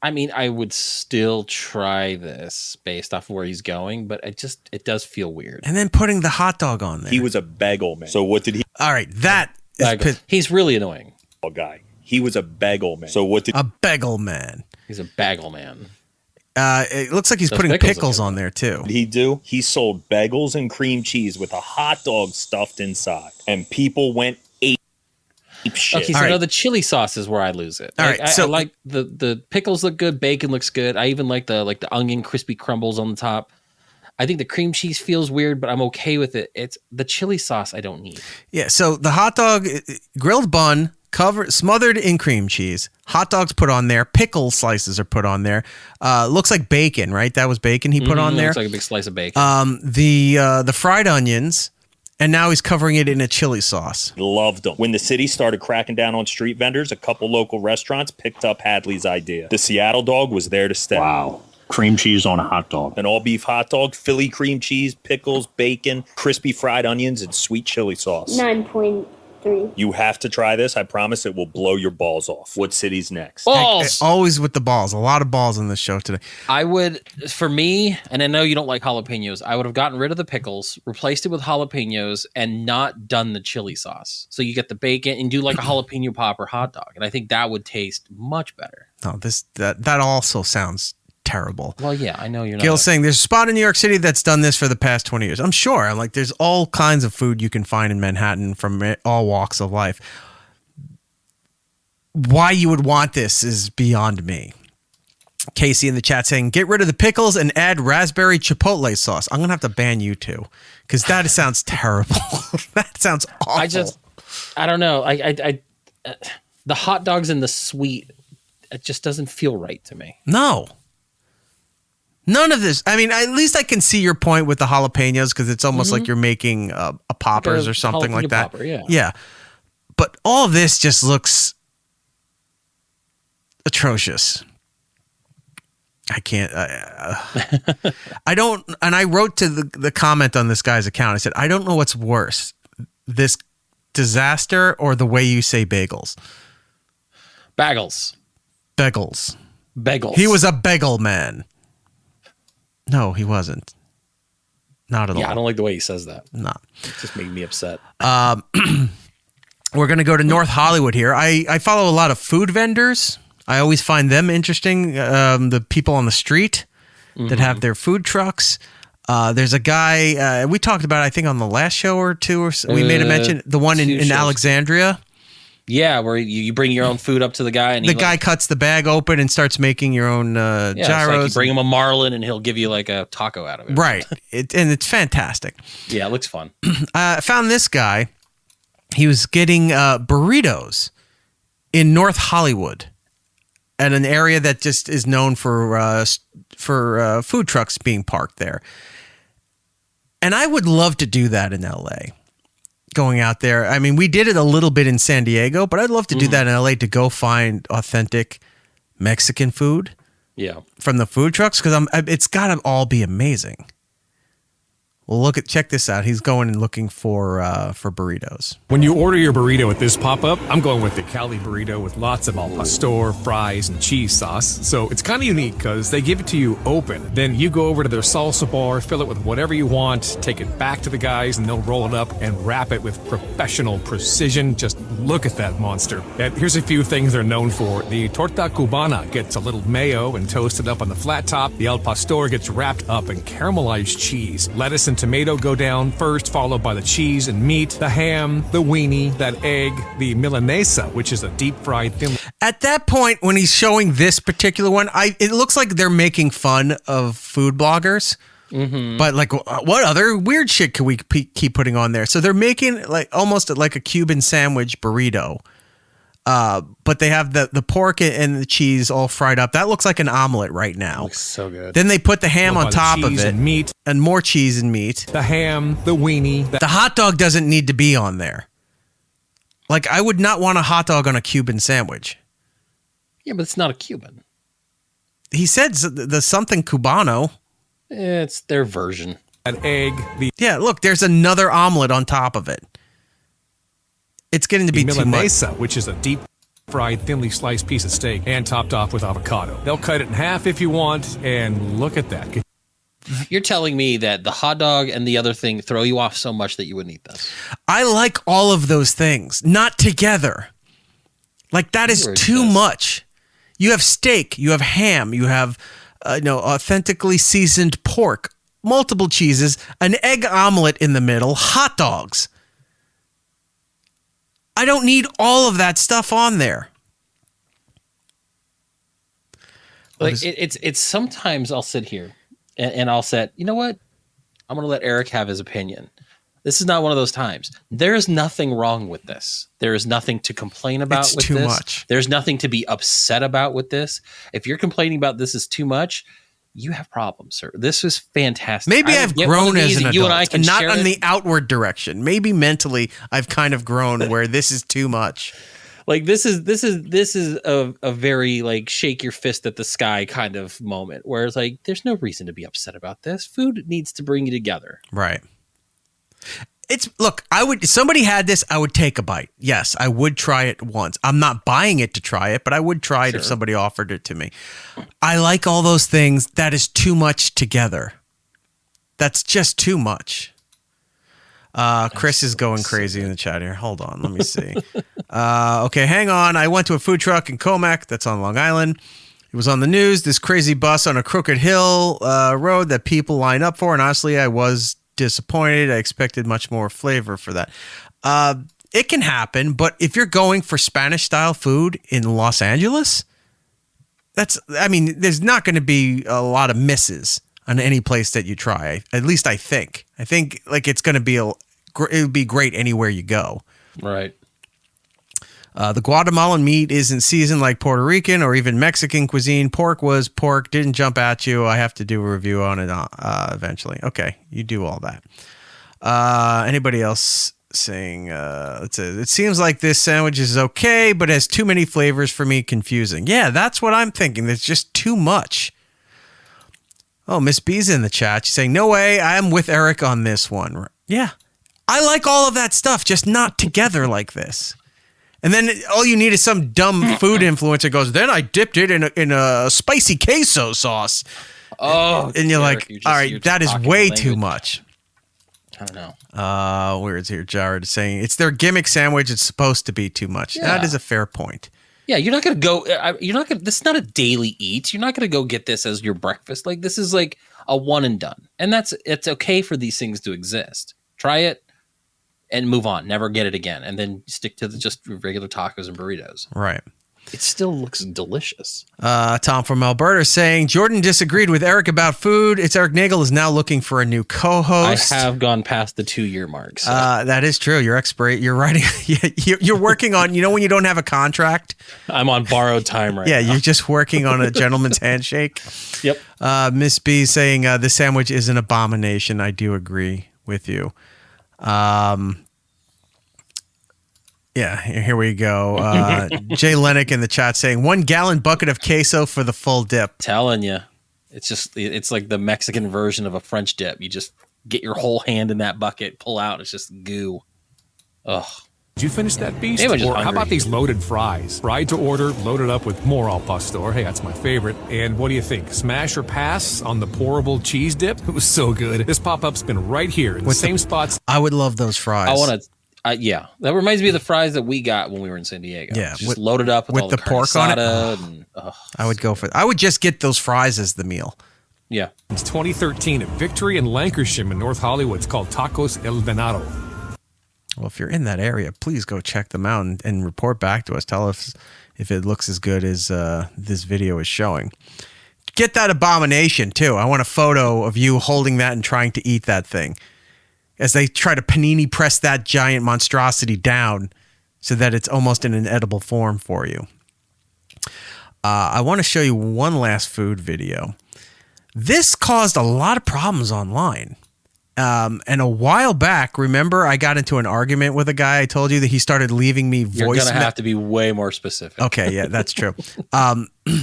Speaker 6: I mean, I would still try this based off of where he's going, but it does feel weird.
Speaker 5: And then putting the hot dog on there.
Speaker 19: He was a bagel man. So what did he?
Speaker 5: All right, that is
Speaker 6: he's really annoying.
Speaker 19: Guy. He was a bagel man. So what did
Speaker 5: a bagel man?
Speaker 6: He's a bagel man.
Speaker 5: It looks like he's putting pickles on there too.
Speaker 19: What did he do? He sold bagels and cream cheese with a hot dog stuffed inside, and people went shit.
Speaker 6: Okay, so now the chili sauce is where I lose it.
Speaker 5: All right,
Speaker 6: I like the pickles look good, bacon looks good. I even like the onion crispy crumbles on the top. I think the cream cheese feels weird, but I'm okay with it. It's the chili sauce I don't need.
Speaker 5: Yeah, so the hot dog, grilled bun, smothered in cream cheese, hot dogs put on there, pickle slices are put on there. Looks like bacon, right? That was bacon he put on there.
Speaker 6: Looks like a big slice of bacon.
Speaker 5: The fried onions. And now he's covering it in a chili sauce.
Speaker 19: Loved them. When the city started cracking down on street vendors, a couple local restaurants picked up Hadley's idea. The Seattle dog was there to stay.
Speaker 20: Wow. Cream cheese on a hot dog.
Speaker 19: An all-beef hot dog, Philly cream cheese, pickles, bacon, crispy fried onions, and sweet chili sauce.
Speaker 7: 9.3.
Speaker 19: You have to try this. I promise it will blow your balls off. What city's next?
Speaker 6: Balls!
Speaker 5: Always with the balls. A lot of balls in this show today.
Speaker 6: I would, for me, and I know you don't like jalapenos, I would have gotten rid of the pickles, replaced it with jalapenos, and not done the chili sauce. So you get the bacon and do like a jalapeno popper hot dog. And I think that would taste much better.
Speaker 5: No, that also sounds terrible.
Speaker 6: Well, yeah, I know you're not.
Speaker 5: Gil's saying there's a spot in New York City that's done this for the past 20 years. I'm sure. I'm like, there's all kinds of food you can find in Manhattan from all walks of life. Why you would want this is beyond me. Casey in the chat saying, get rid of the pickles and add raspberry chipotle sauce. I'm going to have to ban you too, because that sounds terrible. That sounds awful.
Speaker 6: I don't know. The hot dogs and the sweet, it just doesn't feel right to me.
Speaker 5: No. None of this. I mean, at least I can see your point with the jalapenos, because it's almost like you're making a poppers or something like that.
Speaker 6: Popper, yeah.
Speaker 5: Yeah. But all of this just looks atrocious. I can't. I don't. And I wrote to the comment on this guy's account. I said, I don't know what's worse, this disaster or the way you say bagels.
Speaker 6: Bagels.
Speaker 5: Bagels.
Speaker 6: Bagels.
Speaker 5: He was a bagel man. No, he wasn't. Not at all.
Speaker 6: Yeah, I don't like the way he says that.
Speaker 5: No.
Speaker 6: It just made me upset.
Speaker 5: We're going to go to North Hollywood here. I follow a lot of food vendors. I always find them interesting. The people on the street that have their food trucks. There's a guy we talked about, I think, on the last show or two. Or so, we made a mention. The one in Alexandria.
Speaker 6: Yeah, where you bring your own food up to the guy. And
Speaker 5: the guy cuts the bag open and starts making your own gyros.
Speaker 6: It's like you bring him a marlin and he'll give you like a taco out of it.
Speaker 5: Right. And it's fantastic.
Speaker 6: Yeah, it looks fun.
Speaker 5: I found this guy. he was getting burritos in North Hollywood at an area that just is known for food trucks being parked there. And I would love to do that in LA. Going out there. I mean, we did it a little bit in San Diego, but I'd love to do that in LA, to go find authentic Mexican food.
Speaker 6: Yeah.
Speaker 5: From the food trucks, because it's got to all be amazing. Well, check this out. He's going and looking for burritos.
Speaker 21: When you order your burrito at this pop-up, I'm going with the Cali burrito with lots of al pastor, fries, and cheese sauce. So it's kind of unique because they give it to you open. Then you go over to their salsa bar, fill it with whatever you want, take it back to the guys, and they'll roll it up and wrap it with professional precision. Just look at that monster. And here's a few things they're known for. The torta cubana gets a little mayo and toasted up on the flat top. The al pastor gets wrapped up in caramelized cheese. Lettuce and tomato go down first, followed by the cheese and meat, the ham, the weenie, that egg, the milanesa, which is a deep-fried thin.
Speaker 5: At that point, when he's showing this particular one, it looks like they're making fun of food bloggers. Mm-hmm. But like, what other weird shit can we keep putting on there? So they're making like almost like a Cuban sandwich burrito. But they have the pork and the cheese all fried up. That looks like an omelet right now.
Speaker 6: Looks so good.
Speaker 5: Then they put the ham on top of it.
Speaker 21: And meat.
Speaker 5: And more cheese and meat.
Speaker 21: The ham, the weenie.
Speaker 5: The hot dog doesn't need to be on there. Like, I would not want a hot dog on a Cuban sandwich.
Speaker 6: Yeah, but it's not a Cuban.
Speaker 5: He said the something Cubano.
Speaker 6: It's their version.
Speaker 21: An egg.
Speaker 5: Yeah, look, there's another omelet on top of it. It's getting to be too much.
Speaker 21: Milanesa, which is a deep-fried, thinly sliced piece of steak and topped off with avocado. They'll cut it in half if you want, and look at that.
Speaker 6: You're telling me that the hot dog and the other thing throw you off so much that you wouldn't eat this?
Speaker 5: I like all of those things, not together. Like, that is too much. You have steak, you have ham, you have authentically seasoned pork, multiple cheeses, an egg omelet in the middle, hot dogs. I don't need all of that stuff on there.
Speaker 6: Like it's sometimes I'll sit here and I'll say, you know what? I'm going to let Eric have his opinion. This is not one of those times. There is nothing wrong with this. There is nothing to complain about with this. It's too much. There's nothing to be upset about with this. If you're complaining about this is too much, you have problems, sir. This was fantastic.
Speaker 5: Maybe I've grown as an adult,
Speaker 6: you and I can
Speaker 5: not
Speaker 6: share
Speaker 5: on the outward direction. Maybe mentally, I've kind of grown where this is too much.
Speaker 6: Like this is a very like shake your fist at the sky kind of moment where it's like there's no reason to be upset about this. Food needs to bring you together.
Speaker 5: Right. If somebody had this, I would take a bite. Yes, I would try it once. I'm not buying it to try it, but I would try it if somebody offered it to me. I like all those things. That is too much together. That's just too much. Chris is going crazy in the chat here. Hold on, let me see. Okay, hang on. I went to a food truck in Comac. That's on Long Island. It was on the news. This crazy bus on a crooked hill road that people line up for. And honestly, I was disappointed. I expected much more flavor for that. It can happen, but if you're going for Spanish style food in Los Angeles, there's not going to be a lot of misses on any place that you try. At least I think like it's going to be it would be great anywhere you go.
Speaker 6: Right.
Speaker 5: The Guatemalan meat isn't seasoned like Puerto Rican or even Mexican cuisine. Pork was pork, didn't jump at you. I have to do a review on it eventually. Okay, you do all that. Anybody else saying, it seems like this sandwich is okay, but has too many flavors for me, confusing. Yeah, that's what I'm thinking. There's just too much. Oh, Miss B's in the chat. She's saying, no way, I'm with Eric on this one. Yeah, I like all of that stuff, just not together like this. And then all you need is some dumb food influencer goes, then I dipped it in a spicy queso sauce.
Speaker 6: Oh,
Speaker 5: and you're like, all right, that is way too much.
Speaker 6: I don't know.
Speaker 5: Where is here? Jared is saying it's their gimmick sandwich. It's supposed to be too much. Yeah. That is a fair point.
Speaker 6: Yeah, you're not going to go. This is not a daily eat. You're not going to go get this as your breakfast. Like this is like a one and done, and it's okay for these things to exist. Try it. And move on. Never get it again. And then stick to just regular tacos and burritos.
Speaker 5: Right.
Speaker 6: It still looks delicious.
Speaker 5: Tom from Alberta saying, Jordan disagreed with Eric about food. It's Eric Nagel is now looking for a new co-host.
Speaker 6: I have gone past the 2-year mark. So.
Speaker 5: That is true. You're writing. You're working on, when you don't have a contract.
Speaker 6: I'm on borrowed time right now.
Speaker 5: Yeah, you're just working on a gentleman's handshake.
Speaker 6: Yep.
Speaker 5: Miss B saying, the sandwich is an abomination. I do agree with you. Yeah, here we go. Jay Lennox in the chat saying 1 gallon bucket of queso for the full dip.
Speaker 6: Telling you, it's like the Mexican version of a French dip. You just get your whole hand in that bucket, pull out, it's just goo. Ugh.
Speaker 21: Did you finish that beast?
Speaker 6: Maybe I'm just
Speaker 21: or how
Speaker 6: hungry.
Speaker 21: about these loaded fries? Fried to order, loaded up with more al pastor. Hey, that's my favorite. And what do you think? Smash or pass on the pourable cheese dip? It was so good. This pop-up's been right here in the same spots.
Speaker 5: I would love those fries.
Speaker 6: I want to. Yeah, that reminds me of the fries that we got when we were in San Diego.
Speaker 5: Yeah,
Speaker 6: just loaded up with all
Speaker 5: the pork on it.
Speaker 6: And,
Speaker 5: I would just get those fries as the meal.
Speaker 6: Yeah.
Speaker 21: It's 2013 at Victory in Lancashire in North Hollywood. It's called Tacos El Venado.
Speaker 5: Well, if you're in that area, please go check them out and report back to us. Tell us if it looks as good as this video is showing. Get that abomination, too. I want a photo of you holding that and trying to eat that thing as they try to panini press that giant monstrosity down so that it's almost in an edible form for you. I want to show you one last food video. This caused a lot of problems online. And a while back, remember I got into an argument with a guy. I told you that he started leaving me voice.
Speaker 6: You're going to have to be way more specific.
Speaker 5: Okay, yeah, that's true.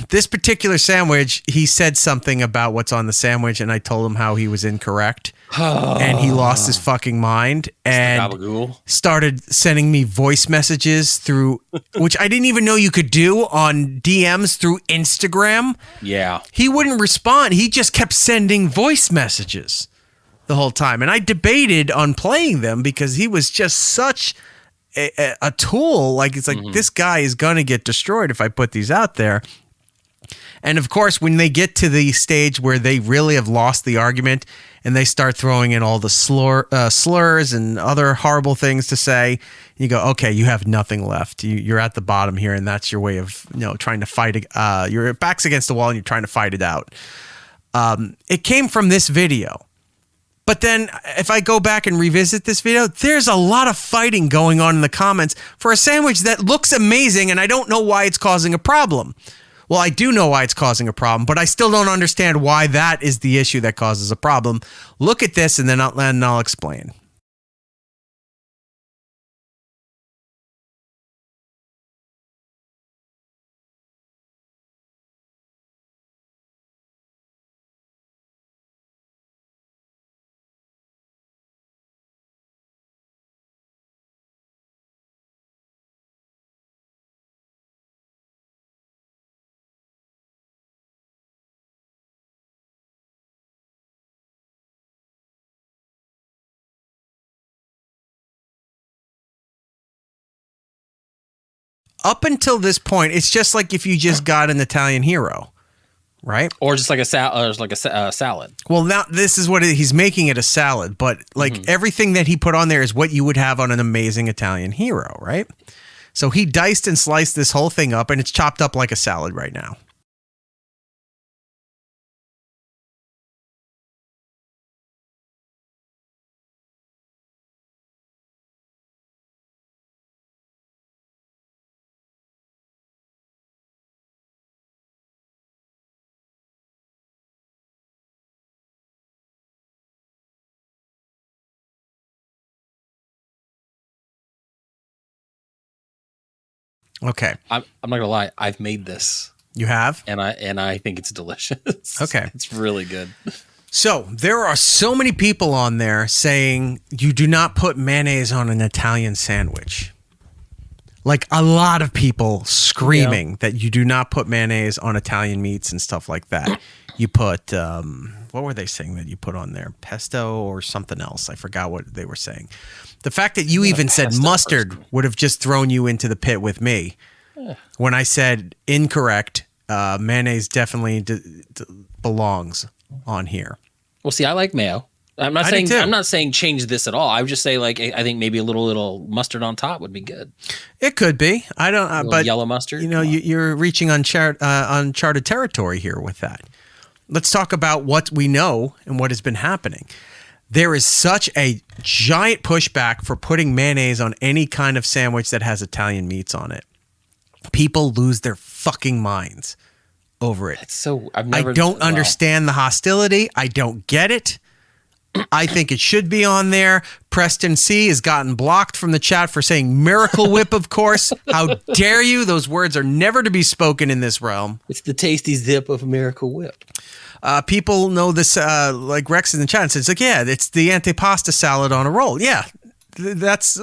Speaker 5: This particular sandwich, he said something about what's on the sandwich, and I told him how he was incorrect. And he lost his fucking mind and started sending me voice messages through, which I didn't even know you could do on DMs through Instagram.
Speaker 6: Yeah.
Speaker 5: He wouldn't respond. He just kept sending voice messages the whole time. And I debated on playing them because he was just such a tool. Like, it's like, this guy is going to get destroyed if I put these out there. And of course, when they get to the stage where they really have lost the argument and they start throwing in all the slurs and other horrible things to say, you go, okay, you have nothing left. You're at the bottom here, and that's your way of trying to fight. Your back's against the wall, and you're trying to fight it out. It came from this video. But then if I go back and revisit this video, there's a lot of fighting going on in the comments for a sandwich that looks amazing, and I don't know why it's causing a problem. Well, I do know why it's causing a problem, but I still don't understand why that is the issue that causes a problem. Look at this, and then I'll explain. Up until this point, it's just like if you just got an Italian hero, right?
Speaker 6: Or just like a salad.
Speaker 5: Well, now this is what he's making it a salad, but like everything that he put on there is what you would have on an amazing Italian hero, right? So he diced and sliced this whole thing up, and it's chopped up like a salad right now. Okay.
Speaker 6: I'm not gonna lie. I've made this.
Speaker 5: You have?
Speaker 6: And I think it's delicious.
Speaker 5: Okay.
Speaker 6: It's really good.
Speaker 5: So there are so many people on there saying you do not put mayonnaise on an Italian sandwich. Like a lot of people screaming that you do not put mayonnaise on Italian meats and stuff like that. You put, what were they saying that you put on there? Pesto or something else. I forgot what they were saying. The fact that you even said mustard would have just thrown you into the pit with me. When I said incorrect, mayonnaise definitely belongs on here.
Speaker 6: Well, see, I like mayo. I'm not saying change this at all. I would just say like I think maybe a little mustard on top would be good.
Speaker 5: It could be. I don't. But
Speaker 6: yellow mustard.
Speaker 5: You're reaching uncharted territory here with that. Let's talk about what we know and what has been happening. There is such a giant pushback for putting mayonnaise on any kind of sandwich that has Italian meats on it. People lose their fucking minds over it. I don't understand the hostility. I don't get it. I think it should be on there. Preston C has gotten blocked from the chat for saying Miracle Whip, of course. How dare you? Those words are never to be spoken in this realm.
Speaker 6: It's the tasty zip of Miracle Whip.
Speaker 5: People know this, like Rex in the chat says, like, yeah, it's the antipasta salad on a roll. Yeah, that's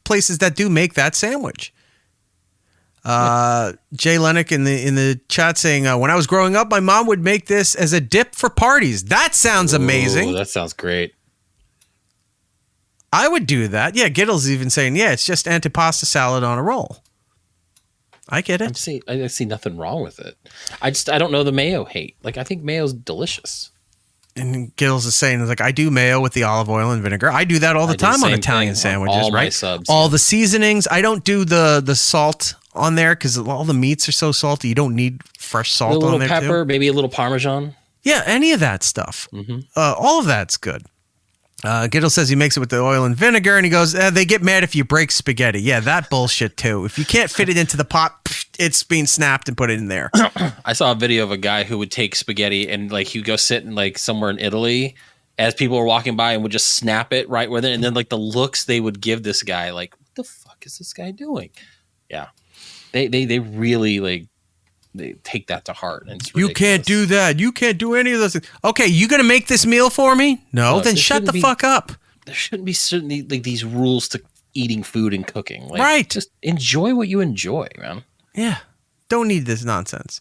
Speaker 5: places that do make that sandwich. Jay Lennox in the chat saying, when I was growing up, my mom would make this as a dip for parties. That sounds amazing.
Speaker 6: That sounds great.
Speaker 5: I would do that. Yeah, Giddle's even saying, yeah, it's just antipasta salad on a roll. I get it.
Speaker 6: I see nothing wrong with it. I don't know the mayo hate. Like, I think mayo's delicious.
Speaker 5: And Giddles is saying, like, I do mayo with the olive oil and vinegar. I do that all the time on Italian sandwiches,
Speaker 6: all
Speaker 5: right?
Speaker 6: My subs,
Speaker 5: all the seasonings. I don't do the salt on there because all the meats are so salty. You don't need fresh salt on there.
Speaker 6: A little pepper, maybe a little Parmesan.
Speaker 5: Yeah, any of that stuff.
Speaker 6: Mm-hmm.
Speaker 5: All of that's good. Giddle says he makes it with the oil and vinegar, and he goes, they get mad if you break spaghetti. Yeah, that bullshit too. If you can't fit it into the pot, it's being snapped and put it in there.
Speaker 6: I saw a video of a guy who would take spaghetti and like he would go sit in like somewhere in Italy as people were walking by and would just snap it right with it. And then like the looks they would give this guy, like, what the fuck is this guy doing? Yeah. They really like they take that to heart. And it's
Speaker 5: you can't do that. You can't do any of those things. Okay, you gonna make this meal for me? No, then shut the fuck up.
Speaker 6: There shouldn't be certainly like these rules to eating food and cooking. Like,
Speaker 5: right.
Speaker 6: Just enjoy what you enjoy, man.
Speaker 5: Yeah. Don't need this nonsense.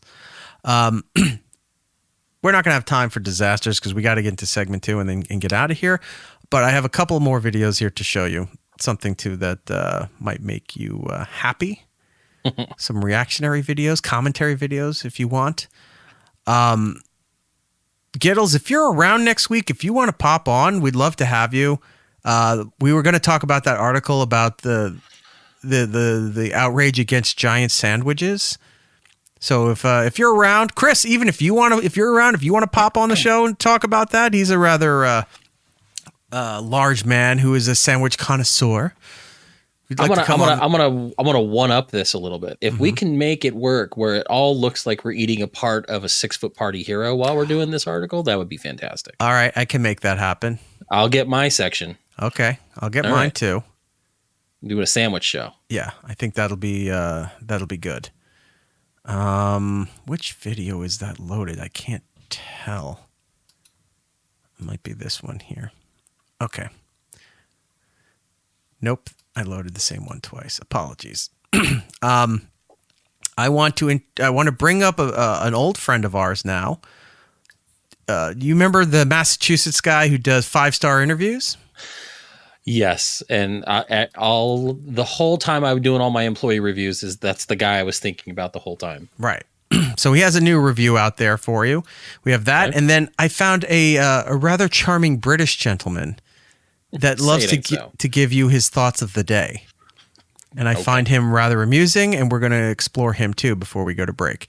Speaker 5: We're not gonna have time for disasters because we got to get into segment 2 and get out of here. But I have a couple more videos here to show you something too that might make you happy. Some reactionary videos, commentary videos, if you want. Giddles, if you're around next week, if you want to pop on, we'd love to have you. We were going to talk about that article about the outrage against giant sandwiches. So if you're around, Chris, even if you're around, if you want to pop on the show and talk about that, he's a rather large man who is a sandwich connoisseur.
Speaker 6: I'm gonna one up this a little bit. If we can make it work where it all looks like we're eating a part of a 6-foot party hero while we're doing this article, that would be fantastic.
Speaker 5: All right, I can make that happen.
Speaker 6: I'll get my section.
Speaker 5: Okay, I'll get mine too.
Speaker 6: Doing a sandwich show.
Speaker 5: Yeah, I think that'll be good. Which video is that loaded? I can't tell. It might be this one here. Okay. Nope. I loaded the same one twice. Apologies. I want to bring up an old friend of ours now. You remember the Massachusetts guy who does 5-star interviews?
Speaker 6: Yes, and the whole time I was doing all my employee reviews, that's the guy I was thinking about the whole time.
Speaker 5: Right. So he has a new review out there for you. We have that, and then I found a rather charming British gentleman that loves to give you his thoughts of the day. And I find him rather amusing, and we're going to explore him too before we go to break.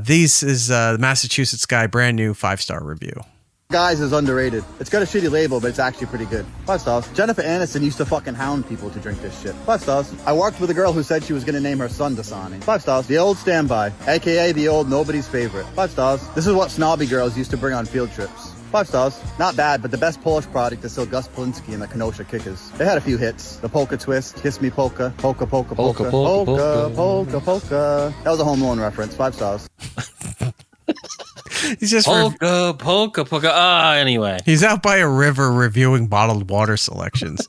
Speaker 5: This is the Massachusetts guy, brand new 5-star review.
Speaker 2: Guys is underrated. It's got a shitty label, but it's actually pretty good. 5 stars. Jennifer Aniston used to fucking hound people to drink this shit. 5 stars. I worked with a girl who said she was going to name her son Dasani. 5 stars. The old standby, aka the old nobody's favorite. 5 stars. This is what snobby girls used to bring on field trips. 5 stars. Not bad, but the best Polish product is still Gus Polinski and the Kenosha Kickers. They had a few hits. The Polka Twist, Kiss Me Polka, Polka Polka Polka, Polka Polka Polka. That was a Home Alone reference. 5 stars.
Speaker 5: He's just
Speaker 6: polka. Anyway,
Speaker 5: he's out by a river reviewing bottled water selections.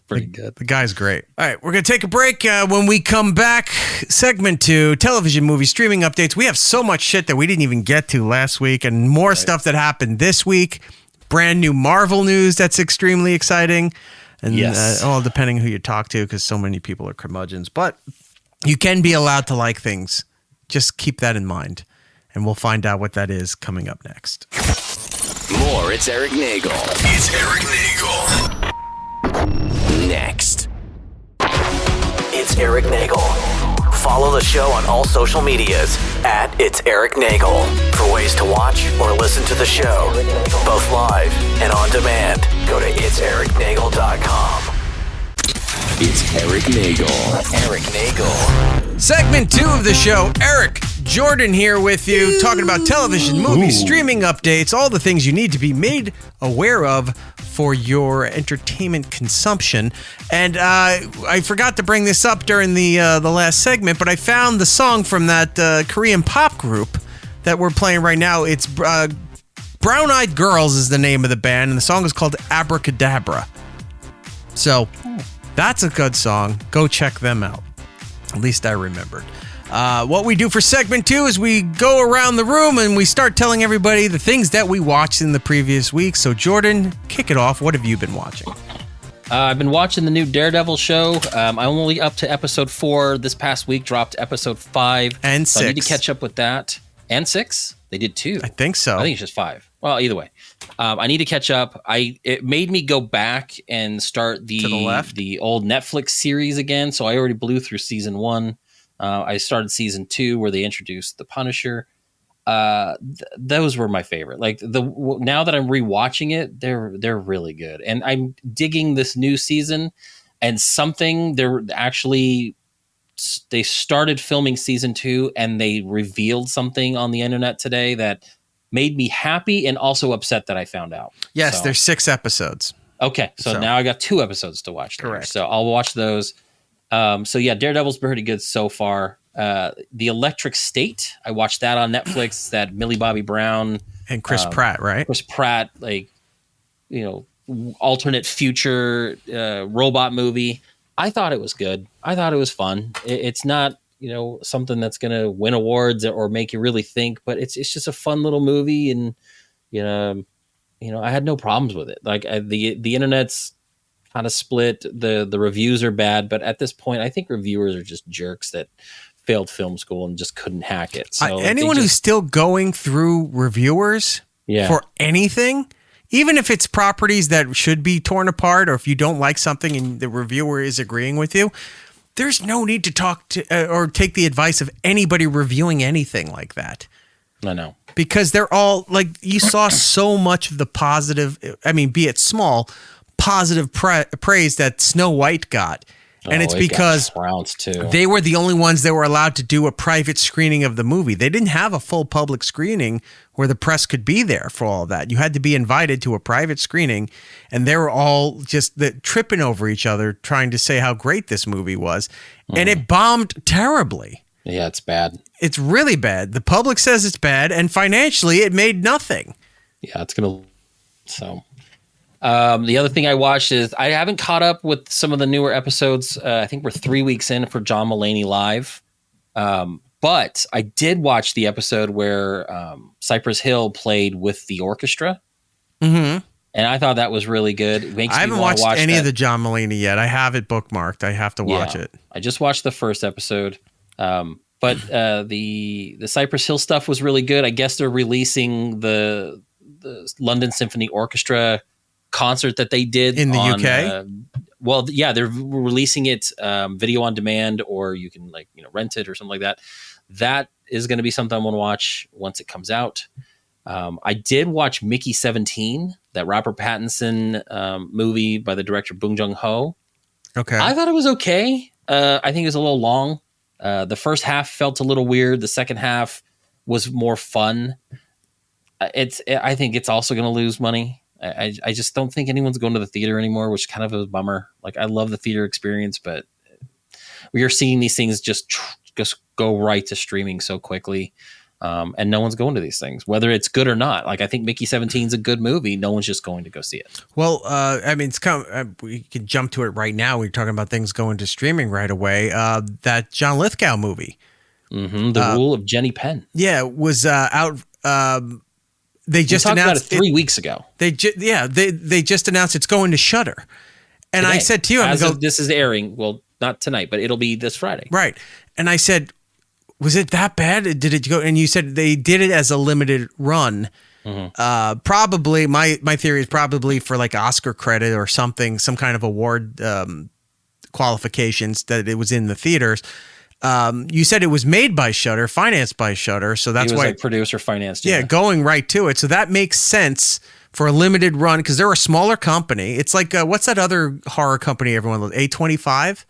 Speaker 6: Pretty good.
Speaker 5: The guy's great. All right, we're gonna take a break. When we come back, segment 2, television, movie, streaming updates. We have so much shit that we didn't even get to last week, and more stuff that happened this week. Brand new Marvel news that's extremely exciting, and all depending who you talk to, because so many people are curmudgeons. But you can be allowed to like things. Just keep that in mind. And we'll find out what that is coming up next.
Speaker 1: More It's Eric Nagel. It's Eric Nagel. Next. It's Eric Nagel. Follow the show on all social medias at It's Eric Nagel for ways to watch or listen to the show, both live and on demand. Go to itsericnagel.com. It's Eric Nagel. Eric Nagel.
Speaker 5: Segment 2 of the show. Eric Jordan here with you, talking about television, movies, streaming updates, all the things you need to be made aware of for your entertainment consumption. And I forgot to bring this up during the last segment, but I found the song from that Korean pop group that we're playing right now. It's Brown Eyed Girls is the name of the band, and the song is called Abracadabra. So that's a good song. Go check them out. At least I remembered. What we do for segment 2 is we go around the room and we start telling everybody the things that we watched in the previous week. So, Jordan, kick it off. What have you been watching?
Speaker 6: I've been watching the new Daredevil show. I'm only up to episode 4. This past week dropped episode 5.
Speaker 5: And 6.
Speaker 6: So I need to catch up with that. And 6? They did 2.
Speaker 5: I think so.
Speaker 6: I think it's just 5. Well, either way. I need to catch up. It made me go back and start the old Netflix series again. So I already blew through season 1. I started season 2 where they introduced the Punisher. Those were my favorite. Like now that I'm rewatching it, they're really good, and I'm digging this new season. And they started filming season 2, and they revealed something on the internet today that made me happy and also upset that I found out.
Speaker 5: Yes, there's 6 episodes.
Speaker 6: Okay, so now I got 2 episodes to watch. Correct. So I'll watch those. So yeah, Daredevil's pretty good so far. The Electric State, I watched that on Netflix. That Millie Bobby Brown
Speaker 5: and Chris Pratt, right?
Speaker 6: Chris Pratt, alternate future robot movie. I thought it was good. I thought it was fun. It's not something that's going to win awards or make you really think, but it's just a fun little movie, and I had no problems with it. Like the internet's kind of split. The reviews are bad, but at this point, I think reviewers are just jerks that failed film school and just couldn't hack it. So
Speaker 5: anyone who's still going through reviewers for anything, even if it's properties that should be torn apart, or if you don't like something and the reviewer is agreeing with you, there's no need to talk to or take the advice of anybody reviewing anything like that.
Speaker 6: I know.
Speaker 5: Because they're all like, you saw so much of the positive, be it small, positive praise that Snow White got. And it's because they were the only ones that were allowed to do a private screening of the movie. They didn't have a full public screening where the press could be there for all of that. You had to be invited to a private screening, and they were all just tripping over each other trying to say how great this movie was. And it bombed terribly.
Speaker 6: Yeah, it's bad.
Speaker 5: It's really bad. The public says it's bad, and financially it made nothing.
Speaker 6: Yeah, it's going to... So... the other thing I watched is I haven't caught up with some of the newer episodes. I think we're 3 weeks in for John Mulaney Live. But I did watch the episode where Cypress Hill played with the orchestra.
Speaker 5: Mm-hmm.
Speaker 6: And I thought that was really good. It makes
Speaker 5: I haven't watched any of the John Mulaney yet. I have it bookmarked. I have to watch it.
Speaker 6: I just watched the first episode. But the Cypress Hill stuff was really good. I guess they're releasing the London Symphony Orchestra concert that they did
Speaker 5: in the UK.
Speaker 6: They're releasing it video on demand, or you can rent it or something like that. That is going to be something I'm going to watch once it comes out. I did watch Mickey 17, that Robert Pattinson movie by the director Bong Joon-ho.
Speaker 5: Okay,
Speaker 6: I thought it was okay. I think it was a little long. The first half felt a little weird. The second half was more fun. I think it's also going to lose money. I just don't think anyone's going to the theater anymore, which is kind of a bummer. Like, I love the theater experience, but we are seeing these things just go right to streaming so quickly. And no one's going to these things, whether it's good or not. Like, I think Mickey 17 is a good movie. No one's just going to go see it.
Speaker 5: Well, it's kind of, we can jump to it right now. We're talking about things going to streaming right away. That John Lithgow movie.
Speaker 6: Mm-hmm, The Rule of Jenny Penn.
Speaker 5: Yeah, was out. They just announced
Speaker 6: about it 3 weeks ago.
Speaker 5: They just announced it's going to Shudder. And
Speaker 6: Today.
Speaker 5: I said to you,
Speaker 6: this is airing, well, not tonight, but it'll be this Friday.
Speaker 5: Right. And I said, was it that bad? Did it go? And you said they did it as a limited run. Probably my theory is probably for like Oscar credit or something, some kind of award qualifications that it was in the theaters. You said it was made by Shudder, financed by Shudder, so that's why
Speaker 6: like producer financed.
Speaker 5: Yeah, going right to it. So that makes sense for a limited run because they're a smaller company. It's like what's that other horror company everyone loves? A24?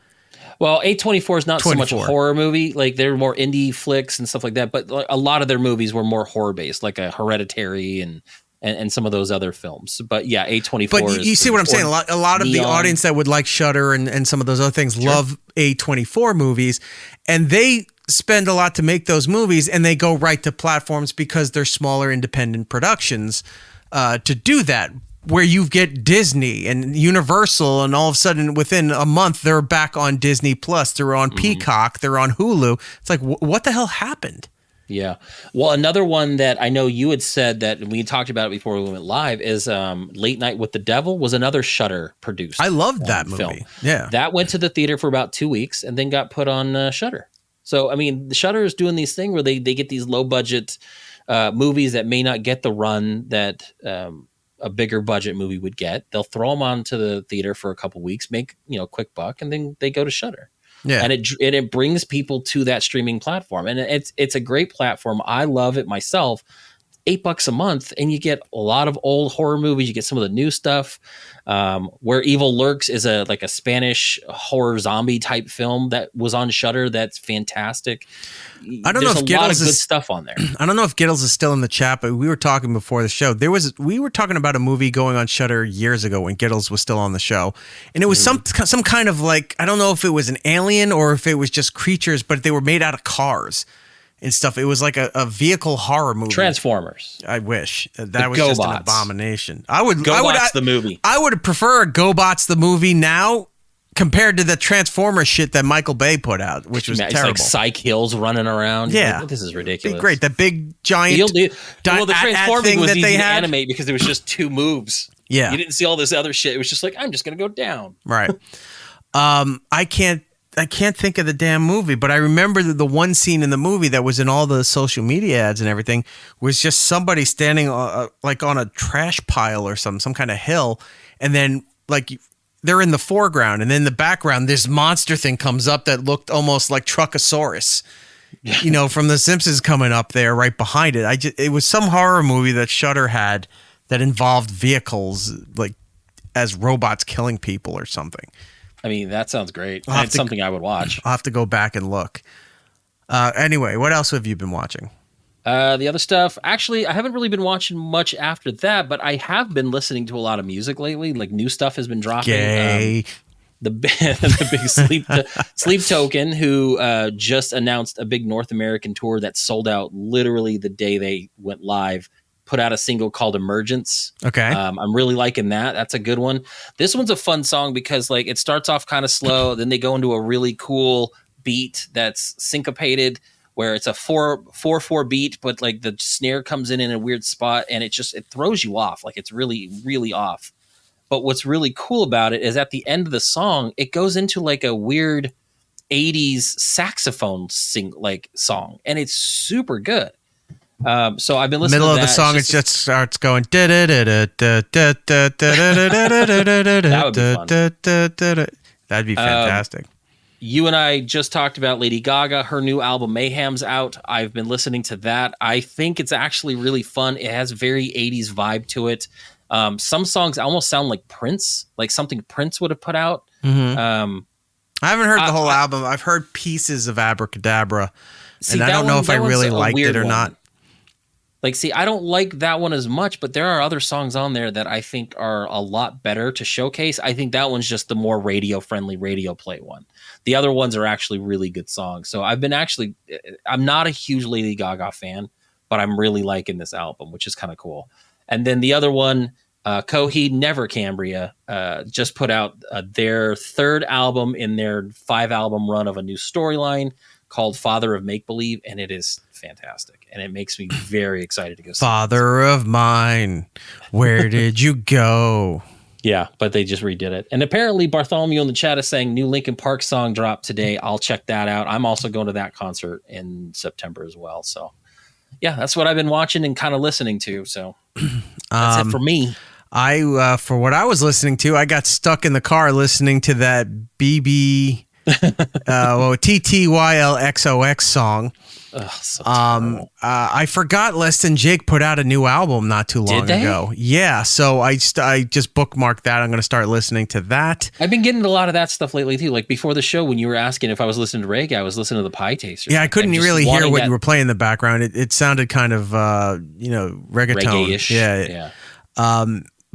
Speaker 6: Well, A24 is not
Speaker 5: 24.
Speaker 6: so much a horror movie. Like they're more indie flicks and stuff like that. But a lot of their movies were more horror based, like a Hereditary and some of those other films. But yeah, A24.
Speaker 5: But you see what I'm saying? A lot of the audience that would like Shudder and some of those other things love A24 movies, and they spend a lot to make those movies, and they go right to platforms because they're smaller independent productions to do that. Where you get Disney and Universal, and all of a sudden within a month they're back on Disney Plus, they're on Peacock, they're on Hulu. It's like, what the hell happened?
Speaker 6: Yeah. Well, another one that I know you had said that we talked about it before we went live is Late Night with the Devil was another Shudder produced.
Speaker 5: I loved that movie.
Speaker 6: Film.
Speaker 5: Yeah.
Speaker 6: That went to the theater for about 2 weeks and then got put on Shudder. So, I mean, the Shudder is doing these things where they get these low budget movies that may not get the run that a bigger budget movie would get. They'll throw them onto the theater for a couple weeks, make, a quick buck, and then they go to Shudder.
Speaker 5: Yeah.
Speaker 6: And it brings people to that streaming platform. And it's a great platform. I love it myself. $8 a month, and you get a lot of old horror movies. You get some of the new stuff. Where Evil Lurks is a Spanish horror zombie type film that was on Shudder. That's fantastic.
Speaker 5: I don't know if
Speaker 6: Giddles a lot of
Speaker 5: is
Speaker 6: good stuff on there.
Speaker 5: I don't know if Giddles is still in the chat, but we were talking before the show. We were talking about a movie going on Shudder years ago when Giddles was still on the show, and it was some kind of like, I don't know if it was an alien or if it was just creatures, but they were made out of cars and stuff. It was like a vehicle horror movie.
Speaker 6: Transformers.
Speaker 5: I wish that
Speaker 6: The
Speaker 5: was just an
Speaker 6: GoBots.
Speaker 5: abomination.
Speaker 6: GoBots the movie.
Speaker 5: I would prefer GoBots the movie now compared to the Transformers shit that Michael Bay put out, which was
Speaker 6: It's
Speaker 5: terrible.
Speaker 6: like Psych Hills running around.
Speaker 5: Yeah.
Speaker 6: Like, this is ridiculous.
Speaker 5: Be great. That big giant
Speaker 6: Well, the transforming
Speaker 5: thing
Speaker 6: was
Speaker 5: that
Speaker 6: easy
Speaker 5: they
Speaker 6: to
Speaker 5: had.
Speaker 6: animate because there was just two moves.
Speaker 5: Yeah.
Speaker 6: You didn't see all this other shit. It was just like, I'm just going to go down.
Speaker 5: Right. I can't think of the damn movie, but I remember the one scene in the movie that was in all the social media ads and everything was just somebody standing like on a trash pile or some kind of hill, and then like they're in the foreground, and then in the background this monster thing comes up that looked almost like Truckosaurus, from The Simpsons coming up there right behind it. It was some horror movie that Shudder had that involved vehicles like as robots killing people or something.
Speaker 6: I mean, that sounds great. That's something I would watch.
Speaker 5: I'll have to go back and look. Anyway, what else have you been watching?
Speaker 6: The other stuff, actually, I haven't really been watching much after that, but I have been listening to a lot of music lately. Like new stuff has been dropping.
Speaker 5: Gay.
Speaker 6: The big Sleep Token, who just announced a big North American tour that sold out literally the day they went live. Put out a single called Emergence.
Speaker 5: Okay.
Speaker 6: I'm really liking that. That's a good one. This one's a fun song because like it starts off kind of slow, then they go into a really cool beat that's syncopated where it's a 4/4 beat, but like the snare comes in a weird spot and it throws you off. Like it's really, really off. But what's really cool about it is at the end of the song, it goes into like a weird 80s saxophone song, and it's super good. So I've been listening
Speaker 5: middle
Speaker 6: to
Speaker 5: of the song, it just starts going. That
Speaker 6: would be fun.
Speaker 5: That'd be fantastic.
Speaker 6: You and I just talked about Lady Gaga. Her new album Mayhem's out. I've been listening to that. I think it's actually really fun. It has very 80s vibe to it. Some songs almost sound like Prince, like something Prince would have put out.
Speaker 5: Mm-hmm. I haven't heard the whole album. I've heard pieces of Abracadabra, and I don't know if I really liked it or not.
Speaker 6: I don't like that one as much, but there are other songs on there that I think are a lot better to showcase. I think that one's just the more radio-friendly radio play one. The other ones are actually really good songs. So I'm not a huge Lady Gaga fan, but I'm really liking this album, which is kind of cool. And then the other one, Coheed Never Cambria, just put out their third album in their 5-album run of a new storyline called Father of Make Believe, and it is fantastic, and it makes me very excited to go see
Speaker 5: Father of Mine, where did you go?
Speaker 6: Yeah, but they just redid it. And apparently Bartholomew in the chat is saying new Linkin Park song dropped today. I'll check that out. I'm also going to that concert in September as well. So yeah, that's what I've been watching and kind of listening to. So that's it for me.
Speaker 5: For what I was listening to, I got stuck in the car listening to that TTYLXOX song.
Speaker 6: Ugh, so
Speaker 5: I forgot Less Than Jake put out a new album not too long ago. Yeah, so I just bookmarked that. I'm going to start listening to that.
Speaker 6: I've been getting a lot of that stuff lately too. Like before the show, when you were asking if I was listening to reggae, I was listening to the Pie Taster.
Speaker 5: Yeah, I couldn't really hear what you were playing in the background. It sounded kind of reggaeton.
Speaker 6: Reggae-ish.
Speaker 5: Yeah.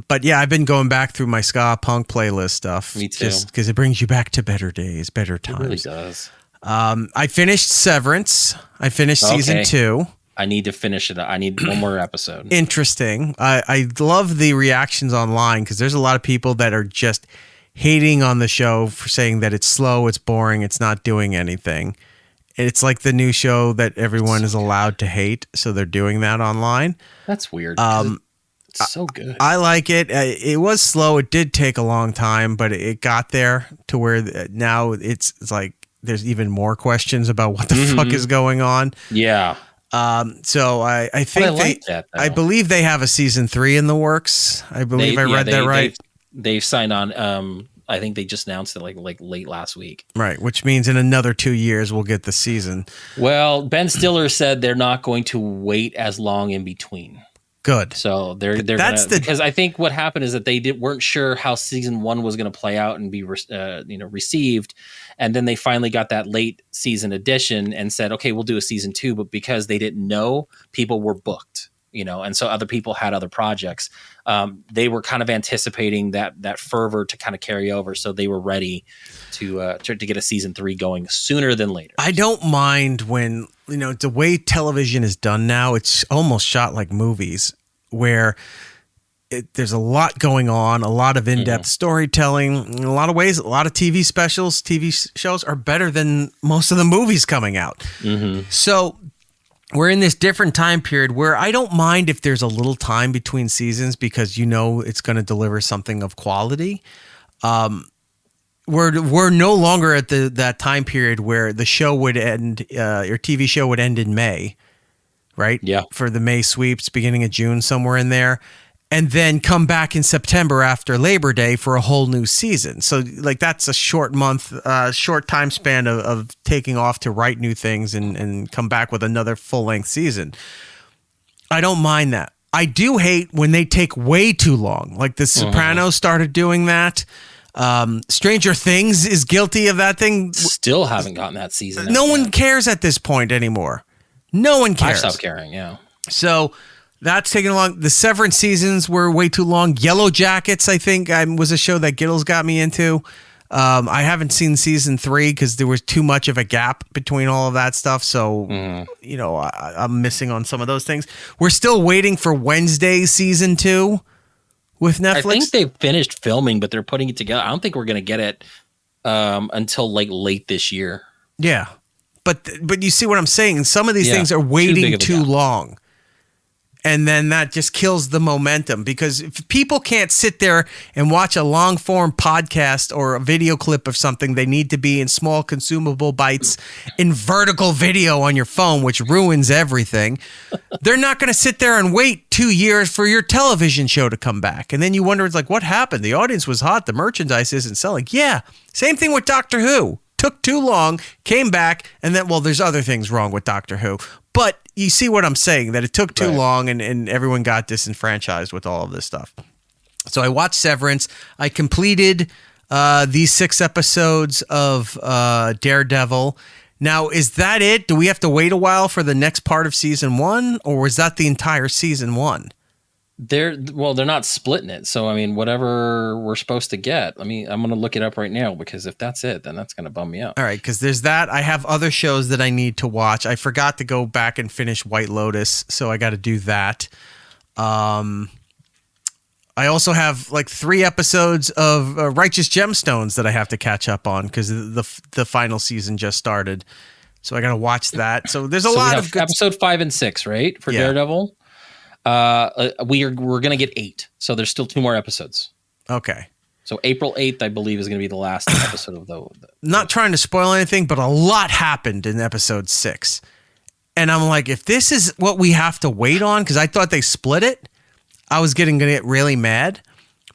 Speaker 5: But yeah, I've been going back through my ska punk playlist stuff.
Speaker 6: Me too.
Speaker 5: Just because it brings you back to better days, better times.
Speaker 6: It really does.
Speaker 5: I finished Severance. I finished season 2.
Speaker 6: I need to finish it. I need one more episode.
Speaker 5: Interesting. I love the reactions online because there's a lot of people that are just hating on the show for saying that it's slow, it's boring, it's not doing anything. It's like the new show that everyone is allowed to hate, so they're doing that online.
Speaker 6: That's weird. It's so good.
Speaker 5: I like it. It was slow. It did take a long time, but it got there to where now it's like there's even more questions about what the fuck is going on.
Speaker 6: Yeah.
Speaker 5: So I think I believe they have a season 3 in the works. I believe I read that right.
Speaker 6: They've signed on. I think they just announced it like late last week.
Speaker 5: Right, which means in another 2 years we'll get the season.
Speaker 6: Well, Ben Stiller said they're not going to wait as long in between.
Speaker 5: Good.
Speaker 6: So they're because I think what happened is that they weren't sure how season 1 was going to play out and be received, and then they finally got that late season edition and said, okay, we'll do a season 2, but because they didn't know, people were booked, and so other people had other projects. They were kind of anticipating that fervor to kind of carry over, so they were ready to get a season 3 going sooner than later.
Speaker 5: I don't mind when the way television is done now. It's almost shot like movies, where there's a lot going on, a lot of in-depth storytelling. In a lot of ways, a lot of TV specials, TV shows are better than most of the movies coming out. So we're in this different time period where I don't mind if there's a little time between seasons because it's going to deliver something of quality. We're no longer at that time period where the show would end, your TV show would end in May, right?
Speaker 6: Yeah.
Speaker 5: For the May sweeps, beginning of June, somewhere in there, and then come back in September after Labor Day for a whole new season. So like that's a short time span of taking off to write new things and come back with another full length season. I don't mind that. I do hate when they take way too long. Like The Sopranos started doing that. Stranger Things is guilty of that thing.
Speaker 6: Still haven't gotten that season.
Speaker 5: No one cares at this point anymore. No one cares.
Speaker 6: I stopped caring, yeah.
Speaker 5: So that's taking long. The Severance seasons were way too long. Yellow Jackets, I think, was a show that Gittles got me into. I haven't seen season 3 because there was too much of a gap between all of that stuff. So, I'm missing on some of those things. We're still waiting for Wednesday season 2. With Netflix?
Speaker 6: I think they've finished filming, but they're putting it together. I don't think we're going to get it until like late this year.
Speaker 5: Yeah. But you see what I'm saying? Some of these things are waiting too long. And then that just kills the momentum because if people can't sit there and watch a long form podcast or a video clip of something, they need to be in small consumable bites in vertical video on your phone, which ruins everything. They're not going to sit there and wait 2 years for your television show to come back. And then you wonder, it's like, what happened? The audience was hot. The merchandise isn't selling. Yeah. Same thing with Doctor Who. Took too long, came back, and then, there's other things wrong with Doctor Who. But you see what I'm saying, that it took too long and everyone got disenfranchised with all of this stuff. So I watched Severance. I completed these 6 episodes of Daredevil. Now, is that it? Do we have to wait a while for the next part of season 1? Or was that the entire season 1?
Speaker 6: They're not splitting it. So, I mean, whatever we're supposed to get, I'm going to look it up right now because if that's it, then that's going to bum me out.
Speaker 5: All right. Because there's that. I have other shows that I need to watch. I forgot to go back and finish White Lotus. So I got to do that. I also have like 3 episodes of Righteous Gemstones that I have to catch up on because the final season just started. So I got to watch that. So there's a lot of good
Speaker 6: episode 5 and 6, right? For Daredevil. We're going to get 8. So there's still 2 more episodes.
Speaker 5: Okay.
Speaker 6: So April 8th, I believe, is going to be the last episode of the.
Speaker 5: Not trying to spoil anything, but a lot happened in episode 6. And I'm like, if this is what we have to wait on, because I thought they split it, I was going to get really mad.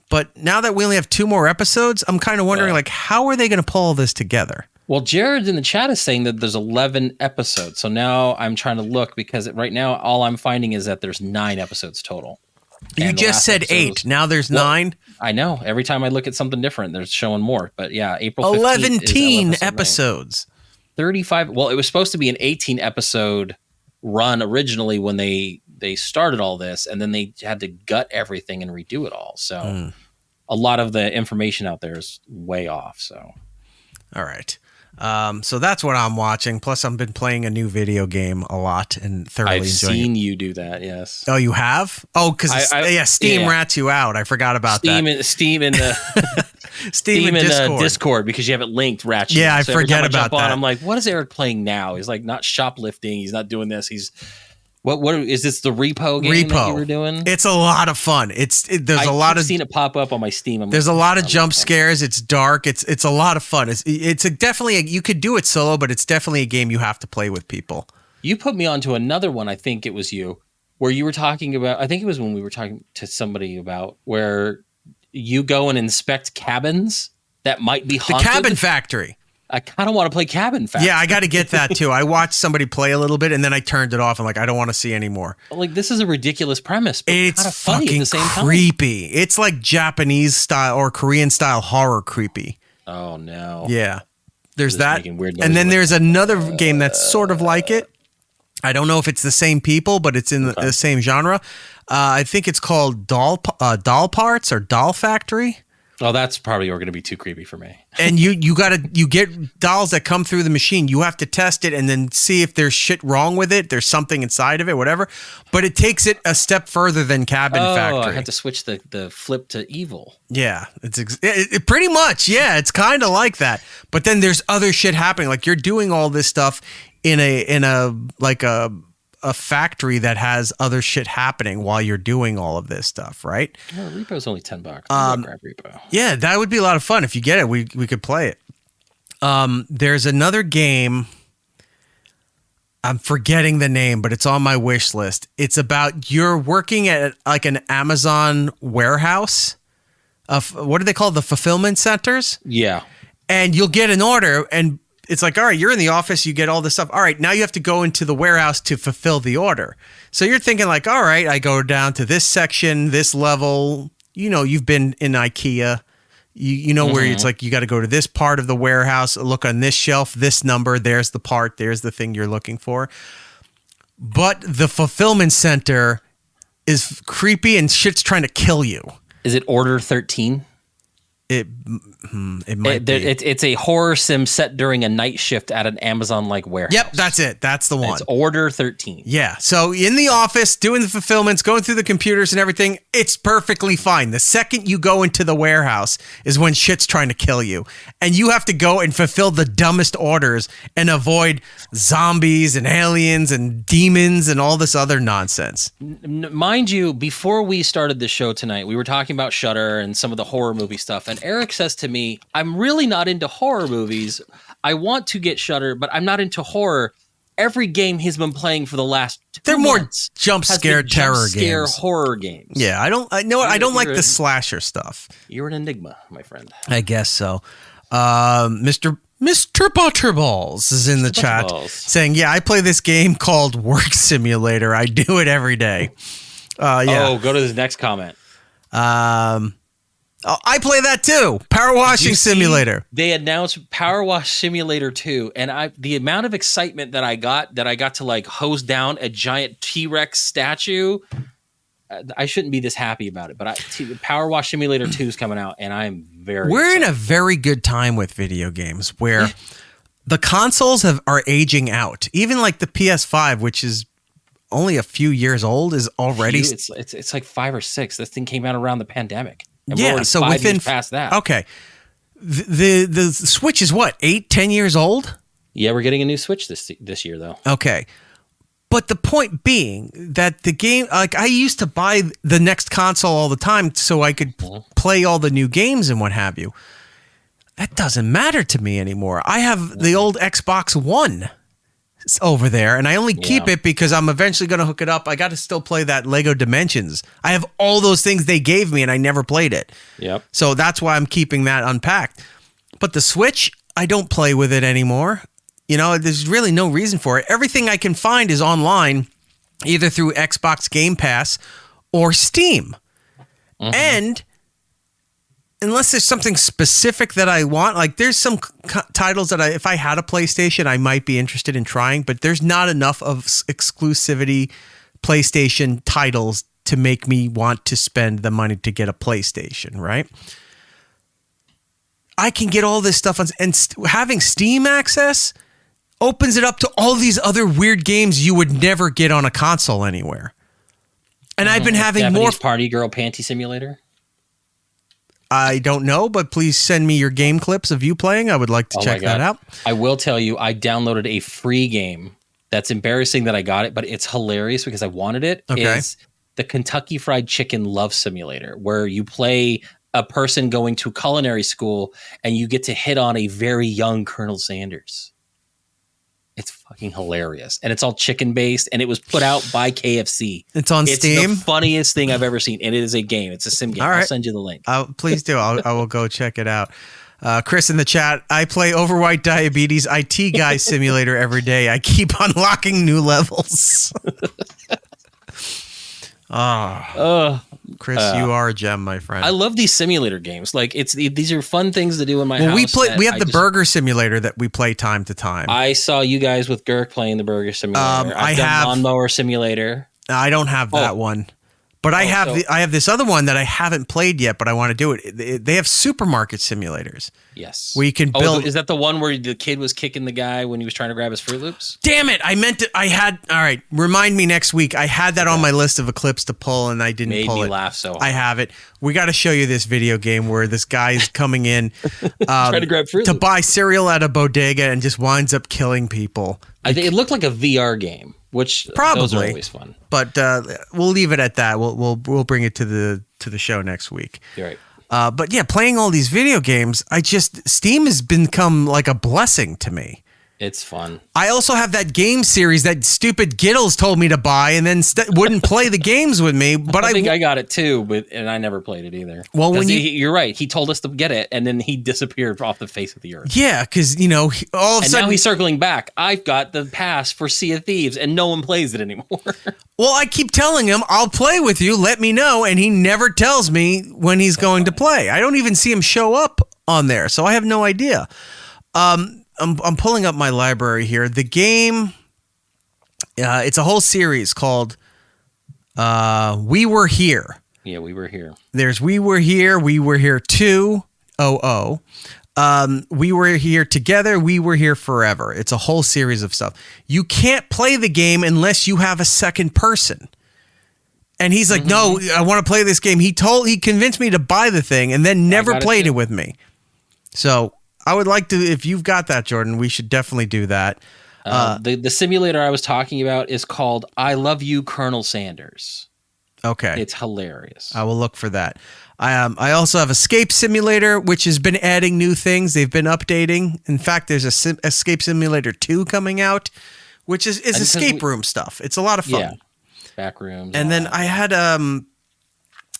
Speaker 5: But now that we only have 2 more episodes, I'm kind of wondering, like, how are they going to pull all this together?
Speaker 6: Well, Jared in the chat is saying that there's 11 episodes. So now I'm trying to look because right now all I'm finding is that there's 9 episodes total.
Speaker 5: You just said 8. Now there's 9.
Speaker 6: I know. Every time I look at something different, they're showing more. But yeah, April 15th
Speaker 5: 11 episodes.
Speaker 6: 35. Well, it was supposed to be an 18 episode run originally when they started all this, and then they had to gut everything and redo it all. So a lot of the information out there is way off. So,
Speaker 5: all right. So that's what I'm watching. Plus, I've been playing a new video game a lot and thoroughly
Speaker 6: I've
Speaker 5: enjoying
Speaker 6: seen
Speaker 5: it.
Speaker 6: you do that. Yes.
Speaker 5: Oh, you have? Oh, because Steam rats you out. I forgot about that.
Speaker 6: Steam in Discord because you have it linked. Ratchet.
Speaker 5: Yeah, I
Speaker 6: so every
Speaker 5: forget
Speaker 6: time I jump
Speaker 5: about that.
Speaker 6: on, I'm like, what is Eric playing now? He's like not shoplifting. He's not doing this. He's what is this? The repo game that you were doing?
Speaker 5: It's a lot of fun. I've
Speaker 6: seen it pop up on my Steam.
Speaker 5: There's a lot of jump scares. It's dark. It's a lot of fun. It's definitely you could do it solo, but it's definitely a game you have to play with people.
Speaker 6: You put me onto another one. I think it was you where you were talking about. I think it was when we were talking to somebody about where you go and inspect cabins that might be haunted.
Speaker 5: The Cabin Factory.
Speaker 6: I kind of want to play Cabin Factory.
Speaker 5: Yeah, I got to get that too. I watched somebody play a little bit and then I turned it off. I'm like, I don't want to see anymore.
Speaker 6: Like, this is a ridiculous premise, but
Speaker 5: it's
Speaker 6: kind of funny
Speaker 5: fucking
Speaker 6: at the same time.
Speaker 5: Creepy. It's like Japanese style or Korean style horror creepy.
Speaker 6: Oh no.
Speaker 5: Yeah. There's that.
Speaker 6: Weird
Speaker 5: and then there's another game that's sort of like it. I don't know if it's the same people, but it's in the same genre. I think it's called Doll Parts or Doll Factory.
Speaker 6: Oh, that's probably going to be too creepy for me.
Speaker 5: And you get dolls that come through the machine. You have to test it and then see if there's shit wrong with it. There's something inside of it, whatever. But it takes it a step further than Cabin Factory.
Speaker 6: I had to switch the flip to evil.
Speaker 5: Yeah, it pretty much. Yeah, it's kind of like that. But then there's other shit happening. Like you're doing all this stuff in a factory that has other shit happening while you're doing all of this stuff, right?
Speaker 6: Oh, Repo's only $10. Grab Repo.
Speaker 5: Yeah, that would be a lot of fun. If you get it, we could play it. There's another game. I'm forgetting the name, but it's on my wish list. It's about you're working at like an Amazon warehouse. What do they call the fulfillment centers?
Speaker 6: Yeah.
Speaker 5: And you'll get an order and it's like, all right, you're in the office, you get all this stuff. All right, now you have to go into the warehouse to fulfill the order. So you're thinking like, all right, I go down to this section, this level. You know, you've been in IKEA. You know where it's like you got to go to this part of the warehouse, look on this shelf, this number, there's the part, there's the thing you're looking for. But the fulfillment center is creepy and shit's trying to kill you.
Speaker 6: Is it Order 13?
Speaker 5: It might be.
Speaker 6: It's a horror sim set during a night shift at an Amazon-like warehouse.
Speaker 5: Yep, that's it. That's the one.
Speaker 6: It's Order 13.
Speaker 5: Yeah. So in the office, doing the fulfillments, going through the computers and everything, it's perfectly fine. The second you go into the warehouse is when shit's trying to kill you. And you have to go and fulfill the dumbest orders and avoid zombies and aliens and demons and all this other nonsense.
Speaker 6: Mind you, before we started the show tonight, we were talking about Shudder and some of the horror movie stuff. And Eric says to me, I'm really not into horror movies. I want to get Shudder, but I'm not into horror. Every game he's been playing for the last 2 months
Speaker 5: jump scare terror games.
Speaker 6: Horror games.
Speaker 5: Yeah, I don't like the slasher stuff.
Speaker 6: You're an enigma, my friend.
Speaker 5: I guess so. Mr. Butterballs is in the chat saying, yeah, I play this game called Work Simulator. I do it every day. Yeah.
Speaker 6: Oh, go to this next comment.
Speaker 5: I play that too. Power Washing Simulator.
Speaker 6: They announced Power Wash Simulator 2, and the amount of excitement that I got to like hose down a giant T-Rex statue. I shouldn't be this happy about it, but Power Wash Simulator 2 is coming out, and I'm very
Speaker 5: We're
Speaker 6: excited.
Speaker 5: in a very good time with video games where the consoles are aging out. Even like the PS5, which is only a few years old, is already
Speaker 6: it's like 5 or 6. This thing came out around the pandemic. And
Speaker 5: yeah, so within
Speaker 6: past that.
Speaker 5: Okay. The Switch is what, 8-10 years old?
Speaker 6: Yeah, we're getting a new Switch this year though.
Speaker 5: Okay. But the point being that the game, like I used to buy the next console all the time so I could play all the new games and what have you. That doesn't matter to me anymore. I have the old Xbox One. over there, and I only keep it because I'm eventually going to hook it up. I got to still play that Lego Dimensions. I have all those things they gave me, and I never played it.
Speaker 6: Yep.
Speaker 5: So that's why I'm keeping that unpacked. But the Switch, I don't play with it anymore. You know, there's really no reason for it. Everything I can find is online, either through Xbox Game Pass or Steam. And unless there's something specific that I want, like there's some titles that if I had a PlayStation, I might be interested in trying, but there's not enough of exclusivity PlayStation titles to make me want to spend the money to get a PlayStation, right? I can get all this stuff on, and having Steam access opens it up to all these other weird games you would never get on a console anywhere. And I've been having
Speaker 6: Japanese
Speaker 5: more
Speaker 6: party girl panty simulator.
Speaker 5: I don't know, but please send me your game clips of you playing. I would like to check that out.
Speaker 6: I will tell you, I downloaded a free game that's embarrassing that I got it, but it's hilarious because I wanted it.
Speaker 5: Okay.
Speaker 6: It's the Kentucky Fried Chicken Love Simulator, where you play a person going to culinary school and you get to hit on a very young Colonel Sanders. It's fucking hilarious. And it's all chicken based, and it was put out by KFC.
Speaker 5: It's on Steam?
Speaker 6: It's the funniest thing I've ever seen. And it is a game. It's a sim game.
Speaker 5: All right.
Speaker 6: I'll send you the link.
Speaker 5: Please do. I will go check it out. Chris in the chat, I play Overwhite Diabetes IT Guy Simulator every day. I keep unlocking new levels. Chris, you are a gem, my friend.
Speaker 6: I love these simulator games. Like these are fun things to do in my house.
Speaker 5: We have the burger simulator that we play time to time.
Speaker 6: I saw you guys with Girk playing the burger simulator. I've done lawnmower simulator.
Speaker 5: I don't have that one. But I have this other one that I haven't played yet, but I want to do it. They have supermarket simulators.
Speaker 6: Yes.
Speaker 5: Where you can build.
Speaker 6: Is that the one where the kid was kicking the guy when he was trying to grab his Fruit Loops?
Speaker 5: Damn it. I meant it. All right. Remind me next week. I had that on my list of clips to pull, and I didn't pull it.
Speaker 6: Made me laugh so hard.
Speaker 5: I have it. We got to show you this video game where this guy's coming in
Speaker 6: trying to grab Fruit Loops.
Speaker 5: buy cereal at a bodega and just winds up killing people.
Speaker 6: I think it looked like a VR game, which
Speaker 5: probably
Speaker 6: those are always fun.
Speaker 5: But we'll leave it at that. We'll bring it to the show next week.
Speaker 6: You're right.
Speaker 5: But yeah, playing all these video games, Steam has become like a blessing to me.
Speaker 6: It's fun.
Speaker 5: I also have that game series that stupid Giddles told me to buy and then wouldn't play the games with me. But
Speaker 6: I think I got it too, and I never played it either.
Speaker 5: Well,
Speaker 6: you're right. He told us to get it, and then he disappeared off the face of the earth.
Speaker 5: Yeah, because all of a sudden
Speaker 6: now he's circling back. I've got the pass for Sea of Thieves, and no one plays it anymore.
Speaker 5: Well, I keep telling him I'll play with you. Let me know, and he never tells me when he's going to play. I don't even see him show up on there, so I have no idea. I'm pulling up my library here. The game, it's a whole series called We Were Here.
Speaker 6: Yeah, We Were Here.
Speaker 5: There's We Were Here 2.00. We Were Here Together, We Were Here Forever. It's a whole series of stuff. You can't play the game unless you have a second person. And he's like, no, I want to play this game. He convinced me to buy the thing and then never played it with me. So I would like to, if you've got that, Jordan, we should definitely do that.
Speaker 6: The simulator I was talking about is called I Love You, Colonel Sanders.
Speaker 5: Okay.
Speaker 6: It's hilarious.
Speaker 5: I will look for that. I also have Escape Simulator, which has been adding new things. They've been updating. In fact, there's a Escape Simulator 2 coming out, which is escape room stuff. It's a lot of fun. Yeah.
Speaker 6: Back rooms.
Speaker 5: And then I had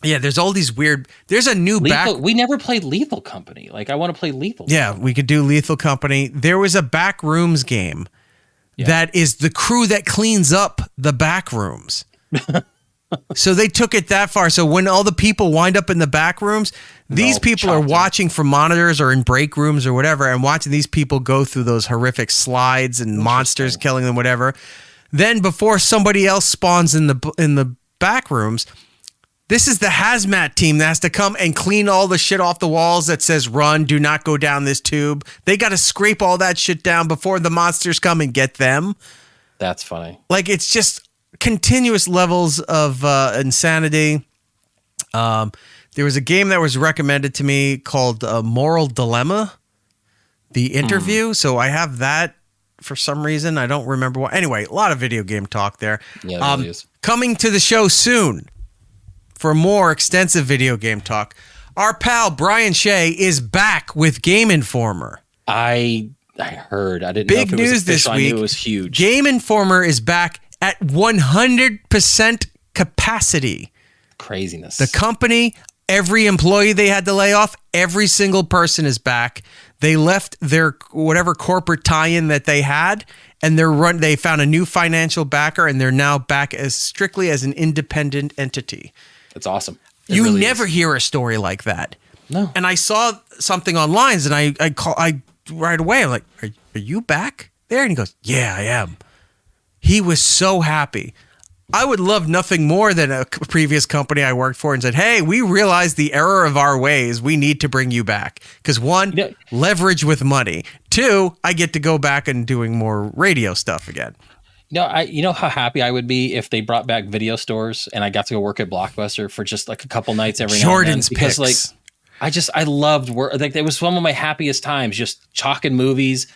Speaker 5: there's all these weird. There's a new
Speaker 6: We never played Lethal Company. Like I want to play Lethal.
Speaker 5: Yeah, we could do Lethal Company. There was a back rooms game that is the crew that cleans up the back rooms. So they took it that far. So when all the people wind up in the back rooms, these people are watching from monitors or in break rooms or whatever, and watching these people go through those horrific slides and monsters killing them, whatever. Then before somebody else spawns in the back rooms, this is the hazmat team that has to come and clean all the shit off the walls that says run, do not go down this tube. They got to scrape all that shit down before the monsters come and get them.
Speaker 6: That's funny.
Speaker 5: Like, it's just continuous levels of insanity. There was a game that was recommended to me called Moral Dilemma, The Interview. So I have that for some reason. I don't remember why. Anyway, a lot of video game talk there.
Speaker 6: Yeah, it really is.
Speaker 5: Coming to the show soon for more extensive video game talk, our pal Brian Shea is back with Game Informer.
Speaker 6: I heard. I didn't
Speaker 5: Big
Speaker 6: know if it was
Speaker 5: news this
Speaker 6: official.
Speaker 5: week.
Speaker 6: I knew it was huge.
Speaker 5: Game Informer is back at 100% capacity.
Speaker 6: Craziness.
Speaker 5: The company, every employee they had to lay off, every single person is back. They left their whatever corporate tie-in that they had, and they found a new financial backer, and they're now back as strictly as an independent entity.
Speaker 6: It's awesome.
Speaker 5: You really never hear a story like that.
Speaker 6: No.
Speaker 5: And I saw something online, and I right away, I'm like, are you back there? And he goes, yeah, I am. He was so happy. I would love nothing more than a previous company I worked for and said, hey, we realize the error of our ways. We need to bring you back. Because one, leverage with money. Two, I get to go back and doing more radio stuff again.
Speaker 6: You know how happy I would be if they brought back video stores and I got to go work at Blockbuster for just like a couple nights every
Speaker 5: Jordan's
Speaker 6: now and then. Because
Speaker 5: picks.
Speaker 6: I loved work. Like it was some of my happiest times, just chalking movies,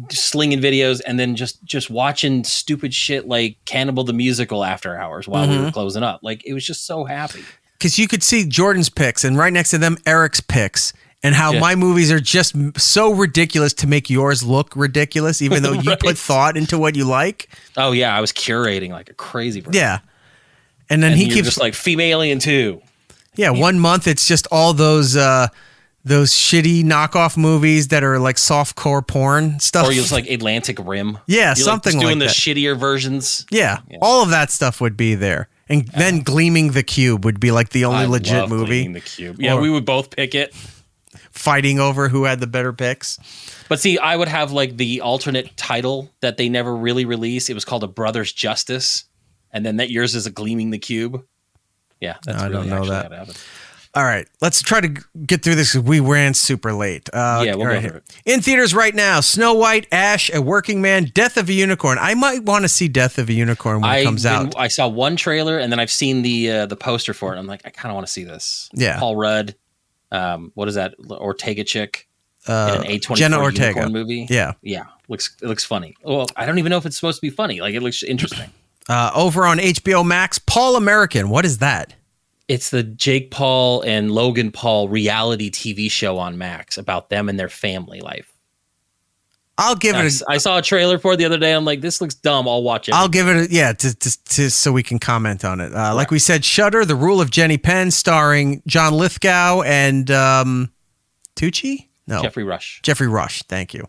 Speaker 6: slinging videos, and then just watching stupid shit like Cannibal the Musical after hours while we were closing up. Like it was just so happy.
Speaker 5: Because you could see Jordan's picks and right next to them, Eric's picks. And how my movies are just so ridiculous to make yours look ridiculous, even though you put thought into what you like.
Speaker 6: Oh, yeah. I was curating like a crazy person.
Speaker 5: Yeah. And then he keeps
Speaker 6: just like Femalien 2.
Speaker 5: Yeah. 1 month, it's just all those shitty knockoff movies that are like softcore porn stuff.
Speaker 6: Or just like Atlantic Rim.
Speaker 5: Yeah,
Speaker 6: You're
Speaker 5: something
Speaker 6: like
Speaker 5: doing
Speaker 6: the
Speaker 5: that.
Speaker 6: shittier versions.
Speaker 5: Yeah. All of that stuff would be there. And then Gleaming the Cube would be like the only legit movie.
Speaker 6: Gleaming the Cube. Yeah, we would both pick it.
Speaker 5: Fighting over who had the better picks.
Speaker 6: But see, I would have like the alternate title that they never really released. It was called A Brother's Justice. And then yours is a Gleaming the Cube. Yeah, that's
Speaker 5: I
Speaker 6: really
Speaker 5: don't know
Speaker 6: actually
Speaker 5: that.
Speaker 6: how it happened.
Speaker 5: All right, let's try to get through this because we ran super late.
Speaker 6: We'll go through it.
Speaker 5: In theaters right now, Snow White, Ash, A Working Man, Death of a Unicorn. I might want to see Death of a Unicorn when it comes out.
Speaker 6: I saw one trailer and then I've seen the poster for it. I'm like, I kind of want to see this.
Speaker 5: Yeah.
Speaker 6: Paul Rudd. What is that? Ortega chick in an A24
Speaker 5: Jenna Ortega
Speaker 6: Unicorn movie.
Speaker 5: Yeah.
Speaker 6: It looks funny. Well, I don't even know if it's supposed to be funny. Like it looks interesting.
Speaker 5: Over on HBO Max, Paul American. What is that?
Speaker 6: It's the Jake Paul and Logan Paul reality TV show on Max about them and their family life.
Speaker 5: I'll give it.
Speaker 6: I saw a trailer for it the other day. I'm like, this looks dumb. I'll watch it.
Speaker 5: I'll give it. To so we can comment on it. Like we said, Shudder, The Rule of Jenny Penn, starring John Lithgow and Tucci. No,
Speaker 6: Jeffrey Rush.
Speaker 5: Jeffrey Rush. Thank you.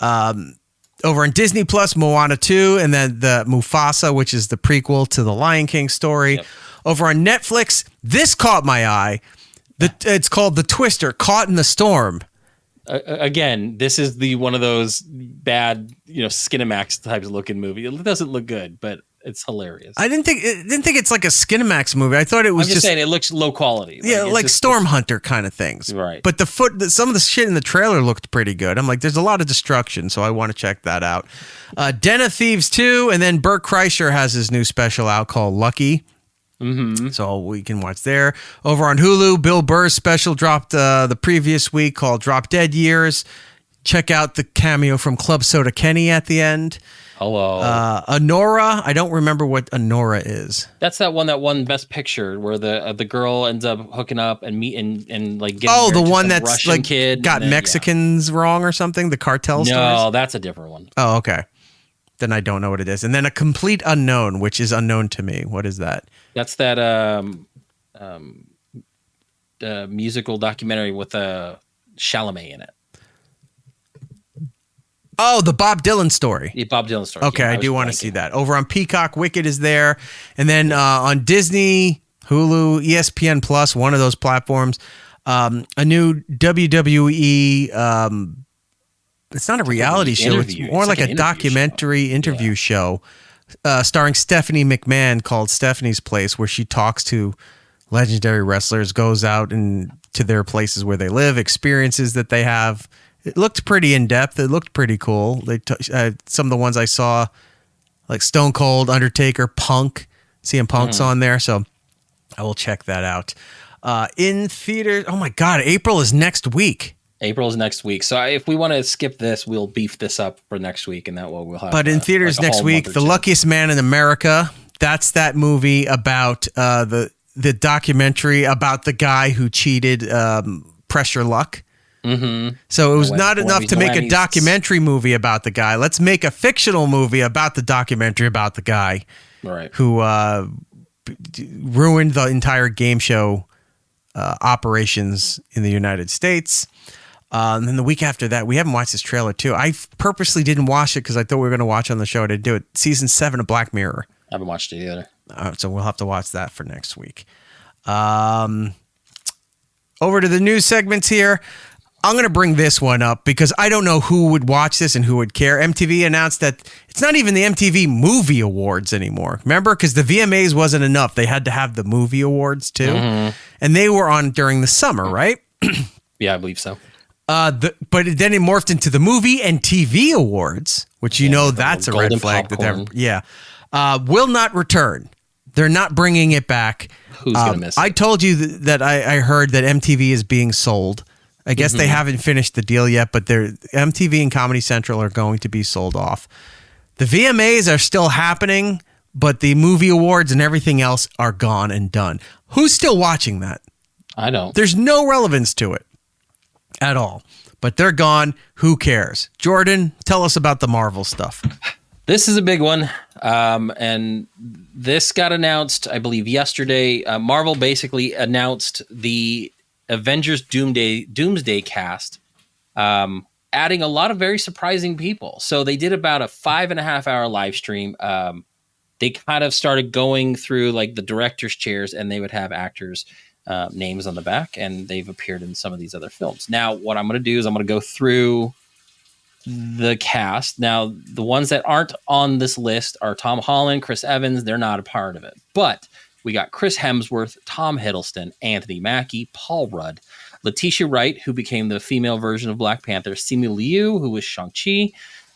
Speaker 5: Over on Disney Plus, Moana 2, and then the Mufasa, which is the prequel to the Lion King story. Yep. Over on Netflix, this caught my eye. It's called The Twister, Caught in the Storm.
Speaker 6: Again, this is one of those bad, Skinamax types of looking movie. It doesn't look good, but it's hilarious.
Speaker 5: I didn't think it's like a Skinamax movie. I thought it was
Speaker 6: I'm just saying it looks low quality.
Speaker 5: Like Storm Hunter kind of things.
Speaker 6: Right.
Speaker 5: But some of the shit in the trailer looked pretty good. I'm like, there's a lot of destruction, so I want to check that out. Den of Thieves 2, and then Bert Kreischer has his new special out called Lucky.
Speaker 6: Mm-hmm.
Speaker 5: So we can watch there. Over on Hulu, Bill Burr's special dropped the previous week called Drop Dead Years. Check out the cameo from Club Soda Kenny at the end.
Speaker 6: Hello.
Speaker 5: Honora. I don't remember what Honora is.
Speaker 6: That's that won Best Picture where the girl ends up hooking up and like getting
Speaker 5: the one
Speaker 6: some
Speaker 5: that's
Speaker 6: Russian
Speaker 5: like
Speaker 6: kid
Speaker 5: got Mexicans wrong or something. The cartel stories.
Speaker 6: No, that's a different one.
Speaker 5: Oh, okay. Then I don't know what it is. And then A Complete Unknown, which is unknown to me. What is that?
Speaker 6: That's that musical documentary with Chalamet in it.
Speaker 5: Oh, the Bob Dylan story.
Speaker 6: Yeah, Bob Dylan story.
Speaker 5: Okay,
Speaker 6: yeah,
Speaker 5: I do want to see that. Over on Peacock, Wicked is there. And then on Disney, Hulu, ESPN Plus, one of those platforms, a new WWE it's not a reality show. It's more like a documentary interview show starring Stephanie McMahon called Stephanie's Place, where she talks to legendary wrestlers, goes out and to their places where they live, experiences that they have. It looked pretty in-depth. It looked pretty cool. Some of the ones I saw, like Stone Cold, Undertaker, Punk, CM Punk's on there, so I will check that out. In theater, oh my God, April is next week.
Speaker 6: April is next week. So if we want to skip this, we'll beef this up for next week, and that way we'll have.
Speaker 5: But in theaters next week, The Luckiest Man in America. That's that movie about the documentary about the guy who cheated Press Your Luck.
Speaker 6: Mm-hmm.
Speaker 5: So it was not enough to make a documentary movie about the guy. Let's make a fictional movie about the documentary about the guy who ruined the entire game show operations in the United States. And then the week after that, we haven't watched this trailer too. I purposely didn't watch it because I thought we were going to watch on the show. I didn't do it. Season 7 of Black Mirror.
Speaker 6: I haven't watched it either.
Speaker 5: So we'll have to watch that for next week. Over to the news segments here. I'm going to bring this one up because I don't know who would watch this and who would care. MTV announced that it's not even the MTV Movie Awards anymore. Remember? Because the VMAs wasn't enough. They had to have the Movie Awards too. Mm-hmm. And they were on during the summer, right?
Speaker 6: Yeah, I believe so.
Speaker 5: But then it morphed into the Movie and TV Awards, which that's a red flag. Will not return. They're not bringing it back.
Speaker 6: Who's going to miss it?
Speaker 5: I told you that I heard that MTV is being sold. I guess they haven't finished the deal yet, but MTV and Comedy Central are going to be sold off. The VMAs are still happening, but the Movie Awards and everything else are gone and done. Who's still watching that?
Speaker 6: I don't.
Speaker 5: There's no relevance to it at all, but they're gone. Who cares? Jordan, tell us about the Marvel stuff.
Speaker 6: This is a big one. And this got announced, I believe, yesterday. Marvel basically announced the Avengers Doomsday cast, adding a lot of very surprising people. So they did about a 5.5 hour live stream. They kind of started going through like the director's chairs, and they would have actors' names on the back, and they've appeared in some of these other films. Now, what I'm going to do is I'm going to go through the cast. Now, the ones that aren't on this list are Tom Holland, Chris Evans. They're not a part of it. But we got Chris Hemsworth, Tom Hiddleston, Anthony Mackie, Paul Rudd, Letitia Wright, who became the female version of Black Panther, Simu Liu, who was Shang-Chi,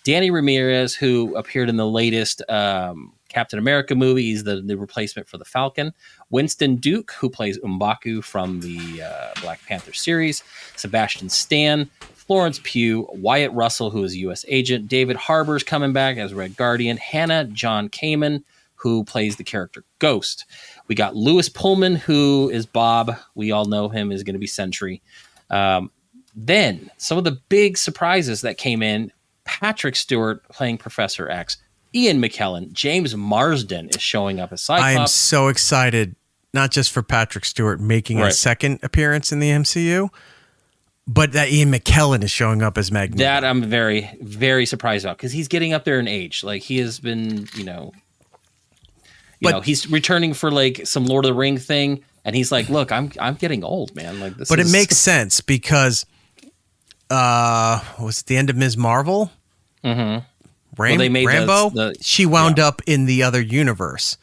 Speaker 6: Danny Ramirez, who appeared in the latest Captain America movie. He's the replacement for the Falcon. Winston Duke, who plays M'Baku from the Black Panther series. Sebastian Stan, Florence Pugh, Wyatt Russell, who is a U.S. agent. David Harbour's coming back as Red Guardian. Hannah John Kamen, who plays the character Ghost. We got Lewis Pullman, who is Bob. We all know him is going to be Sentry. Then some of the big surprises that came in: Patrick Stewart playing Professor X, Ian McKellen, James Marsden is showing up as Cyclops.
Speaker 5: I am so excited, not just for Patrick Stewart making a second appearance in the MCU, but that Ian McKellen is showing up as Magneto.
Speaker 6: That I'm very, very surprised about, because he's getting up there in age. Like, he has been, he's returning for like some Lord of the Ring thing, and he's like, "Look, I'm getting old, man." Like this.
Speaker 5: But it makes sense because was it the end of Ms. Marvel?
Speaker 6: Mm-hmm.
Speaker 5: They made Rambo. She wound up in the other universe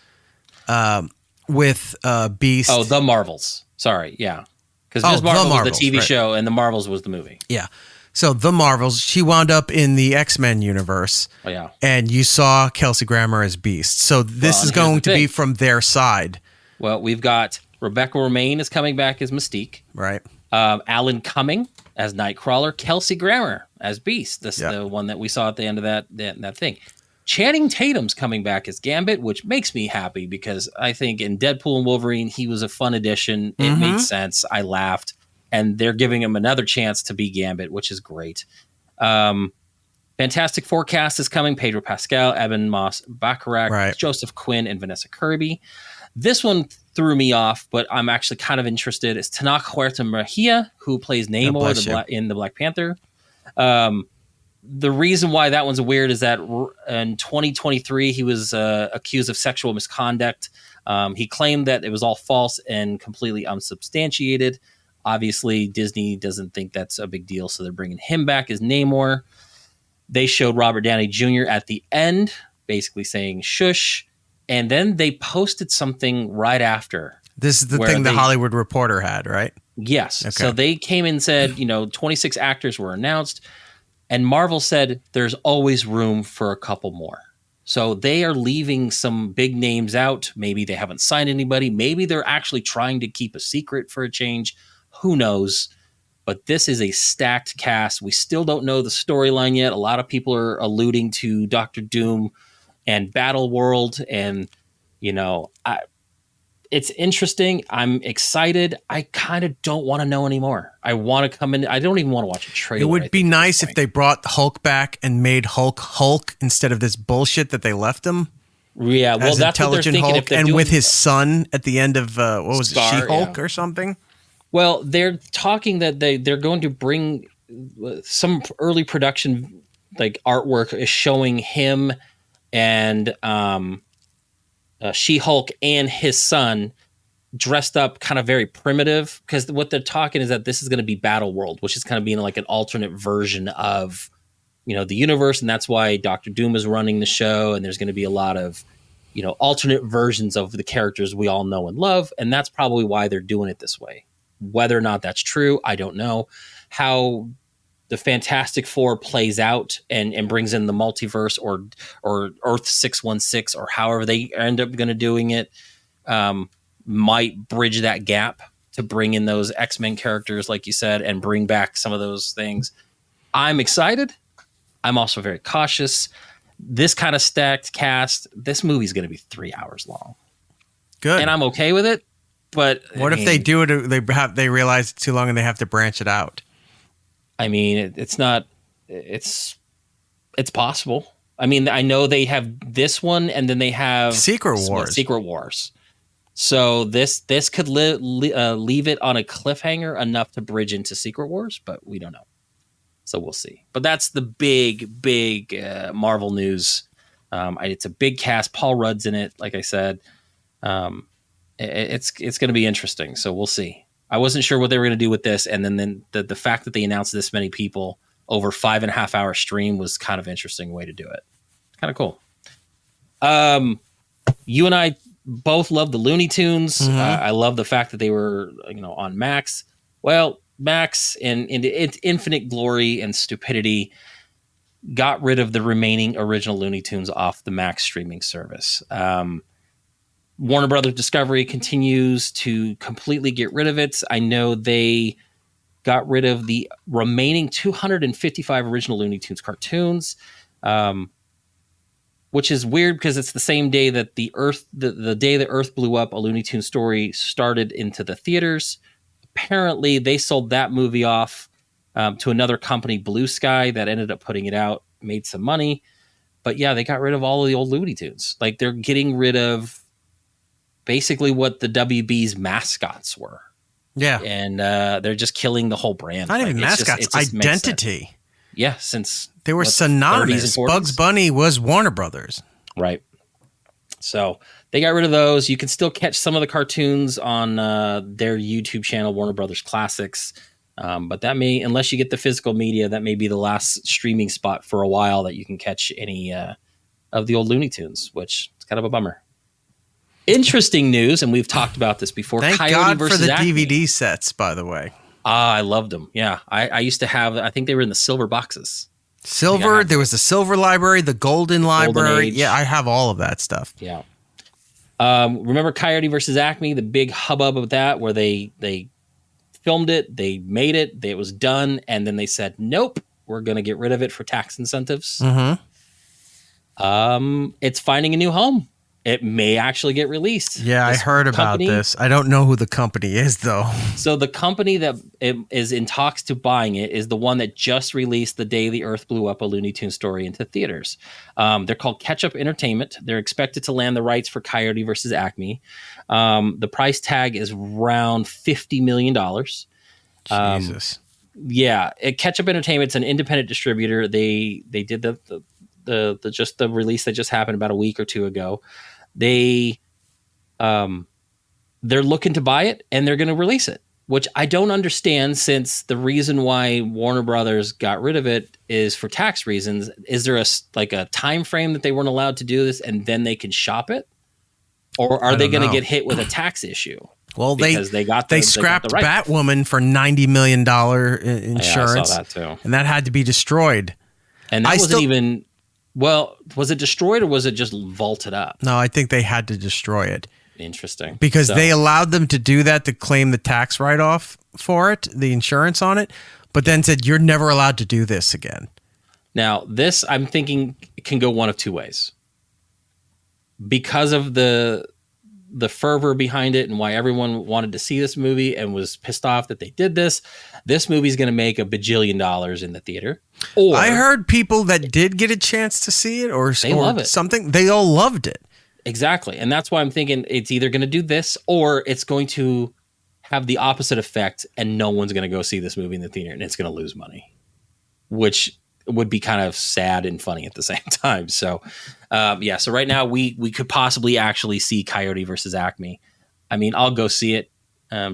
Speaker 5: with Beast.
Speaker 6: Oh, the Marvels. Sorry, yeah, because Ms. Marvel was the TV show, and the Marvels was the movie.
Speaker 5: Yeah. So the Marvels, she wound up in the X-Men universe.
Speaker 6: Oh, yeah.
Speaker 5: And you saw Kelsey Grammer as Beast. So this is going to be from their side.
Speaker 6: Well, we've got Rebecca Romijn is coming back as Mystique.
Speaker 5: Right.
Speaker 6: Alan Cumming as Nightcrawler. Kelsey Grammer as Beast. This is the one that we saw at the end of that thing. Channing Tatum's coming back as Gambit, which makes me happy because I think in Deadpool and Wolverine, he was a fun addition. It made sense. I laughed. And they're giving him another chance to be Gambit, which is great. Fantastic Four cast is coming. Pedro Pascal, Ebon Moss-Bachrach, Joseph Quinn, and Vanessa Kirby. This one threw me off, but I'm actually kind of interested. It's Tenoch Huerta Mejia, who plays Namor in the Black Panther. The reason why that one's weird is that in 2023, he was accused of sexual misconduct. He claimed that it was all false and completely unsubstantiated. Obviously, Disney doesn't think that's a big deal, so they're bringing him back as Namor. They showed Robert Downey Jr. at the end, basically saying shush, and then they posted something right after.
Speaker 5: This is the thing the Hollywood Reporter had, right?
Speaker 6: Yes.
Speaker 5: Okay.
Speaker 6: So they came and said, 26 actors were announced, and Marvel said there's always room for a couple more. So they are leaving some big names out. Maybe they haven't signed anybody. Maybe they're actually trying to keep a secret for a change. Who knows? But this is a stacked cast. We still don't know the storyline yet. A lot of people are alluding to Doctor Doom and Battle World. And, it's interesting. I'm excited. I kind of don't want to know anymore. I want to come in. I don't even want to watch a trailer.
Speaker 5: It would be nice if they brought Hulk back and made Hulk instead of this bullshit that they left him.
Speaker 6: Yeah, well, that's what they're thinking.
Speaker 5: Hulk, and with his son at the end of what was it, She-Hulk or something?
Speaker 6: Well, they're talking that they're going to bring some early production like artwork is showing him and She-Hulk and his son dressed up kind of very primitive, because what they're talking is that this is going to be Battle World, which is kind of being like an alternate version of, you know, the universe. And that's why Dr. Doom is running the show. And there's going to be a lot of, you know, alternate versions of the characters we all know and love. And that's probably why they're doing it this way. Whether or not that's true, I don't know. How the Fantastic Four plays out and brings in the multiverse or Earth 616 or however they end up going to doing it, might bridge that gap to bring in those X-Men characters, like you said, and bring back some of those things. I'm excited. I'm also very cautious. This kind of stacked cast, this movie's going to be 3 hours long.
Speaker 5: Good.
Speaker 6: And I'm okay with it. But
Speaker 5: what if they do it? They realize it's too long and they have to branch it out.
Speaker 6: I mean, it's possible. I mean, I know they have this one, and then they have
Speaker 5: Secret Wars.
Speaker 6: So this could leave it on a cliffhanger enough to bridge into Secret Wars, but we don't know. So we'll see. But that's the big Marvel news. It's a big cast. Paul Rudd's in it, like I said. It's going to be interesting. So we'll see. I wasn't sure what they were going to do with this, and then the fact that they announced this many people over 5.5 hour stream was kind of interesting way to do it. Kind of cool. You and I both love the Looney Tunes.
Speaker 5: Mm-hmm.
Speaker 6: I love the fact that they were, you know, on Max. Well, Max, in its infinite glory and stupidity, got rid of the remaining original Looney Tunes off the Max streaming service. Warner Brothers Discovery continues to completely get rid of it. I know they got rid of the remaining 255 original Looney Tunes cartoons, which is weird because it's the same day that the day the Earth blew up, a Looney Tunes story started into the theaters. Apparently, they sold that movie off to another company, Blue Sky, that ended up putting it out, made some money. But yeah, they got rid of all of the old Looney Tunes. Like, they're getting rid of basically what the WB's mascots were.
Speaker 5: Yeah.
Speaker 6: And they're just killing the whole brand.
Speaker 5: Not even mascots, identity.
Speaker 6: Yeah, since
Speaker 5: they were synonymous. Bugs Bunny was Warner Brothers.
Speaker 6: Right. So they got rid of those. You can still catch some of the cartoons on their YouTube channel, Warner Brothers Classics. But that may, unless you get the physical media, that may be the last streaming spot for a while that you can catch any of the old Looney Tunes, which is kind of a bummer. Interesting news, and we've talked about this before.
Speaker 5: Thank
Speaker 6: Coyote
Speaker 5: God
Speaker 6: versus
Speaker 5: for the
Speaker 6: Acme.
Speaker 5: DVD sets, by the way.
Speaker 6: I loved them. Yeah, I used to have. I think they were in the silver boxes.
Speaker 5: Silver. There was the silver library, the golden library.
Speaker 6: Age.
Speaker 5: Yeah, I have all of that stuff.
Speaker 6: Yeah. Remember Coyote versus Acme? The big hubbub of that, where they filmed it, they made it, it was done, and then they said, "Nope, we're going to get rid of it for tax incentives."
Speaker 5: Mm-hmm.
Speaker 6: It's finding a new home. It may actually get released.
Speaker 5: Yeah, I heard about this. I don't know who the company is, though.
Speaker 6: So the company that is in talks to buying it is the one that just released The Day the Earth Blew Up, a Looney Tunes story, into theaters. They're called Ketchup Entertainment. They're expected to land the rights for Coyote versus Acme. The price tag is around $50 million.
Speaker 5: Jesus.
Speaker 6: Yeah, Ketchup Entertainment's an independent distributor. They did the release that just happened about a week or two ago. They're looking to buy it and they're going to release it, which I don't understand, since the reason why Warner Brothers got rid of it is for tax reasons. Is there a time frame that they weren't allowed to do this and then they can shop it, or are they going to get hit with a tax issue?
Speaker 5: Well, they scrapped Batwoman for $90 million insurance.
Speaker 6: Yeah, I saw that too,
Speaker 5: and that had to be destroyed.
Speaker 6: And that wasn't even. Well, was it destroyed or was it just vaulted up?
Speaker 5: No, I think they had to destroy it.
Speaker 6: Interesting.
Speaker 5: Because they allowed them to do that to claim the tax write-off for it, the insurance on it, but then said, you're never allowed to do this again.
Speaker 6: Now, this, I'm thinking, can go one of two ways. Because of the the fervor behind it and why everyone wanted to see this movie and was pissed off that they did this movie's going to make $1 bajillion in the theater. Or
Speaker 5: I heard people that did get a chance to see it or
Speaker 6: love it.
Speaker 5: Something, they all loved it.
Speaker 6: Exactly. And that's why I'm thinking it's either going to do this or it's going to have the opposite effect and no one's going to go see this movie in the theater and it's going to lose money, which would be kind of sad and funny at the same time. So, so right now we could possibly actually see Coyote versus Acme. I mean, I'll go see it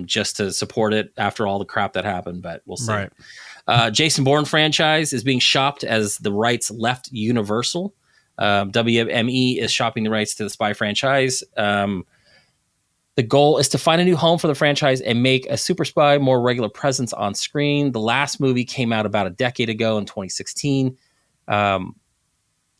Speaker 6: just to support it after all the crap that happened, but we'll see.
Speaker 5: Right.
Speaker 6: Jason Bourne franchise is being shopped as the rights left Universal. WME is shopping the rights to the Spy franchise. The goal is to find a new home for the franchise and make a super spy more regular presence on screen. The last movie came out about a decade ago in 2016.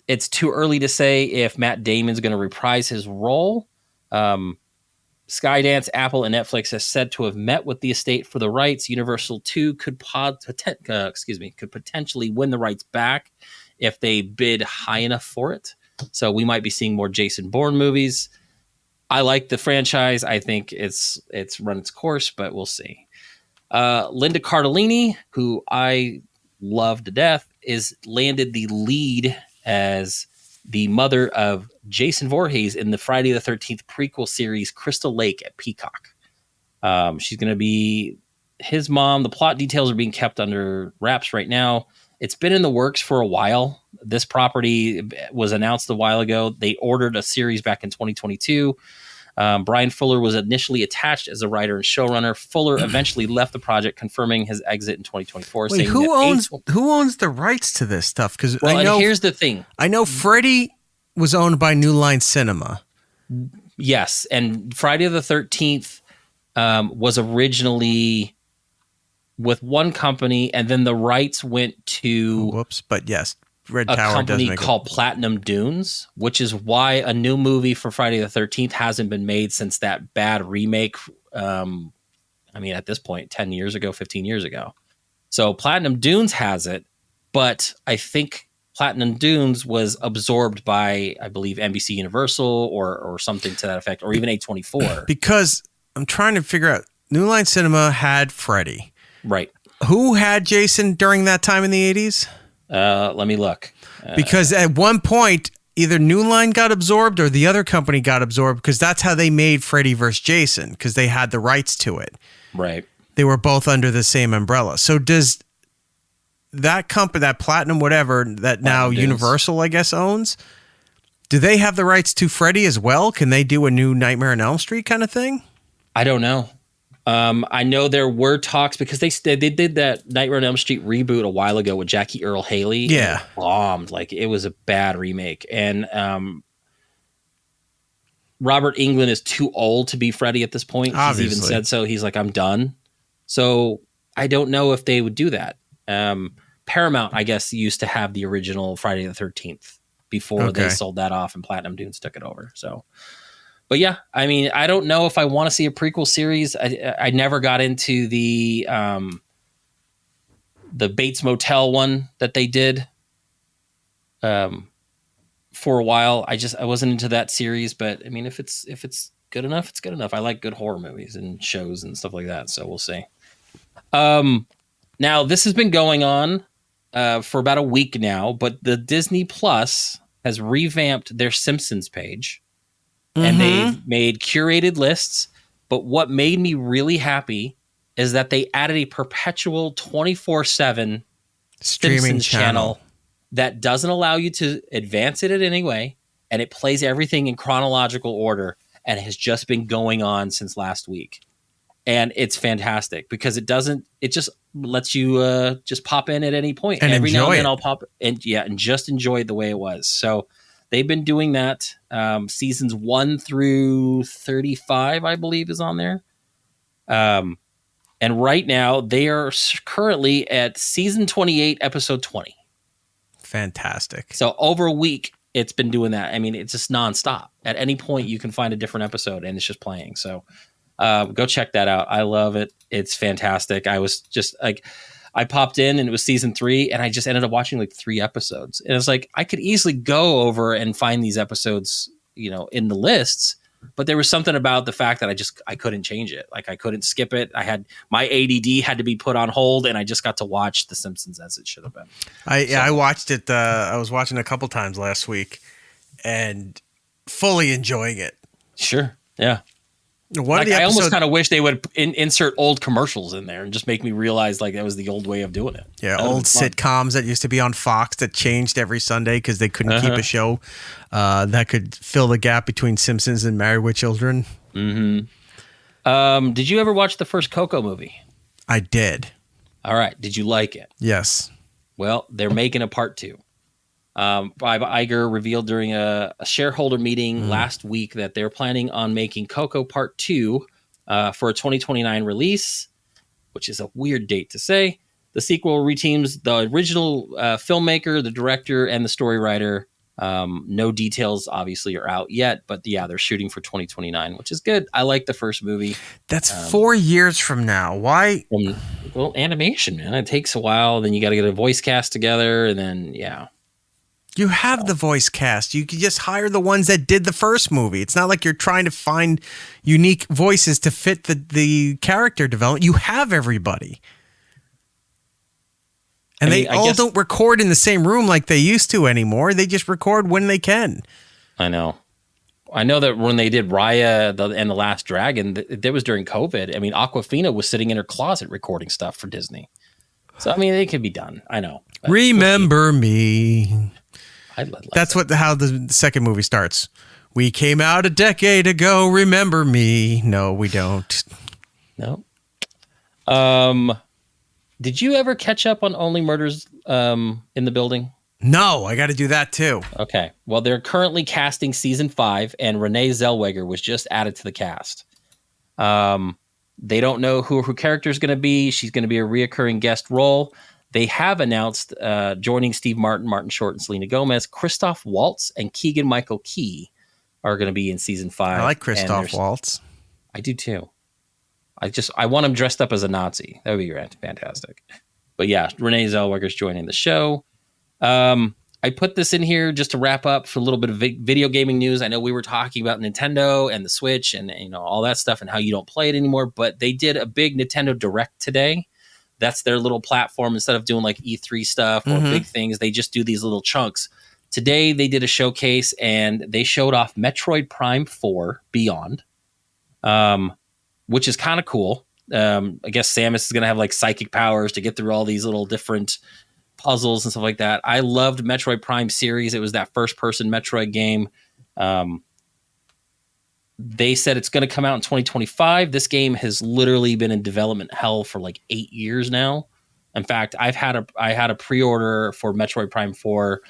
Speaker 6: It's too early to say if Matt Damon's going to reprise his role. Skydance, Apple, and Netflix has said to have met with the estate for the rights. Universal 2 could potentially win the rights back if they bid high enough for it. So we might be seeing more Jason Bourne movies. I like the franchise. I think it's run its course, but we'll see. Linda Cardellini, who I love to death, is landed the lead as the mother of Jason Voorhees in the Friday the 13th prequel series Crystal Lake at Peacock. She's going to be his mom. The plot details are being kept under wraps right now. It's been in the works for a while. This property was announced a while ago. They ordered a series back in 2022. Brian Fuller was initially attached as a writer and showrunner. Fuller eventually left the project, confirming his exit in 2024.
Speaker 5: Wait, who owns the rights to this stuff? Because
Speaker 6: here's the thing.
Speaker 5: I know Freddy was owned by New Line Cinema.
Speaker 6: Yes, and Friday the 13th was originally with one company, and then the rights went to
Speaker 5: Red
Speaker 6: a
Speaker 5: Tower
Speaker 6: company called Platinum Dunes, which is why a new movie for Friday the 13th hasn't been made since that bad remake. At this point, 10 years ago, 15 years ago. So Platinum Dunes has it, but I think Platinum Dunes was absorbed by, I believe, NBC Universal or something to that effect, or even A24.
Speaker 5: Because I'm trying to figure out, New Line Cinema had Freddy.
Speaker 6: Right.
Speaker 5: Who had Jason during that time in the 80s?
Speaker 6: Let me look.
Speaker 5: Because at one point, either New Line got absorbed or the other company got absorbed, because that's how they made Freddy vs. Jason, because they had the rights to it.
Speaker 6: Right.
Speaker 5: They were both under the same umbrella. So does that company, that Platinum whatever, that now Universal, I guess, owns, do they have the rights to Freddy as well? Can they do a new Nightmare on Elm Street kind of thing?
Speaker 6: I don't know. I know there were talks because they did that Nightmare on Elm Street reboot a while ago with Jackie Earle Haley.
Speaker 5: Yeah.
Speaker 6: It bombed. Like, it was a bad remake. And Robert Englund is too old to be Freddy at this point.
Speaker 5: Obviously.
Speaker 6: He's even said so. He's like, I'm done. So I don't know if they would do that. Paramount, I guess, used to have the original Friday the 13th before they sold that off and Platinum Dunes took it over. So... But yeah, I mean, I don't know if I want to see a prequel series. I never got into the Bates Motel one that they did for a while. I wasn't into that series, but I mean, if it's good enough, it's good enough. I like good horror movies and shows and stuff like that. So we'll see. Now this has been going on for about a week now, but the Disney Plus has revamped their Simpsons page. And they've made curated lists. But what made me really happy is that they added a perpetual 24/7
Speaker 5: streaming
Speaker 6: Simpsons
Speaker 5: channel
Speaker 6: that doesn't allow you to advance it in any way. And it plays everything in chronological order and has just been going on since last week. And it's fantastic because it just lets you just pop in at any point.
Speaker 5: And
Speaker 6: every now and then
Speaker 5: it.
Speaker 6: I'll pop and just enjoy it the way it was. So they've been doing that. Seasons 1 through 35, I believe, is on there. And right now, they are currently at season 28, episode 20.
Speaker 5: Fantastic.
Speaker 6: So over a week, it's been doing that. I mean, it's just nonstop. At any point, you can find a different episode, and it's just playing. So go check that out. I love it. It's fantastic. I was just like... I popped in and it was season 3 and I just ended up watching like 3 episodes. And it's like, I could easily go over and find these episodes, in the lists, But there was something about the fact that I couldn't change it. Like I couldn't skip it. My ADD had to be put on hold, and I just got to watch The Simpsons as it should have been.
Speaker 5: I watched it. I was watching a couple times last week, and fully enjoying it.
Speaker 6: Sure, yeah. I almost kind of wish they would insert old commercials in there and just make me realize like that was the old way of doing it.
Speaker 5: Yeah, old sitcoms that used to be on Fox that changed every Sunday because they couldn't keep a show that could fill the gap between Simpsons and Married with Children.
Speaker 6: Mm-hmm. Did you ever watch the first Coco movie?
Speaker 5: I did.
Speaker 6: All right. Did you like it?
Speaker 5: Yes.
Speaker 6: Well, they're making a part 2. Bob Iger revealed during a shareholder meeting last week that they're planning on making Coco Part 2 for a 2029 release, which is a weird date to say. The sequel reteams the original filmmaker, the director, and the story writer. No details, obviously, are out yet, but yeah, they're shooting for 2029, which is good. I like the first movie.
Speaker 5: That's 4 years from now. Why?
Speaker 6: Well, animation, man. It takes a while. Then you got to get a voice cast together, and then, yeah.
Speaker 5: You have the voice cast. You can just hire the ones that did the first movie. It's not like you're trying to find unique voices to fit the character development. You have everybody. And I guess, don't record in the same room like they used to anymore. They just record when they can.
Speaker 6: I know that when they did Raya and the Last Dragon, that was during COVID. I mean, Awkwafina was sitting in her closet recording stuff for Disney. So, I mean, it can be done. I know.
Speaker 5: Remember me. That's how the second movie starts. We came out a decade ago. Remember me. No, we don't.
Speaker 6: No. Did you ever catch up on Only Murders in the Building?
Speaker 5: No, I got to do that too.
Speaker 6: Okay. Well, they're currently casting season 5, and Renee Zellweger was just added to the cast. They don't know who her character is going to be. She's going to be a reoccurring guest role. They have announced joining Steve Martin, Martin Short, and Selena Gomez, Christoph Waltz and Keegan-Michael Key are going to be in season 5.
Speaker 5: I like Christoph Waltz.
Speaker 6: I do too. I want him dressed up as a Nazi. That would be fantastic. But yeah, Renee Zellweger's joining the show. I put this in here just to wrap up for a little bit of video gaming news. I know we were talking about Nintendo and the Switch and all that stuff and how you don't play it anymore, but they did a big Nintendo Direct today. That's their little platform. Instead of doing like E3 stuff or big things, they just do these little chunks. Today, they did a showcase and they showed off Metroid Prime 4 Beyond, which is kind of cool. I guess Samus is going to have like psychic powers to get through all these little different puzzles and stuff like that. I loved Metroid Prime series. It was that first-person Metroid game. They said it's going to come out in 2025. This game has literally been in development hell for like 8 years now. In fact, I had a pre-order for Metroid Prime 4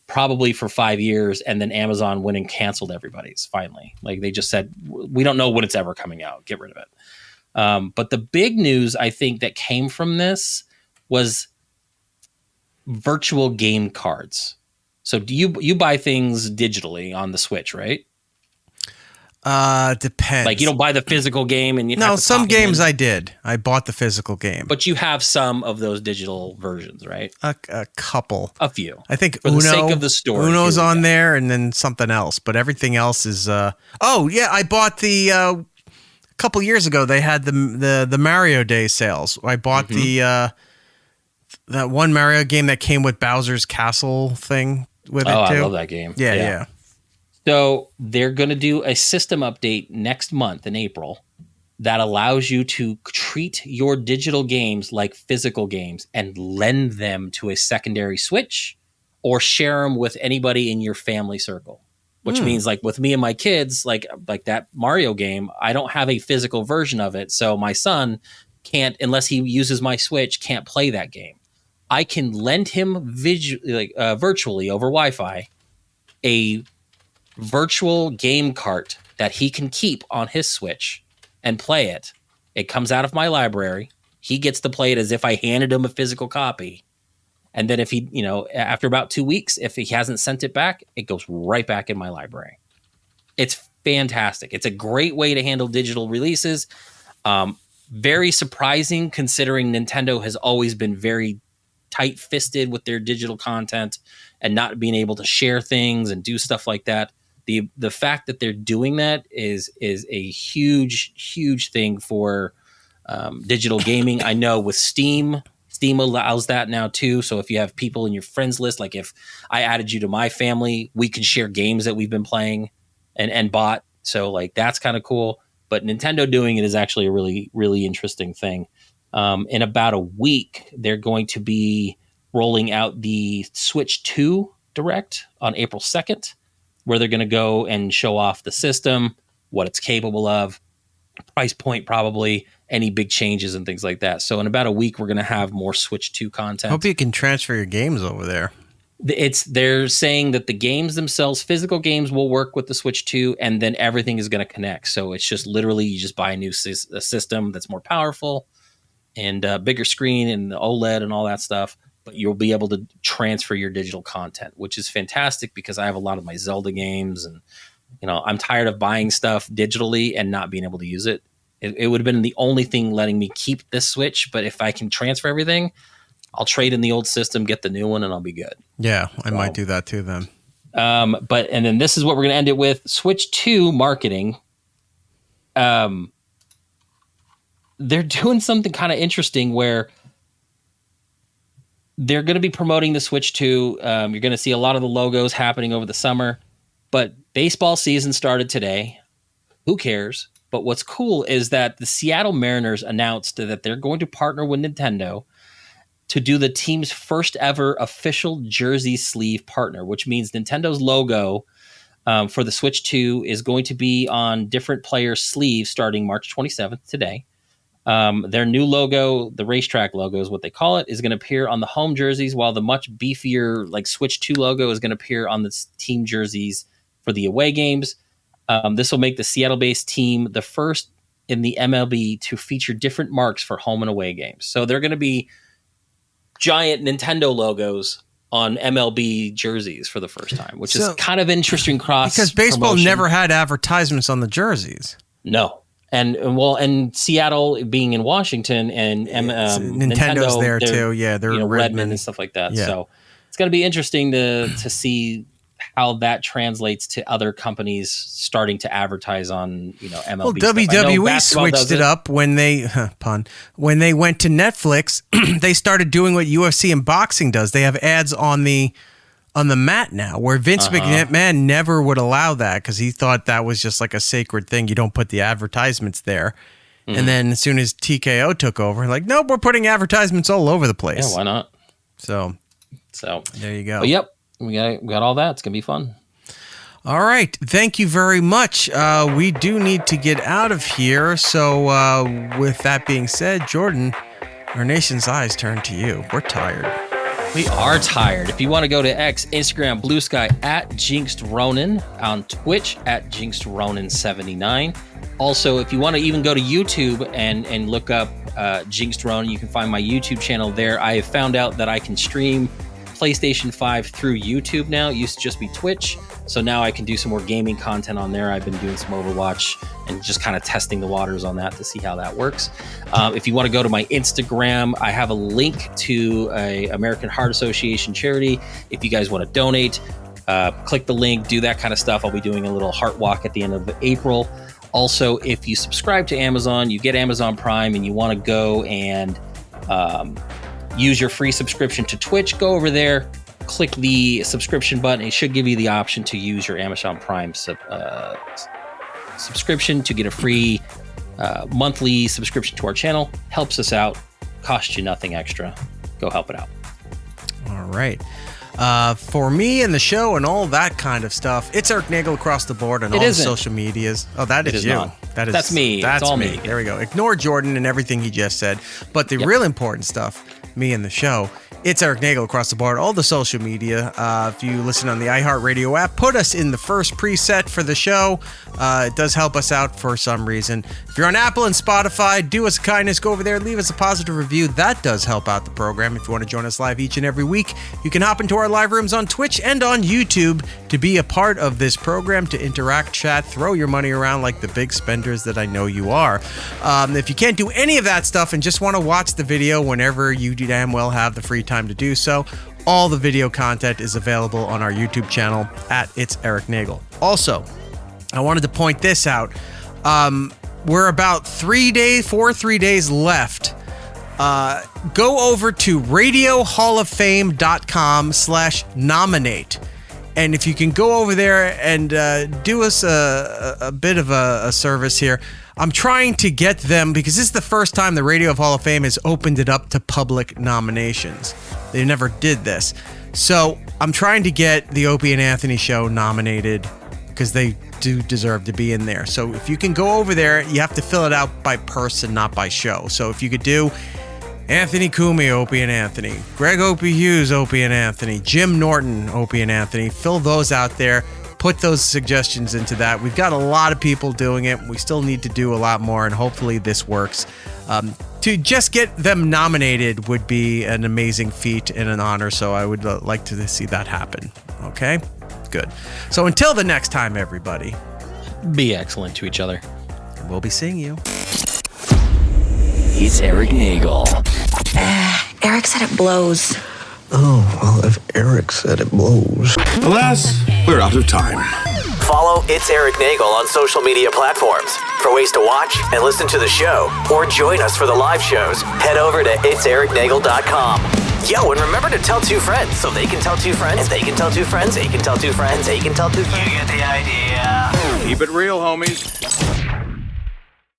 Speaker 6: probably for 5 years, and then Amazon went and canceled everybody's finally. Like they just said, we don't know when it's ever coming out. Get rid of it. But the big news I think that came from this was virtual game cards. So do you buy things digitally on the Switch, right?
Speaker 5: Depends.
Speaker 6: Like you don't buy the physical game and
Speaker 5: some games I did. I bought the physical game.
Speaker 6: But you have some of those digital versions, right?
Speaker 5: A couple.
Speaker 6: A few.
Speaker 5: I think
Speaker 6: for the sake of the story.
Speaker 5: Uno's on there and then something else, but everything else is I bought the a couple years ago they had the Mario Day sales. I bought the that one Mario game that came with Bowser's Castle thing with it too.
Speaker 6: I love that game.
Speaker 5: Yeah.
Speaker 6: So they're going to do a system update next month in April that allows you to treat your digital games like physical games and lend them to a secondary Switch or share them with anybody in your family circle, which means like with me and my kids, like that Mario game, I don't have a physical version of it. So my son can't, unless he uses my Switch, can't play that game. I can lend him virtually over Wi-Fi a virtual game cart that he can keep on his Switch and play it. It comes out of my library. He gets to play it as if I handed him a physical copy. And then if he, after about 2 weeks, if he hasn't sent it back, it goes right back in my library. It's fantastic. It's a great way to handle digital releases. Very surprising considering Nintendo has always been very tight-fisted with their digital content and not being able to share things and do stuff like that. the fact that they're doing that is a huge thing for digital gaming. I know with Steam allows that now too. So if you have people in your friends list, like if I added you to my family, we can share games that we've been playing and bought. So like that's kind of cool. But Nintendo doing it is actually a really, really interesting thing. In about a week, they're going to be rolling out the Switch 2 Direct on April 2nd, where they're going to go and show off the system, what it's capable of, price point probably, any big changes and things like that. So in about a week, we're going to have more Switch 2 content.
Speaker 5: Hope you can transfer your games over there.
Speaker 6: They're saying that the games themselves, physical games, will work with the Switch 2, and then everything is going to connect. So it's just literally you just buy a new system that's more powerful and bigger screen and the OLED and all that stuff. But you'll be able to transfer your digital content, which is fantastic because I have a lot of my Zelda games and, I'm tired of buying stuff digitally and not being able to use it. It would have been the only thing letting me keep this Switch. But if I can transfer everything, I'll trade in the old system, get the new one, and I'll be good.
Speaker 5: Yeah, I might do that too then.
Speaker 6: And then this is what we're going to end it with. Switch 2 marketing. They're doing something kind of interesting where they're going to be promoting the Switch 2. You're going to see a lot of the logos happening over the summer, but baseball season started today. Who cares? But what's cool is that the Seattle Mariners announced that they're going to partner with Nintendo to do the team's first ever official jersey sleeve partner, which means Nintendo's logo for the Switch 2 is going to be on different players' sleeves starting March 27th today. Their new logo, the racetrack logo is what they call it, is going to appear on the home jerseys, while the much beefier like Switch 2 logo is going to appear on the team jerseys for the away games. This will make the Seattle-based team the first in the MLB to feature different marks for home and away games. So they're going to be giant Nintendo logos on MLB jerseys for the first time, which is kind of interesting cross
Speaker 5: because baseball
Speaker 6: promotion.
Speaker 5: never had advertisements on the jerseys.
Speaker 6: No. And Seattle being in Washington and
Speaker 5: Nintendo's there too. Yeah, they're
Speaker 6: Redmond and stuff like that. Yeah. So it's going to be interesting to see how that translates to other companies starting to advertise on MLB.
Speaker 5: Well, WWE switched it up when they when they went to Netflix. They started doing what UFC and boxing does. They have ads on the mat now, where Vince McMahon never would allow that because he thought that was just like a sacred thing. You don't put the advertisements there. Mm-hmm. And then as soon as TKO took over, like, nope, we're putting advertisements all over the place.
Speaker 6: Yeah, why not?
Speaker 5: So there you go.
Speaker 6: But yep, we got all that. It's gonna be fun.
Speaker 5: All right, thank you very much. We do need to get out of here. So with that being said, Jordan, our nation's eyes turn to you. We're tired.
Speaker 6: We are tired. If you want to go to X, Instagram, Blue Sky at Jinxed Ronan, on Twitch at Jinxed Ronan 79. Also, if you want to even go to YouTube and look up Jinxed Ronan, you can find my YouTube channel there. I have found out that I can stream PlayStation 5 through YouTube now. It used to just be Twitch. So now I can do some more gaming content on there. I've been doing some Overwatch and just kind of testing the waters on that to see how that works. If you want to go to my Instagram, I have a link to a American Heart Association charity. If you guys want to donate, click the link, do that kind of stuff. I'll be doing a little heart walk at the end of April. Also, if you subscribe to Amazon, you get Amazon Prime, and you want to go and use your free subscription to Twitch, go over there, click the subscription button. It should give you the option to use your Amazon Prime subscription to get a free monthly subscription to our channel. Helps us out, costs you nothing extra. Go help it out.
Speaker 5: All right. For me and the show and all that kind of stuff, it's Eric Nagel across the board on all the social medias. Oh, that is you.
Speaker 6: Not.
Speaker 5: That's
Speaker 6: me.
Speaker 5: That's
Speaker 6: all
Speaker 5: me. There we go. Ignore Jordan and everything he just said. But the real important stuff, me and the show, it's Eric Nagel across the board, all the social media. If you listen on the iHeartRadio app, put us in the first preset for the show. It does help us out for some reason. If you're on Apple and Spotify, do us a kindness, go over there, leave us a positive review. That does help out the program. If you want to join us live each and every week, you can hop into our live rooms on Twitch and on YouTube to be a part of this program, to interact, chat, throw your money around like the big spenders that I know you are. If you can't do any of that stuff and just want to watch the video whenever you damn well have the free time to do so, all the video content is available on our YouTube channel at It's Eric Nagel. Also, I wanted to point this out. We're about 3 days left. Go over to radiohalloffame.com/nominate. And if you can go over there and do us a bit of a service here, I'm trying to get them, because this is the first time the Radio Hall of Fame has opened it up to public nominations. They never did this. So I'm trying to get the Opie and Anthony show nominated, because they do deserve to be in there. So if you can go over there, you have to fill it out by person, not by show. So if you could do Anthony Kumi, Opie and Anthony, Greg Opie Hughes, Opie and Anthony, Jim Norton, Opie and Anthony, fill those out there. Put those suggestions into that. We've got a lot of people doing it. We still need to do a lot more, and hopefully this works. To just get them nominated would be an amazing feat and an honor, so I would like to see that happen. Okay? Good. So until the next time, everybody,
Speaker 6: be excellent to each other.
Speaker 5: We'll be seeing you.
Speaker 1: He's Eric Nagel.
Speaker 3: Eric said it blows.
Speaker 22: Oh, well, if Eric said it blows.
Speaker 1: Alas, we're out of time. Follow It's Eric Nagel on social media platforms. For ways to watch and listen to the show, or join us for the live shows, head over to itsericnagel.com. Yo, and remember to tell 2 friends, so they can tell 2 friends, and they can tell 2 friends, they can tell 2 friends, they can tell 2 friends. You get the idea.
Speaker 23: Keep it real, homies.